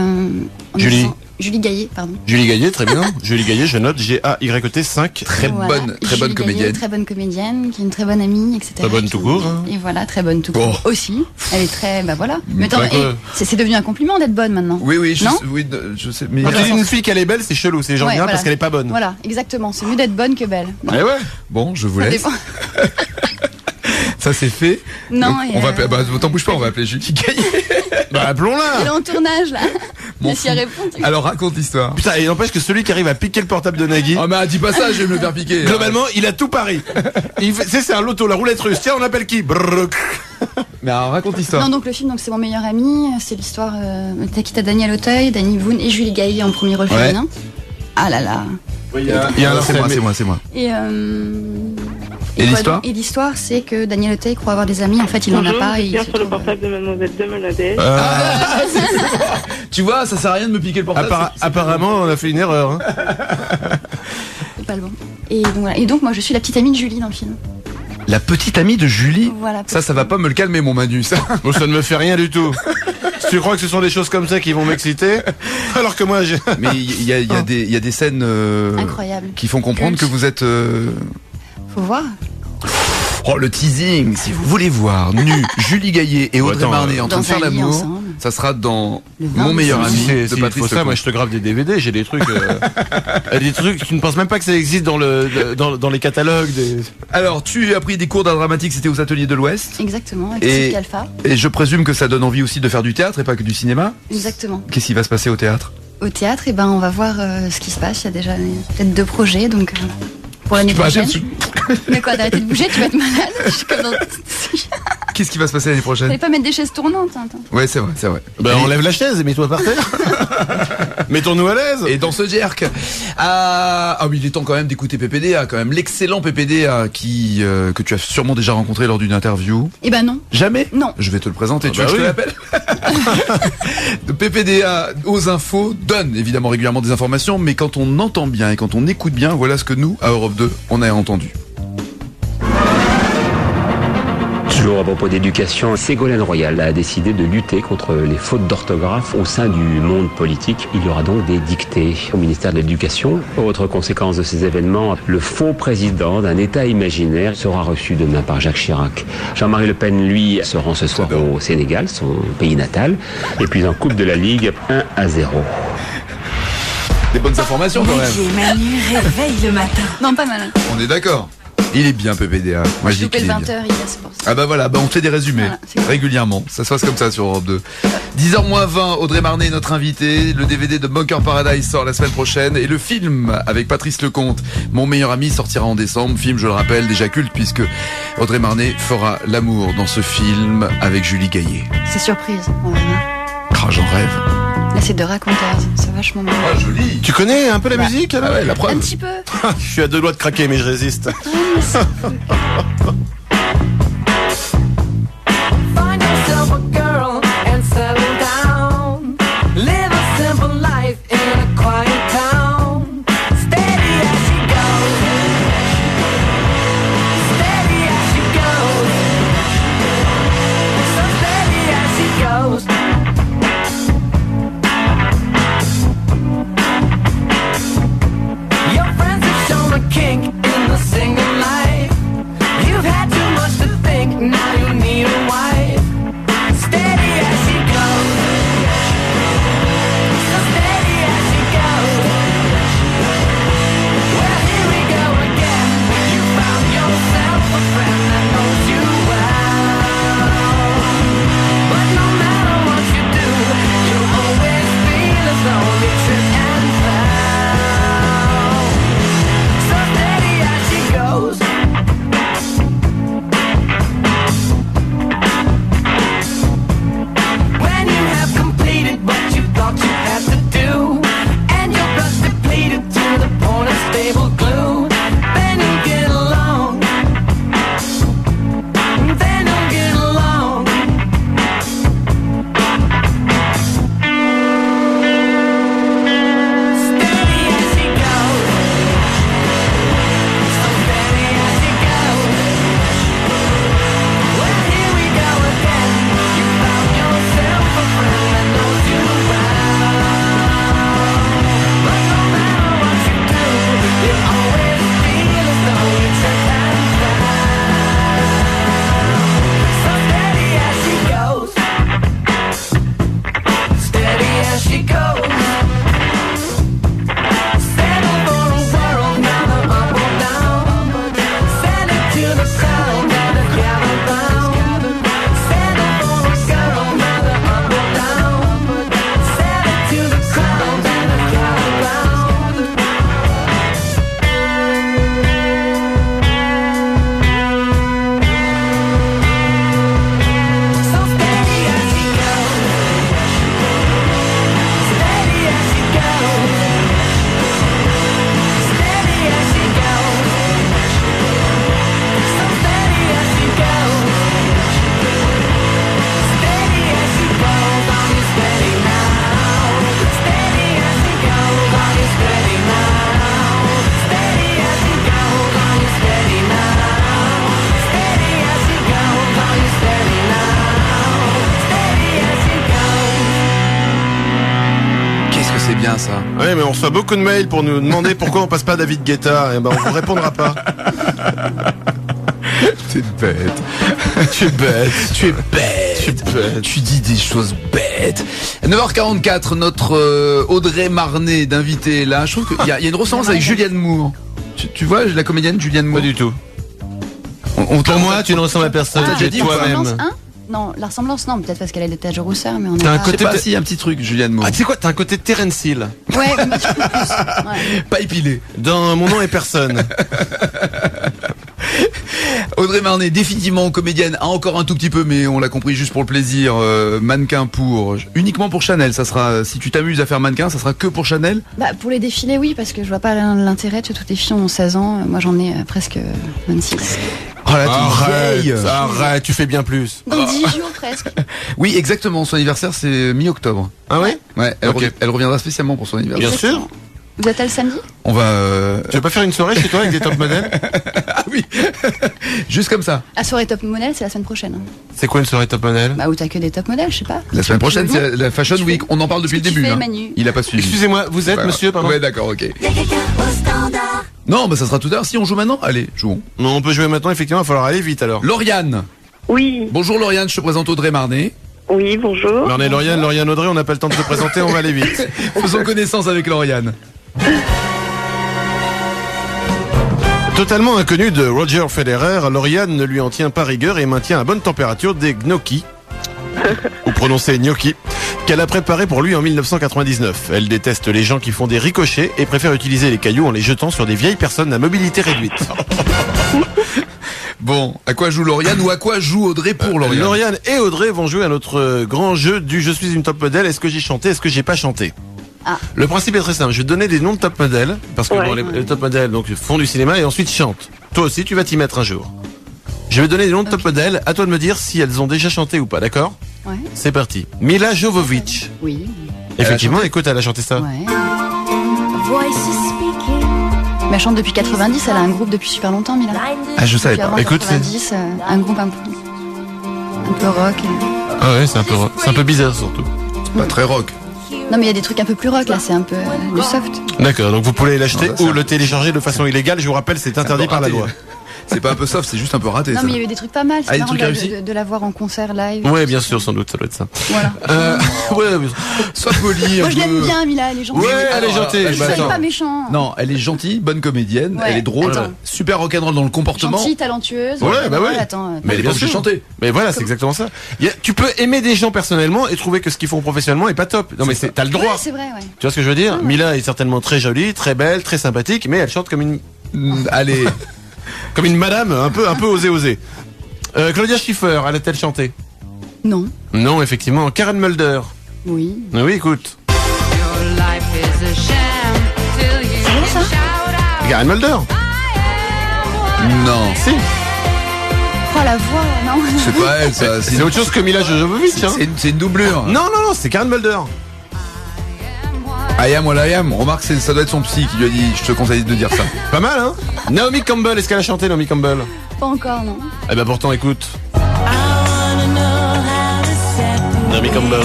D: Julie Gaillet, pardon.
L: Julie Gaillet, très bien. Julie Gaillet, je note G-A-Y-E-T 5.
B: Très
D: Voilà.
B: bonne
D: Julie
B: comédienne.
D: Gaillet, très bonne comédienne, qui est une très bonne amie, etc.
L: Très bonne tout court. Hein.
D: Et voilà, très bonne tout court aussi. Elle est très, voilà. Mais attends,
L: D'accord.
D: c'est devenu un compliment d'être bonne maintenant.
B: Oui,
D: Non
B: je sais. Mais
L: Quand tu dis une fille qu'elle est belle, c'est chelou, c'est genre bien
D: voilà.
L: parce qu'elle est pas bonne.
D: Voilà, exactement. C'est mieux d'être bonne que belle.
L: Eh ouais.
B: Bon, je vous
D: Ça
B: laisse.
D: dépend.
B: Ça c'est fait.
D: Non,
B: Donc,
D: et
B: on va appeler, t'en bouge pas, on va appeler Julie Gaillet.
L: Bah appelons-la.
D: Elle est en tournage là.
B: M'en
D: Laisse-y
B: fous.
D: répondre.
B: Alors raconte l'histoire.
L: Putain, il n'empêche que celui qui arrive à piquer le portable de Nagui.
B: Oh mais dis pas ça, je vais me le faire piquer.
L: Globalement, il a tout pari. C'est un loto, la roulette russe. Tiens, on appelle qui? Brrr.
B: Mais alors raconte l'histoire.
D: Non, donc le film, c'est Mon meilleur ami. C'est l'histoire t'as Daniel Auteuil, Danny Boone et Julie Gaillet en premier rôle
B: Ouais.
D: féminin. Ah là là.
L: Il y a un
B: c'est moi.
D: Et
B: Et l'histoire
D: Et l'histoire, c'est que Daniel Auteuil croit avoir des amis. En fait, il n'en a pas. Et il se
V: sur le
D: trouve-
V: portable de Mademoiselle de Menadès.
B: Tu vois, ça sert à rien de me piquer le portable.
L: Apparemment, on a fait une erreur. Hein.
D: pas le bon. Et donc moi je suis la petite amie de Julie dans le film.
B: La petite amie de Julie.
D: Voilà,
B: ça va pas me le calmer, mon Manu, ça.
L: Bon, ça ne me fait rien du tout. Si tu crois que ce sont des choses comme ça qui vont m'exciter, alors que moi j'ai...
B: Mais il y a des scènes
D: incroyables
B: qui font comprendre que vous êtes...
D: Faut voir.
B: Oh, le teasing, si vous voulez voir Julie Gaillet et Audrey Marnay en train de faire l'amour, ça sera dans Mon meilleur ami de Patrice Lecomte.
L: Moi je te grave des DVD, j'ai des trucs des trucs tu ne penses même pas que ça existe dans les catalogues
B: Alors, tu as pris des cours d'art dramatique, c'était aux Ateliers de l'Ouest.
D: Exactement, avec Cécile Alpha.
B: Et je présume que ça donne envie aussi de faire du théâtre et pas que du cinéma.
D: Exactement.
B: Qu'est-ce qui va se passer au théâtre?
D: Au théâtre, on va voir ce qui se passe. Il y a déjà peut-être 2 projets, donc pour l'année prochaine. Mais quoi, d'arrêter de bouger, tu vas être malade. Je suis comme dans...
B: Qu'est-ce qui va se passer l'année prochaine?
D: Fallait pas mettre des chaises tournantes. Attends.
B: Ouais, c'est vrai.
L: Enlève la chaise et mets-toi par terre. Mettons-nous à l'aise.
B: Et dans ce jerk. Ah oui, il est temps quand même d'écouter PPDA, quand même. L'excellent PPDA que tu as sûrement déjà rencontré lors d'une interview.
D: Non.
B: Jamais?
D: Non.
B: Je vais te le présenter, tu veux que je te l'appelle? PPDA aux infos donne évidemment régulièrement des informations, mais quand on entend bien et quand on écoute bien, voilà ce que nous, à Europe 2, on a entendu.
K: Toujours à propos d'éducation, Ségolène Royal a décidé de lutter contre les fautes d'orthographe au sein du monde politique. Il y aura donc des dictées au ministère de l'Éducation. Autre conséquence de ces événements, le faux président d'un État imaginaire sera reçu demain par Jacques Chirac. Jean-Marie Le Pen, lui, se rend ce soir au Sénégal, son pays natal. Et puis en Coupe de la Ligue, 1-0.
B: Des bonnes informations quand même.
E: Manu réveille le matin.
D: Non, pas mal.
B: On est d'accord. Il est bien PPDA. Moi je dis qu'il est bien.
D: 20h, il est pour ça.
B: Ah bah voilà, on fait des résumés régulièrement. Ça se passe comme ça sur Europe 2. 10h-20, Audrey Marnay est notre invitée. Le DVD de Bunker Paradise sort la semaine prochaine. Et le film avec Patrice Lecomte, Mon meilleur ami, sortira en décembre. Film, je le rappelle, déjà culte puisque Audrey Marnay fera l'amour dans ce film avec Julie Gaillet.
D: C'est surprise, on verra.
B: Ah, j'en rêve.
D: Là, c'est de raconteur, c'est vachement bien.
B: Ah, joli.
L: Tu connais un peu la musique alors?
B: Ah ouais, la preuve.
D: Un petit peu.
L: Je suis à 2 doigts de craquer mais je résiste.
G: Find yourself a girl and settle down. Live a simple life in a quiet town. Steady as she goes. Steady as she goes. So steady as she goes. Your friends have shown a kink in the single life. You've had to
B: bien ça.
L: Oui, mais on reçoit beaucoup de mails pour nous demander pourquoi on passe pas David Guetta. Et ben, on vous répondra pas.
B: T'es bête. Tu es bête. Tu es bête. Tu dis des choses bêtes. 9h44, notre Audrey Marnet d'invité là. Je trouve qu'il y a une ressemblance avec Julianne Moore. Tu vois la comédienne Julianne Moore?
L: Pas du tout. Pour moi, tu ne ressembles à personne.
B: Tu as dit
L: toi-même.
D: Non, la ressemblance, non, peut-être parce qu'elle a des taches de rousseur, mais on
L: T'as
D: a
L: un
D: pas...
L: côté-
B: Je sais pas si y a un petit truc, Julianne Moore.
L: Ah, tu sais quoi? T'as un côté Terence Hill.
D: Ouais, un petit peu plus. Ouais.
B: Pas épilé.
L: Dans Mon nom est personne.
B: Audrey Marnet, définitivement comédienne, encore un tout petit peu, mais on l'a compris juste pour le plaisir. Mannequin uniquement pour Chanel. Ça sera, si tu t'amuses à faire mannequin, ça sera que pour Chanel.
D: Bah, pour les défilés, oui, parce que je vois pas l'intérêt. Tu vois, toutes les filles ont 16 ans. Moi, j'en ai presque 26.
B: Oh là, t'es vieille.
L: Arrête, tu fais bien plus.
D: Dans 10 jours presque.
B: Oui, exactement. Son anniversaire, c'est mi-octobre.
L: Ah ouais?
B: Ouais, elle reviendra spécialement pour son anniversaire.
L: Bien sûr.
D: Vous êtes là le samedi?
B: On va.
L: Tu veux pas faire une soirée chez toi avec des top modèles?
B: Ah oui. Juste comme ça.
D: La soirée top modèle, c'est la semaine prochaine.
L: C'est quoi une soirée top modèle?
D: Bah, où t'as que des top modèles, je sais pas.
B: La semaine prochaine,
D: Tu veux
B: c'est la Fashion Week. On en parle depuis le
D: que tu
B: début.
D: fais,
B: hein.
D: Manu
B: Il a pas suivi.
L: Excusez-moi, vous êtes monsieur, pardon?
B: Ouais, d'accord, ok. Non, bah ça sera tout à l'heure. Si on joue maintenant, allez, jouons.
L: Non, on peut jouer maintenant, effectivement, il va falloir aller vite alors.
B: Lauriane.
H: Oui.
B: Bonjour Lauriane, je te présente Audrey Marnet.
H: Oui, bonjour.
L: Marnet Lauriane Audrey, on n'a pas le temps de se présenter, on va aller vite.
B: Faisons connaissance avec Lauriane.
L: Totalement inconnue de Roger Federer, Lauriane ne lui en tient pas rigueur et maintient à bonne température des gnocchis, ou prononcé gnocchi, qu'elle a préparés pour lui en 1999. Elle déteste les gens qui font des ricochets et préfère utiliser les cailloux en les jetant sur des vieilles personnes à mobilité réduite.
B: Bon, à quoi joue Lauriane ou à quoi joue Audrey pour Lauriane?
L: Lauriane et Audrey vont jouer à notre grand jeu du Je suis une top modèle. Est-ce que j'ai chanté? Est-ce que j'ai pas chanté?
D: Ah.
L: Le principe est très simple. Je vais te donner des noms de top modèles parce que
H: Ouais.
L: bon, les top modèles donc font du cinéma et ensuite chantent. Toi aussi, tu vas t'y mettre un jour. Je vais donner des noms de top modèles. À toi de me dire si elles ont déjà chanté ou pas. D'accord?
D: Ouais.
L: C'est parti. Mila Jovovich.
D: Oui.
L: Effectivement, écoute, elle a chanté ça.
D: Ouais. Mais elle chante depuis 90, elle a un groupe depuis super longtemps, Mila.
L: Ah, je savais
D: Depuis
L: pas.
D: avant
L: Écoute,
D: 90, un groupe un peu rock.
L: Ah ouais, c'est un peu bizarre surtout.
B: Pas très rock.
D: Non, mais il y a des trucs un peu plus rock là, c'est un peu du soft.
L: D'accord, donc vous pouvez l'acheter
B: Non, ça,
L: ou le télécharger de façon illégale. Je vous rappelle, c'est interdit par la loi.
B: C'est pas un peu soft, c'est juste un peu raté.
D: Non,
B: ça.
D: mais il y a eu des trucs pas mal,
B: Ah,
D: c'est
B: des
D: marrant
B: trucs réussis
D: de la voir en concert live.
L: Ouais, bien sûr, sans doute, ça doit être ça.
D: Voilà.
L: Ouais,
B: Sois poli.
D: Moi
B: un
D: je
B: peu.
D: l'aime bien, Mila, elle est gentille.
L: Ouais, elle est gentille.
D: Je
L: Bah,
D: suis
L: attends.
D: pas méchant.
B: Non, elle est gentille, bonne comédienne,
D: Ouais,
B: elle est drôle,
D: attends.
B: super rock'n'roll dans le comportement.
D: Gentille, talentueuse.
L: Ouais, bah ouais.
D: Attends,
B: Mais elle est pas obligée de chanter.
L: Mais voilà, c'est exactement ça. Tu peux aimer des gens personnellement et trouver que ce qu'ils font professionnellement est pas top. Non, mais t'as le droit.
D: Ouais, c'est vrai, ouais.
L: Tu vois ce que je veux dire? Mila est certainement très jolie, très belle, très sympathique, mais elle chante comme une,
B: Allez,
L: comme une madame un peu osée. Claudia Schiffer, elle a-t-elle chanté?
D: Non.
L: Non, effectivement. Karen Mulder.
D: Oui.
L: Oui, écoute.
D: C'est ça?
L: Karen Mulder.
B: non,
L: Si.
D: Oh la voix, non.
B: c'est pas elle, ça.
L: C'est autre chose que Mila Jovovich, hein.
B: C'est une doublure.
L: Non, c'est Karen Mulder.
B: I am what I am. Remarque, ça doit être son psy qui lui a dit, je te conseille de dire ça.
L: Pas mal, hein? Naomi Campbell, est-ce qu'elle a chanté, Naomi Campbell?
D: Pas encore, non.
L: Eh ben pourtant, écoute. Naomi Campbell.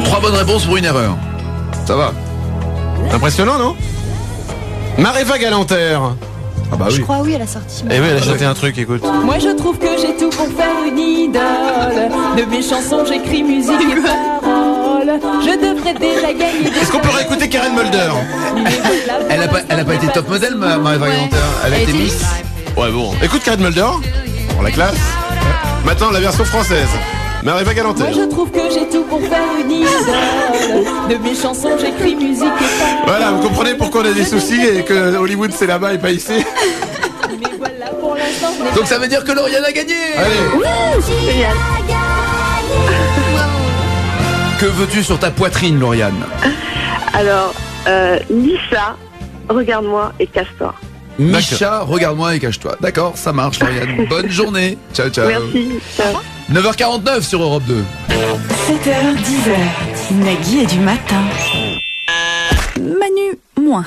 B: 3 bonnes réponses pour une erreur. Ça va.
L: Impressionnant, non? Mareva Galanter.
B: Ah bah
D: Je
B: oui.
D: crois, oui, elle a sorti.
L: Eh oui, elle a chanté un truc, écoute.
O: Moi je trouve que j'ai tout pour faire une idole. De mes chansons j'écris musique et paroles. Je devrais déjà gagner.
L: Est-ce qu'on peut réécouter Karen Mulder?
B: Elle a pas été top modèle, Mareva Galanter. Elle a été Miss.
L: Ouais, bon. Écoute Karen Mulder. Pour la classe. Maintenant, la version française. Mareva Galanter.
O: Moi je trouve que j'ai tout pour faire une idole. De mes chansons j'écris musique et paroles.
L: Voilà, vous comprenez pourquoi on a des soucis et que Hollywood c'est là-bas et pas ici.
O: Mais voilà pour l'instant je n'ai
B: Donc
O: pas-
B: ça veut dire que Lauriane a gagné.
L: Allez.
H: Génial.
B: Que veux-tu sur ta poitrine, Lauriane?
H: Alors, Lisa, regarde-moi et casse-toi.
B: Micha, regarde-moi et cache-toi. D'accord, ça marche, Lauriane. Bonne journée. Ciao, ciao.
H: Merci. Ciao.
B: 9h49 sur Europe 2.
E: 7h, 10h. Nagui est du matin. Manu, moins.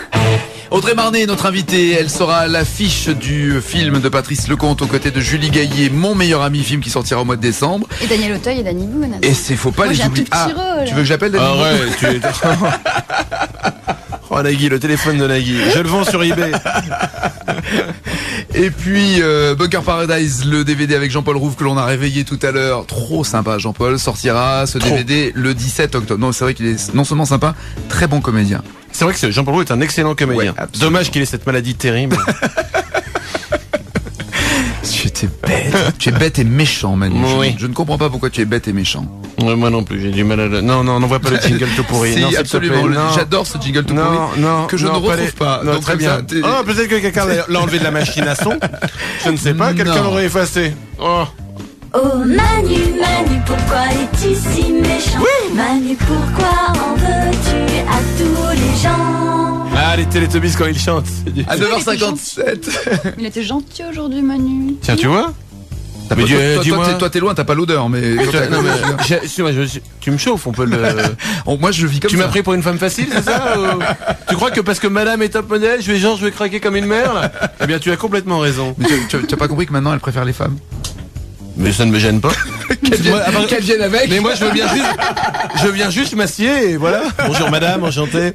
B: Audrey Marnet est notre invitée. Elle sera à l'affiche du film de Patrice Lecomte aux côtés de Julie Gaillet, Mon meilleur ami, film qui sortira au mois de décembre.
D: Et Daniel Auteuil et Danny Boone.
B: Et faut pas
D: Moi,
B: les
D: j'ai un
B: oublier.
D: tout petit rôle.
B: Tu veux que j'appelle Danny Boone?
L: Ouais, tu es... Oh Nagui, le téléphone de Nagui. Je le vends sur eBay.
B: Et puis Bunker Paradise, le DVD avec Jean-Paul Rouve que l'on a réveillé tout à l'heure. Trop sympa, Jean-Paul. Sortira ce DVD le 17 octobre. Non, c'est vrai qu'il est non seulement sympa, très bon comédien.
L: C'est vrai que Jean-Paul Rouve est un excellent comédien.
B: Ouais,
L: dommage qu'il ait cette maladie terrible.
B: Tu es bête et méchant, Manu.
L: Oui.
B: Je ne comprends pas pourquoi tu es bête et méchant.
L: Ouais, moi non plus, j'ai du mal à le... Non, n'envoie pas le jingle tout pourri.
B: Si,
L: non,
B: absolument. J'adore ce jingle tout pourri. Que je ne retrouve pas.
L: Non,
B: Donc,
L: très
B: comme
L: bien.
B: ça,
L: Oh, peut-être que quelqu'un l'a enlevé de la machine à son. Je ne sais pas, quelqu'un l'aurait effacé. Oh.
F: Oh Manu, Manu, pourquoi es-tu si méchant? Manu, pourquoi en veux-tu à tous les gens?
L: Ah, les Télétobies quand ils chantent.
B: À 9h57.
D: Il était gentil aujourd'hui, Manu.
L: Tiens, tu vois?
B: Mais toi, t'es loin, t'as pas l'odeur, mais.
L: Non, mais tu me chauffes, on peut le.
B: Moi, je vis comme ça.
L: Tu m'as pris pour une femme facile, c'est ça? Tu crois que parce que madame est top modèle, je vais craquer comme une mère, là? Eh bien, tu as complètement raison.
B: Mais tu as pas compris que maintenant, elle préfère les femmes?
L: Mais ça ne me gêne pas.
B: Qu'elle vienne avec.
L: Mais moi, je viens juste m'assier et voilà. Bonjour madame, enchanté.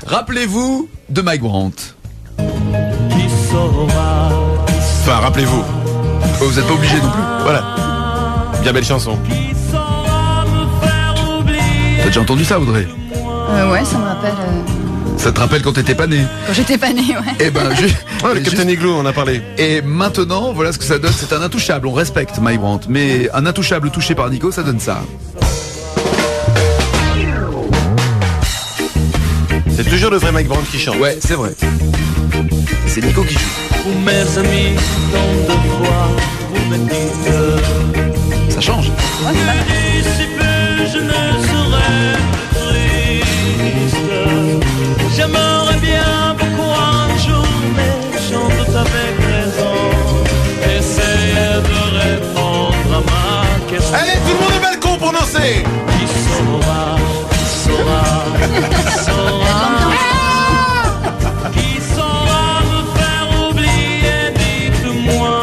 B: Rappelez-vous de Mike Brandt.
L: Enfin, rappelez-vous.
B: Vous n'êtes pas obligé non plus.
L: Voilà. Bien belle chanson.
B: T'as déjà entendu ça, Audrey?
D: Ouais, ça me rappelle.
B: Ça te rappelle quand t'étais pas né?
D: Quand j'étais pas née, ouais.
B: Eh ben,
L: le Captain Igloo, on en a parlé.
B: Et maintenant, voilà ce que ça donne. C'est un intouchable. On respecte Mike Brandt, mais un intouchable touché par Nico, ça donne ça.
L: C'est toujours le vrai Mike Brandt qui chante.
B: Ouais, c'est vrai. C'est Nico qui joue.
G: Pour mes amis, tant de fois, vous me dites.
B: Ça change.
G: Ouais, d'ici peu, je ne serai plus triste. J'aimerais bien beaucoup un jour, mais chante avec raison. Essayez de répondre à ma question.
L: Allez, tout le monde au balcon pour danser.
G: Qui saura, qui saura, qui saura. Qui saura me faire oublier, dites-moi.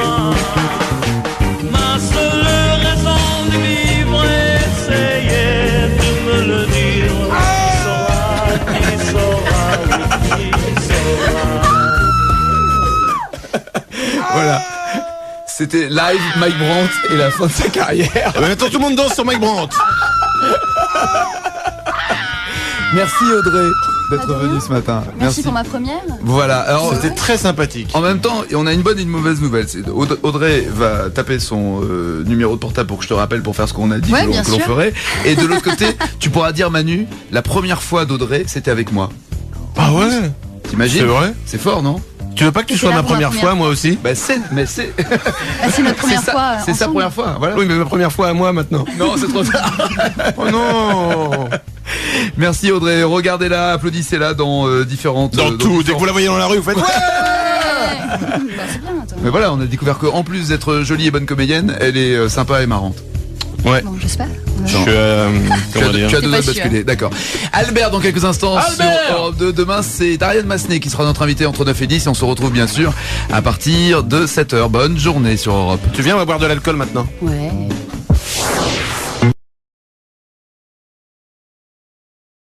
G: Ma seule raison de vivre, essayez de me le dire. Qui saura, qui saura.
B: Voilà. C'était live Mike Brandt et la fin de sa carrière.
L: Maintenant tout le monde danse sur Mike Brandt.
B: Merci Audrey d'être venue ce matin.
D: Merci pour ma première.
B: Voilà, alors
L: c'était très sympathique.
B: En même temps, on a une bonne et une mauvaise nouvelle. Audrey va taper son numéro de portable pour que je te rappelle pour faire ce qu'on a dit
D: Ouais,
B: que l'on ferait. Et de l'autre côté, tu pourras dire Manu, la première fois d'Audrey, c'était avec moi.
L: Ah ouais?
B: T'imagines?
L: C'est vrai?
B: C'est fort, non?
L: Tu veux pas que tu sois ma première fois, moi aussi?
B: Bah c'est
D: c'est notre première fois.
B: C'est sa première fois, voilà.
L: Oui, mais ma première fois à moi maintenant.
B: Non, c'est trop tard.
L: Oh non.
B: Merci Audrey, regardez-la, applaudissez-la dans différentes...
L: Dans tout, dès que vous la voyez dans la rue, vous faites...
D: Bah, c'est bien, attends.
B: Mais voilà, on a découvert qu'en plus d'être jolie et bonne comédienne, elle est sympa et marrante.
L: Ouais.
D: Bon, j'espère.
L: Tu as
B: deux doigts de basculer, d'accord. Albert dans quelques instants sur Europe 2. Demain c'est Ariane Massenet qui sera notre invité entre 9 et 10 et on se retrouve bien sûr à partir de 7h. Bonne journée sur Europe.
L: Tu viens, on va boire de l'alcool maintenant.
D: Ouais.